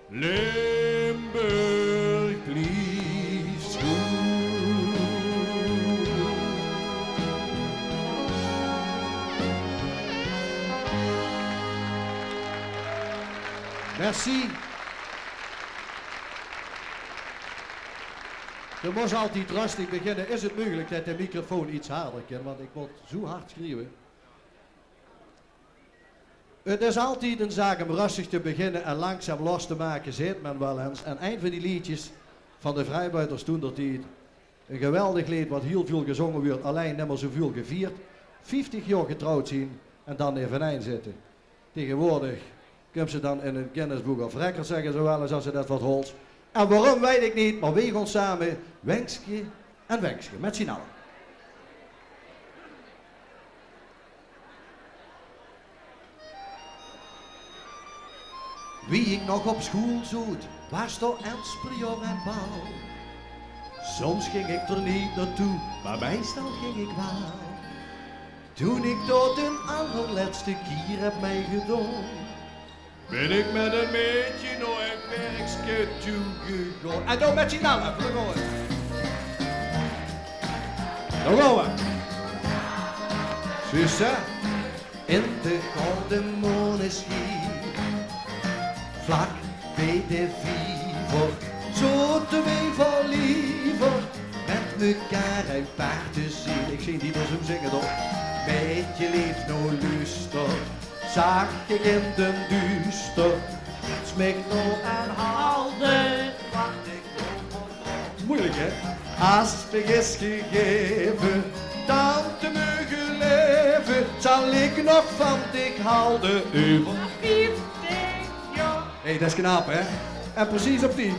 Limburg blieft schoon. Merci. Er moest altijd rustig beginnen. Is het mogelijk dat de microfoon iets harder kan? Want ik moet zo hard schreeuwen. Het is altijd een zaak om rustig te beginnen en langzaam los te maken, zegt men wel eens. En een van die liedjes van de vrijbuiters toen dat die een geweldig lied wat heel veel gezongen wordt, alleen niet meer zoveel gevierd. 50 jaar getrouwd zien en dan eveneens zitten. Tegenwoordig kunnen ze dan in een kennisboek of record zeggen, zo wel eens als ze dat wat holt. En waarom weet ik niet, maar we gaan samen wenskje en wenskje met z'n allen. Wie ik nog op school zoet, was door Ensprior en Bouw. Soms ging ik er niet naartoe, maar meestal ging ik wel. Toen ik tot de allerlaatste keer heb meegedaan, ben ik met een meisje nog een werkje toegegaan. En dan met z'n allen, vergooi. Nog gaan we. Zus, hè? In de gouden moneschijn, vlak bij de viever, zo te wij verlieven, met mekaar uit paard te zien. Ik zie die dus hem zingen toch? Met je leeft no luster, zag ik in den duister, smeekt no aanhouden, wat ik no voor. Moeilijk hè? Als me is gegeven, dan te mogen leven, zal ik nog van dik houden over 15 jaar. Hé, dat is knap hè? En precies op 10.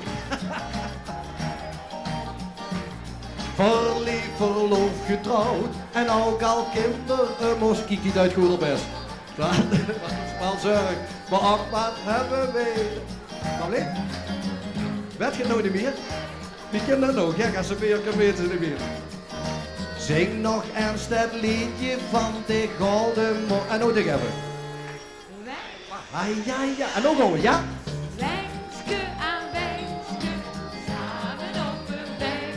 Verliefd, verloofd, getrouwd en ook al kindermoes. Kijk niet uit Goedelbest. Dat is wel zorg. Maar ook wat hebben wij. Nou nee? Weet je het nou niet meer? Wie kent dat nog? Ja, als ze meer kan weten ze niet meer. Zing nog eens dat liedje van de gouden mo... En nou, dit hebben we. Ja. En nou gaan we, ja? Wijnske aan wijnske, samen op een wijn.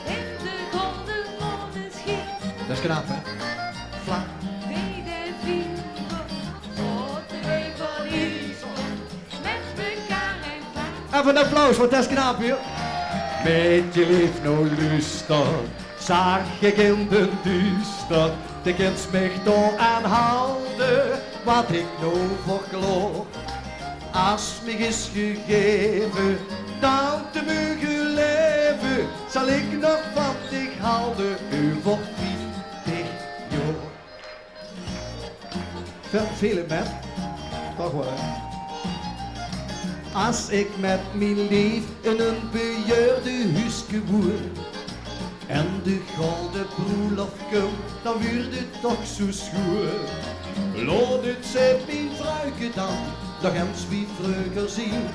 In de golden moneschijn. Dat is knap, hè? Vlak. Bij de viever, tot de wij verliezen. Met mekaar en vaak. Even een applaus, want dat is knap, hier. Met je lief no luster, zag ik in de duister, de kind smecht no aanhouden, wat ik no verkloor. Als me is gegeven, dan te mogen leven, zal ik nog van dich houden, over 20 jaar. Vele met, toch wel hè? Als ik met mijn lief in een bejaarde huisje woon en de gouden broelof komt, dan wordt het toch zo schoon. Laat het ze mijn vrouwke dan nog eens wie vroeger zien.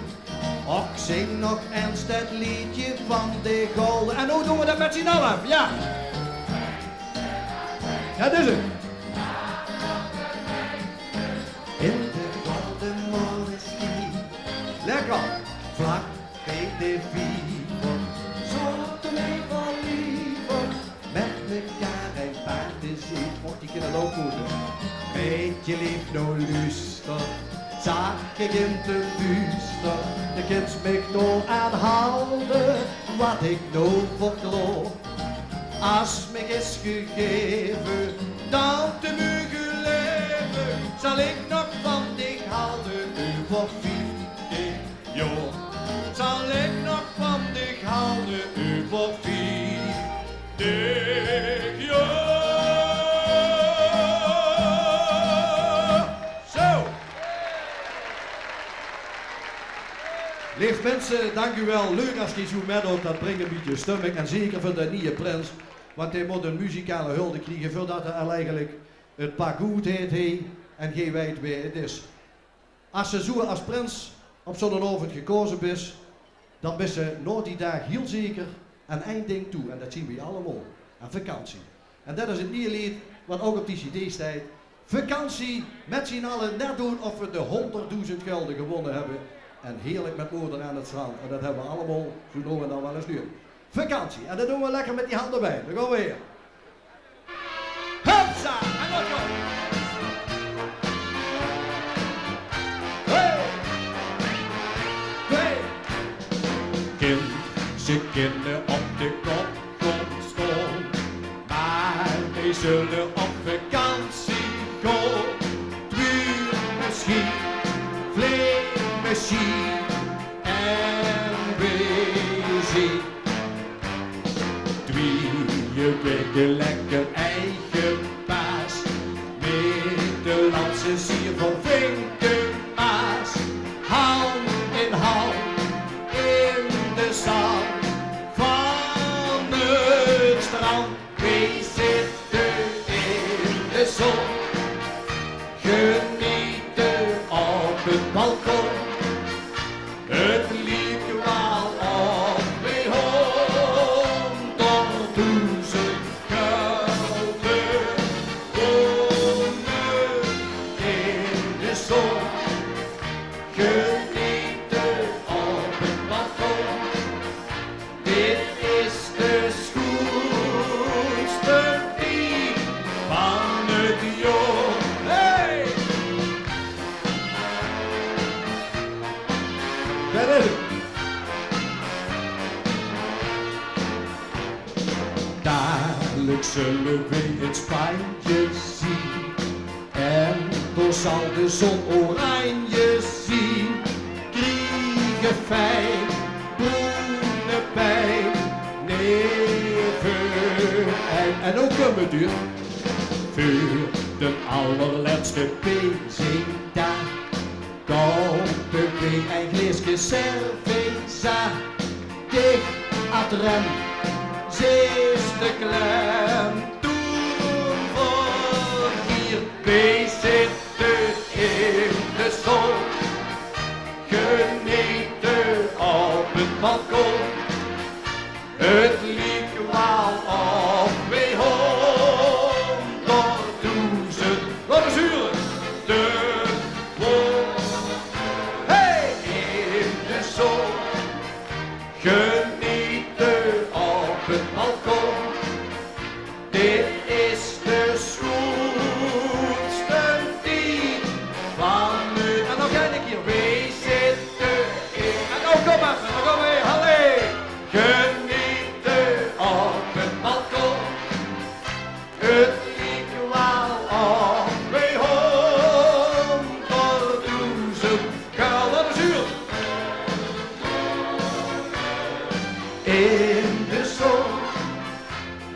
Och, zing nog eens dat liedje van de gouden. En hoe doen we dat met z'n allen? Ja! Ja, dat is het. In de gouden moneschijn, lekker, vlak bij de viever, zo te mij verlieven, met mekaar en paard te zien. Mocht die kinderen ook moeten. Weet je lief no luster, zag ik in de duister, de kind smeekt no aanhouden, wat ik no verkloor. Als me is gegeven, dan te mogen leven, zal ik nog van dich houden, over 50 jaar. Zal ik nog van dich houden, over 50 jaar. Zo! Lief mensen, dank u wel. Leuk als je zo meedoet, dat brengt een beetje stemming. En zeker voor de nieuwe prins. Want hij moet een muzikale hulde krijgen voordat hij eigenlijk het paar goedheid heeft en geen weet wie het is. Als ze zo als prins op zo'n avond gekozen is, dan is ze na die dag heel zeker aan één ding toe. En dat zien we allemaal. Aan vakantie. En dat is het nieuwe lied wat ook op die cd staat. Vakantie met z'n allen net doen of we de 100.000 gulden gewonnen hebben. En heerlijk met moeder aan het strand. En dat hebben we allemaal, zo doen we dan wel eens nu. Vakantie. En dat doen we lekker met die handen bij. Dan gaan we weer. Hupsa! En dan gaan we. Hey! Hey! Kind, ze kunnen op de kop staan. Maar wij zullen op vakantie gaan. Duur misschien, vlees misschien. En we zien. Je weken lekker eigen baas, Middellandse sier van Vinkenmaas, hand in hand in de zand van het strand. Wij zitten in de zon, genieten op het balkon. Het liep wel op mijn hond, tot toen ze gulden wonen in de zon. Genieten op het balkon, dit is de schoonste de joh. Hey! Daar is het. Dadelijk zullen we het Spanje zien. En door zal de zon oranje zien. Kriegen fijn, groene pijn, neven en ook een beduur. Voor de allerlaatste bezigdag kopen we een glaasje cerveza. Dicht aan het rem, zesde klem. Toen voor hier, wij zitten in de zon. Genieten op het balkon. Het liep wel op wij 100.000. Wat is huren? De wol. Hey! In de zon. Genieten op het balkon. Dit is de schoonste tijd van nu. En nog een keer. Wij zitten in. En nou kom maar, dan gaan we. Halle! Genieten op het balkon. Het liep wel op bij 100.000 kalende zuur. In de zon.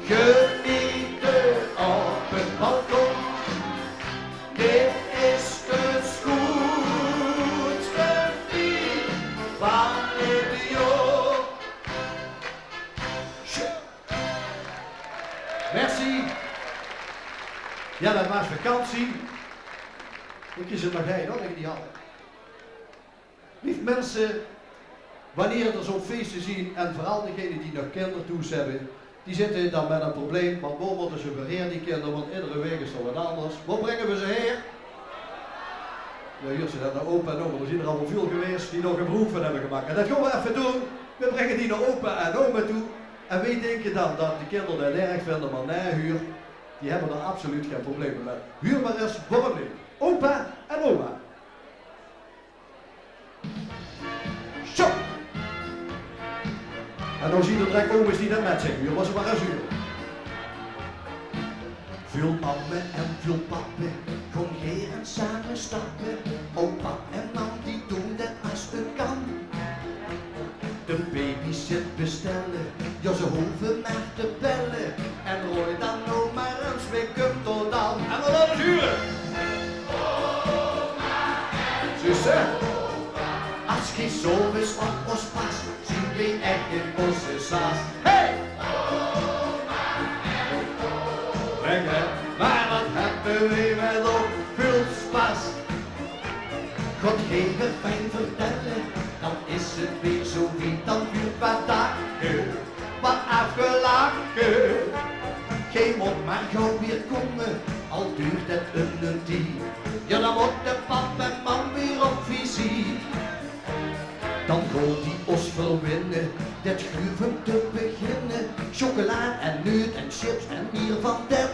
Genieten op het balkon. Dit is de schoonste tijd van het jaar. Merci. Ja, dat was vakantie. Ik is het nog heen hoor, dat ik die had. Lief mensen, wanneer er zo'n feesten zien en vooral degenen die nog kindertoes hebben, die zitten dan met een probleem, want waar worden ze beheerd die kinderen, want iedere week is er wat anders. Waar brengen we ze heen? Ja, hier zitten naar opa en oma, er zijn er allemaal veel geweest die nog een beroep van hebben gemaakt. En dat gaan we even doen. We brengen die naar opa en oma toe. En wij denken dan dat de kinderen dat erg vinden, maar nee, huur, die hebben er absoluut geen problemen met. Huur maar eens, waarom niet? Opa en oma. Zo! En dan zien we direct oma's die dat met zeggen. Huur was er maar eens huur. Veel mannen en veel pappen, gewoon heren samen stappen. Opa en mam die doen dat als het kan. De babysit bestellen, ja ze hoeven maar te bellen. En rooi dan nog maar eens weer komt tot dan. En we laten huren. Zussen, als geen zomers op ons past, zien we echt in onze saas. Hey! Lekker, maar wat hebben we met op veel spas. God geven fijn vertellen, dan is het weer zo wie dan duurt wat dagen, wat afgelachen. Geen moet maar gauw weer komen, al duurt het een tijd. Ja, dan moet de pap en mam weer op visie. Dan gaat die os verwinnen, dit gruwen te beginnen. Chocola en neut en chips en bier van dat.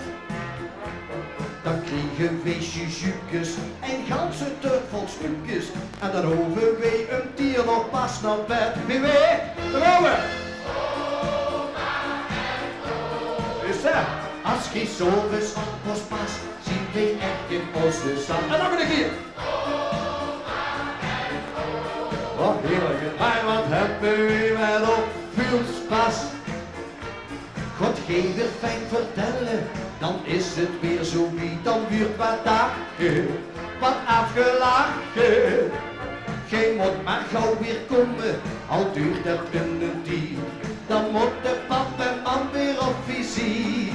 Dan krijgen we jujukes en ganse te vol stukjes. En dan hoeven wij een dier nog pas naar bed. Wie weet, daar gaan we! Is dat? Als geen zomers op ons pas, zien wij echt in onze stad. En dan ben ik hier! Wat heerlijk, maar wat hebben we met op veel spas. God geeft er fijn vertellen, dan is het weer zo wie, dan duurt wat dagen, wat afgelachen. Geen moet maar gauw weer komen, al duurt het een tijd. Dan moet de pap en man weer op visie.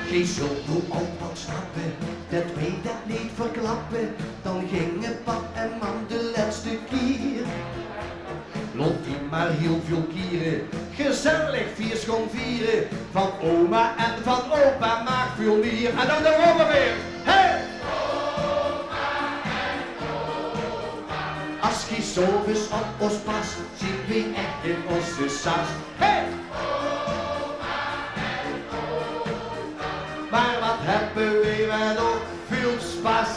Geen zult hoe oud snappen, dat weet dat niet verklappen. Dan gingen pap en man de laatste keer. Lont die maar heel veel kieren, gezellig vier schoon vieren. Van oma en van opa maak veel meer. En dan gaan we weer. Hey! Als geen zomers op ons pas, zien we echt in onze saas. Hey! Maar wat hebben we pas.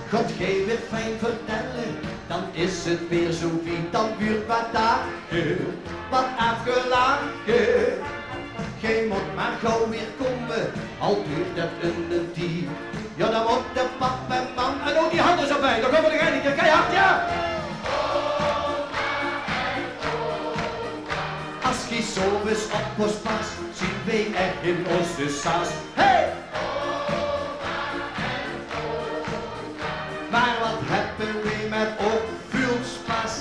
God gij weer fijn vertellen, dan is het weer zo wie dan buurt wat dagen, wat afgelachen. Gij moet maar gauw weer komen, al duurt het een dier. Ja, dan moet de pap en man, en ook die handen zo bij, dan komen we er een keer keihard, ja! Als gij zo eens op ons pas, zien wij echt in onze saas. Hey! Maar wat hebben wij met opvuurspas?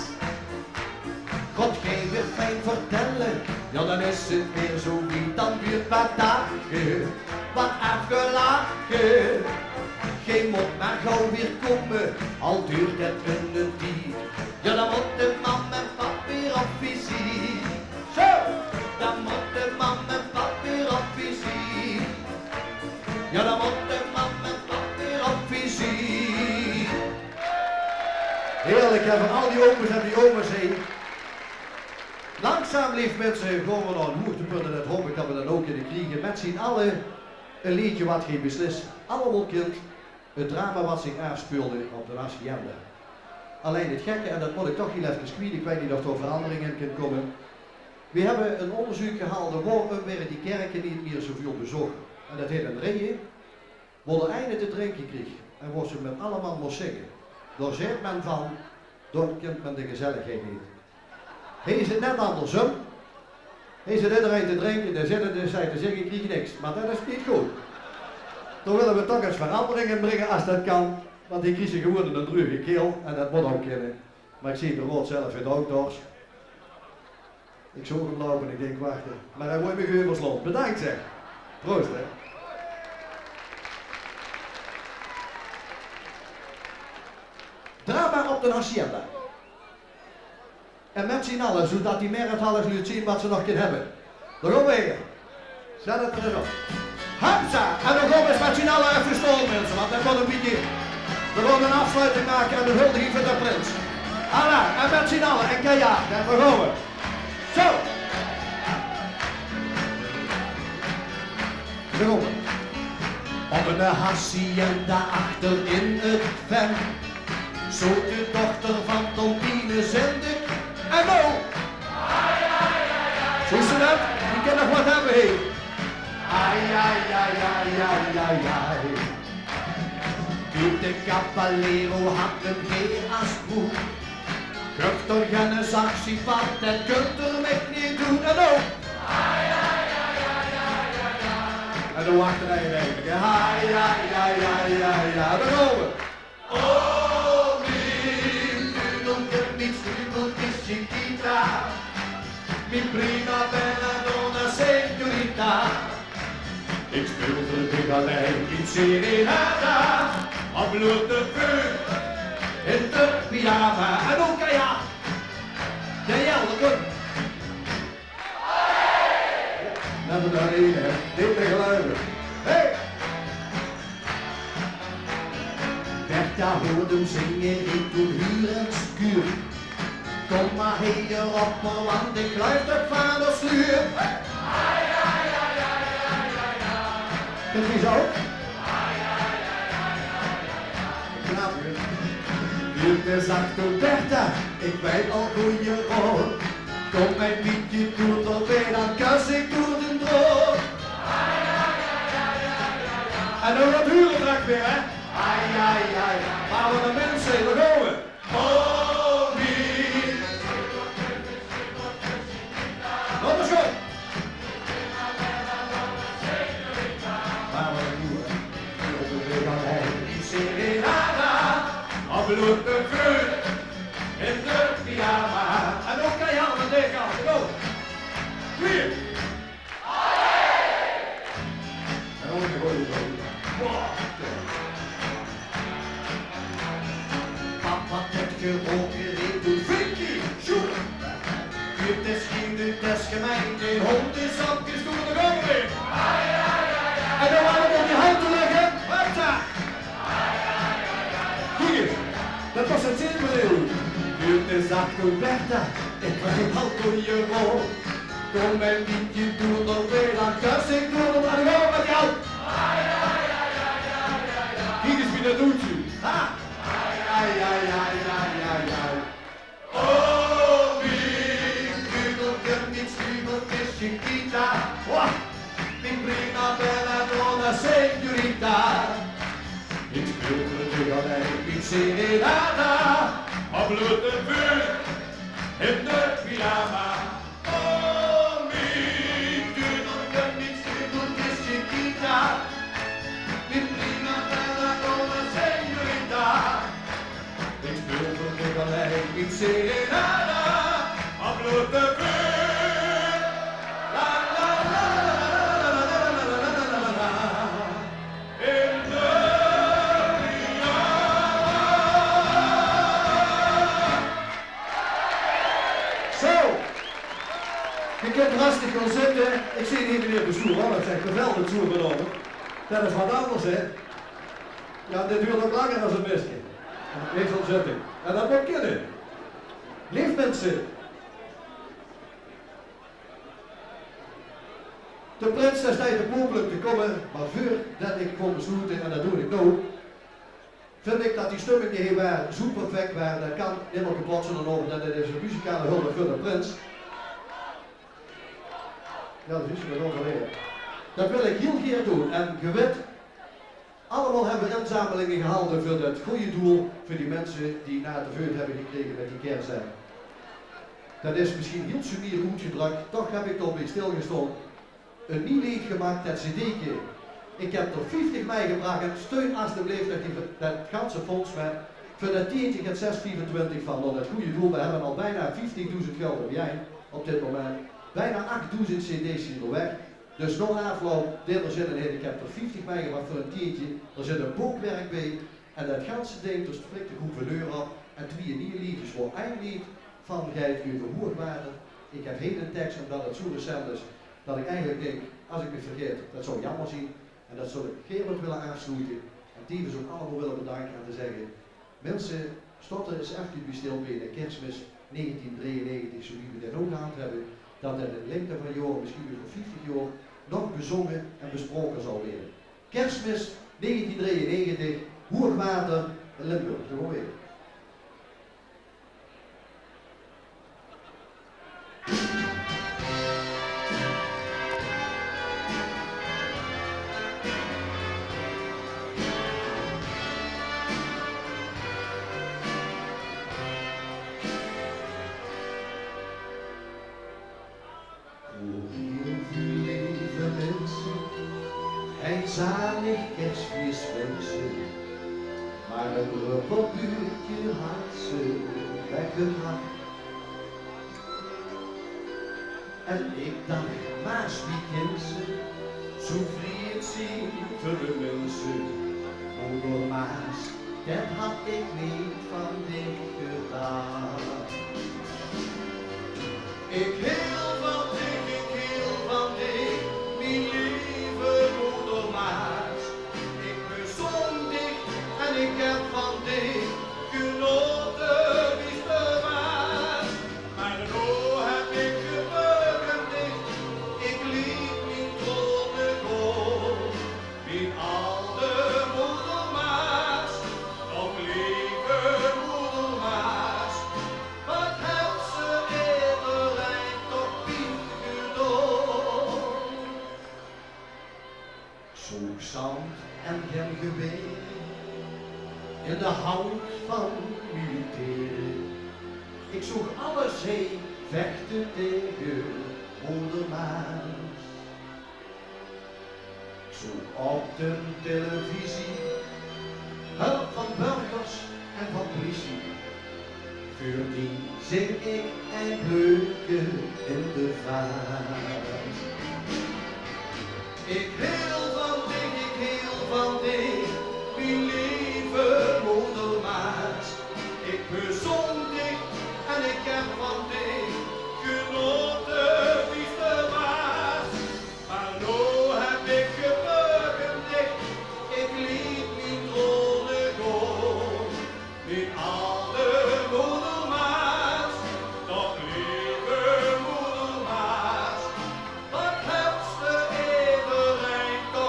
God gij weer fijn vertellen, ja dan is het weer zo wie dan duurt wat dagen, wat afgelachen. Gij moet maar gauw weer komen, al duurt het een dier. Ja dan moet de man en pap weer op visite. Zo, dan moet de man en pap weer op visite. Ja dan moet de man en pap weer op visite. Heerlijk, hè, van al die opa's en die oma's heen. Langzaam, lief mensen, gewoon we naar een hoogtepunt en dat hoop ik dat we dan ook kunnen krijgen. Met zien alle een liedje wat geen beslis. Allemaal kind, het drama wat zich afspeelde op de hacienda. Alleen het gekke, en dat moet ik toch heel even kwijt, ik weet niet of er veranderingen kan komen. We hebben een onderzoek gehaald, waarom werden die kerken niet meer zoveel bezocht. En dat heet een reden, waar de einde te drinken kreeg en waar ze met allemaal moest zingen. Daar zegt men van, daar kent men de gezelligheid niet. Hij is het net andersom. Hij zit iedereen te drinken, daar zitten dus zij te zeggen, krijg je niks. Maar dat is niet goed. Dan willen we toch eens veranderingen brengen als dat kan. Want die krijgen gewoon een druge keel en dat moet ook kunnen. Maar ik zie de rood zelf in de auto's. Ik zag hem lopen en ik denk wachten. Maar hij wordt me geuversloot. Bedankt zeg. Proost hè. Drama op de hacienda. En met z'n allen, zodat die meer het alles nu zien wat ze nog kunnen hebben. Daar gaan we weer. Zet het er eens op. Hamza! En dan gaan we eens met z'n allen even stolen mensen, want dat wordt een beetje... We gaan een afsluiting maken en een huldiging voor de prins. Alla, en met z'n allen, en keihard, en daar gaan we. Zo! Daar gaan we. Op een hacienda achter in het ven. Zo de dochter van Tompines en de... En nou! Zie je dat? Die kan nog wat hebben, hé. Ai, ai, ai, ai, ai, ai, ai. De Caballero had een geen asproef. Kunt er geen actiepad, dat kunt er met niet doen. En nou! Ai, ai, ai, ai, ai, ai, ai. En dan wachten wij even. Ai, ai, ai, ai, ai, ai. Daar gaan we. Oh, chiquita, mi prima bella donna signorita. Ik speelde de galein in serenata, op blote vuur, in de pyjama. En ook ja, de jelken. Net er daarheen, hè, dit te geluiden. Hey! Bertha hoorde hem zingen in toen huur en skuur. Kom maar hier op, want ik luister van de sluur. Ai, ai, ai, ai, ai, ai, ai. Kunt u zo? Ai, ai, ai, ai, ai, ai. Knap, hè? Dit is Bertha, ik weet al hoe je rolt. Kom mijn liedje doen, dan weer dan kus ik door de droog. Ai, ai, ai, ai, ai, ai. En dan dat hurendrag weer, hè? Ai, ai, ai. Maar we de mensen, daar gaan we. Oh, wie. Kom eens goed. Maar we doen het. Op de weg aan hij. Serenata. Op de vuur. In de pyjama. En ook kan je handen tegen aan. Go. 4. En ook een goeie zo. Papa trekt geroken in de Vicky. Sjoe. Het is geen de testgemeen. De hond is opgestoken. Daar gaan we weer. En dan waren we op je hand te leggen. Wacht daar. Hier. Dat was het zilverdeel. Het is Bertha, ik weet al hoe je rolt. Kom mijn liedje doen, dan weer dan kus ik door. En dan gaan we met jou. dat doet u. Ha! Ai, ai, ai, ai, ai, ai. Oh, mi Kügelchen, mi Zwiebelchen, Chiquita. Wow. Mi prima bella donna señorita. Ik speel terug alleen, mi serenata. Op bloed en vuur, in de pyjama. Oh, mi Kügelchen, mi Zwiebelchen, Chiquita. Mi prima bella donna señorita. Ik speel terug alleen, mi serenata. Op bloed en vuur. La la la la la la la la la la la. In de Zo, je kunt rustig gaan zitten. Ik zie hier meneer Bestoer, dat zijn geweldig toegenomen. Dat is wat anders, hè? Ja, dit duurt ook langer dan een misje. Wees al zitten. En dat moet kunnen. Lief mensen. De prins is tijd op mogelijk te komen, maar voordat ik kom besluiten, en dat doe ik nou, vind ik dat die stukken die hier waren zo perfect waren, dat kan helemaal kapot zijn over dat dit is een muzikale hulde voor de prins. Ja, dat is het nog alweer. Dat wil ik heel graag doen en je weet, allemaal hebben we inzamelingen gehouden voor dat goede doel, voor die mensen die na de veut hebben gekregen met die kerstdagen. Dat is misschien heel sumier uitgedrukt, toch heb ik erbij stilgestaan. Een nieuw lied gemaakt, dat cd'tje. Ik heb er 50 meegebracht en steun alsjeblieft dat ganse fonds met. Voor dat tientje gaat 6,25 van dat goede doel. We hebben al bijna 15.000 geld op jij op dit moment. Bijna 8.000 cd's zijn er weg. Dus nog afloop, dit er zit een ik heb er 50 meegebracht voor een tientje. Er zit een boekwerk bij. En dat ganse ding, dus flikt de gouverneur op. En twee nieuwe liedjes voor één lied van Geit over Hoogwater. Ik heb geen tekst omdat het zo recent is. Dat ik eigenlijk denk, als ik me vergeet, dat zou jammer zien. En dat zou ik Gerard willen aansluiten. En tevens ook allemaal willen bedanken en te zeggen. Mensen, stotten is even bij stil bij de kerstmis 1993, zo wie we dit ook aan hebben. Dat in de lengte van jaren, misschien weer voor 50 jaar, nog bezongen en besproken zal worden. Kerstmis 1993, Hoogwater, Limburg. Gewoon weer. Zalig kerstfeest wensen, maar een druppelbuurtje had ze weggebracht. En ik dacht, maas wie kent ze, zo vriend zien voor de mensen. Moeder Maas, dat had ik niet van dich gedaan. Ik heel van dich, ik heel van dich, mijn lieve moeder Maas. Ik bezong dich en ik heb van dich genoten, lieve Maas. Maar nu heb ik gebeuken dicht, ik liet mijn tronen gaan. Mijn oude moeder Maas, nog lieve moeder Maas. Wat heeft ze iedereen toch niet gedaan? Zoek zand en geen geweer in de hand van militairen. Ik zoek alle zee vechten tegen moeder Maas. Ik zoek op de televisie hulp van burgers en van politie. Voor die zing ik een leuke in de vaart. Ik heel van dich, ik heel van dich, mijn lieve moeder Maas. Ik bezong dich en ik heb van dich genoten, lieve Maas. Maar nu heb ik gebeuken dicht, ik liet mijn tronen gaan. Mijn oude moeder Maas, nog lieve moeder Maas. Wat hebt ze iedereen toch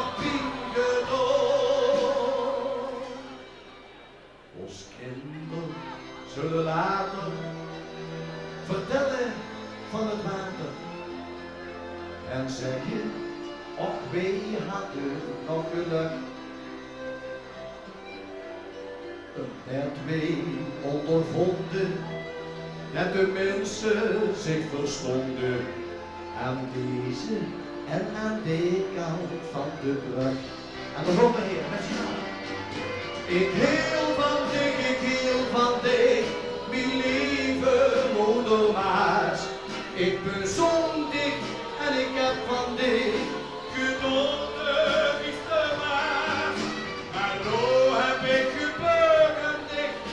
uren later vertellen van het water. En zeg je, och wee, had u nog geluk. Dat wij ondervonden dat de mensen zich verstonden aan deze en aan die kant van de brug. En dan komen we hier met z'n allen. Ik heel van dich, ik heel van dich, mijn lieve moeder Maas. Ik ben zondig en ik heb van dich genoten, is de Maas. Maar nu heb ik gebukt en dicht,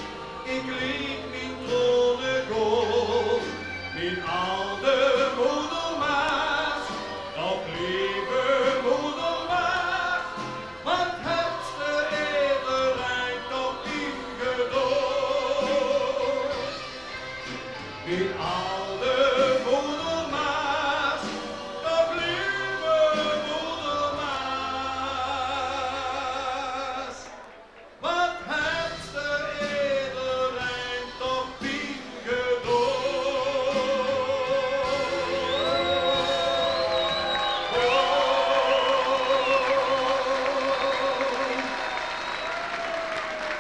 ik liet mijn tronen gaan. Mijn oude moeder Maas, nog lieve moeder Maas, wat heb ze iedereen toch ingedaan? Mijn oude moeder Maas, nog lieve moeder Maas, wat heb ze iedereen toch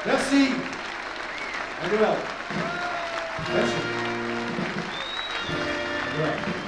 Merci. Dank u wel. Merci. Dank u wel.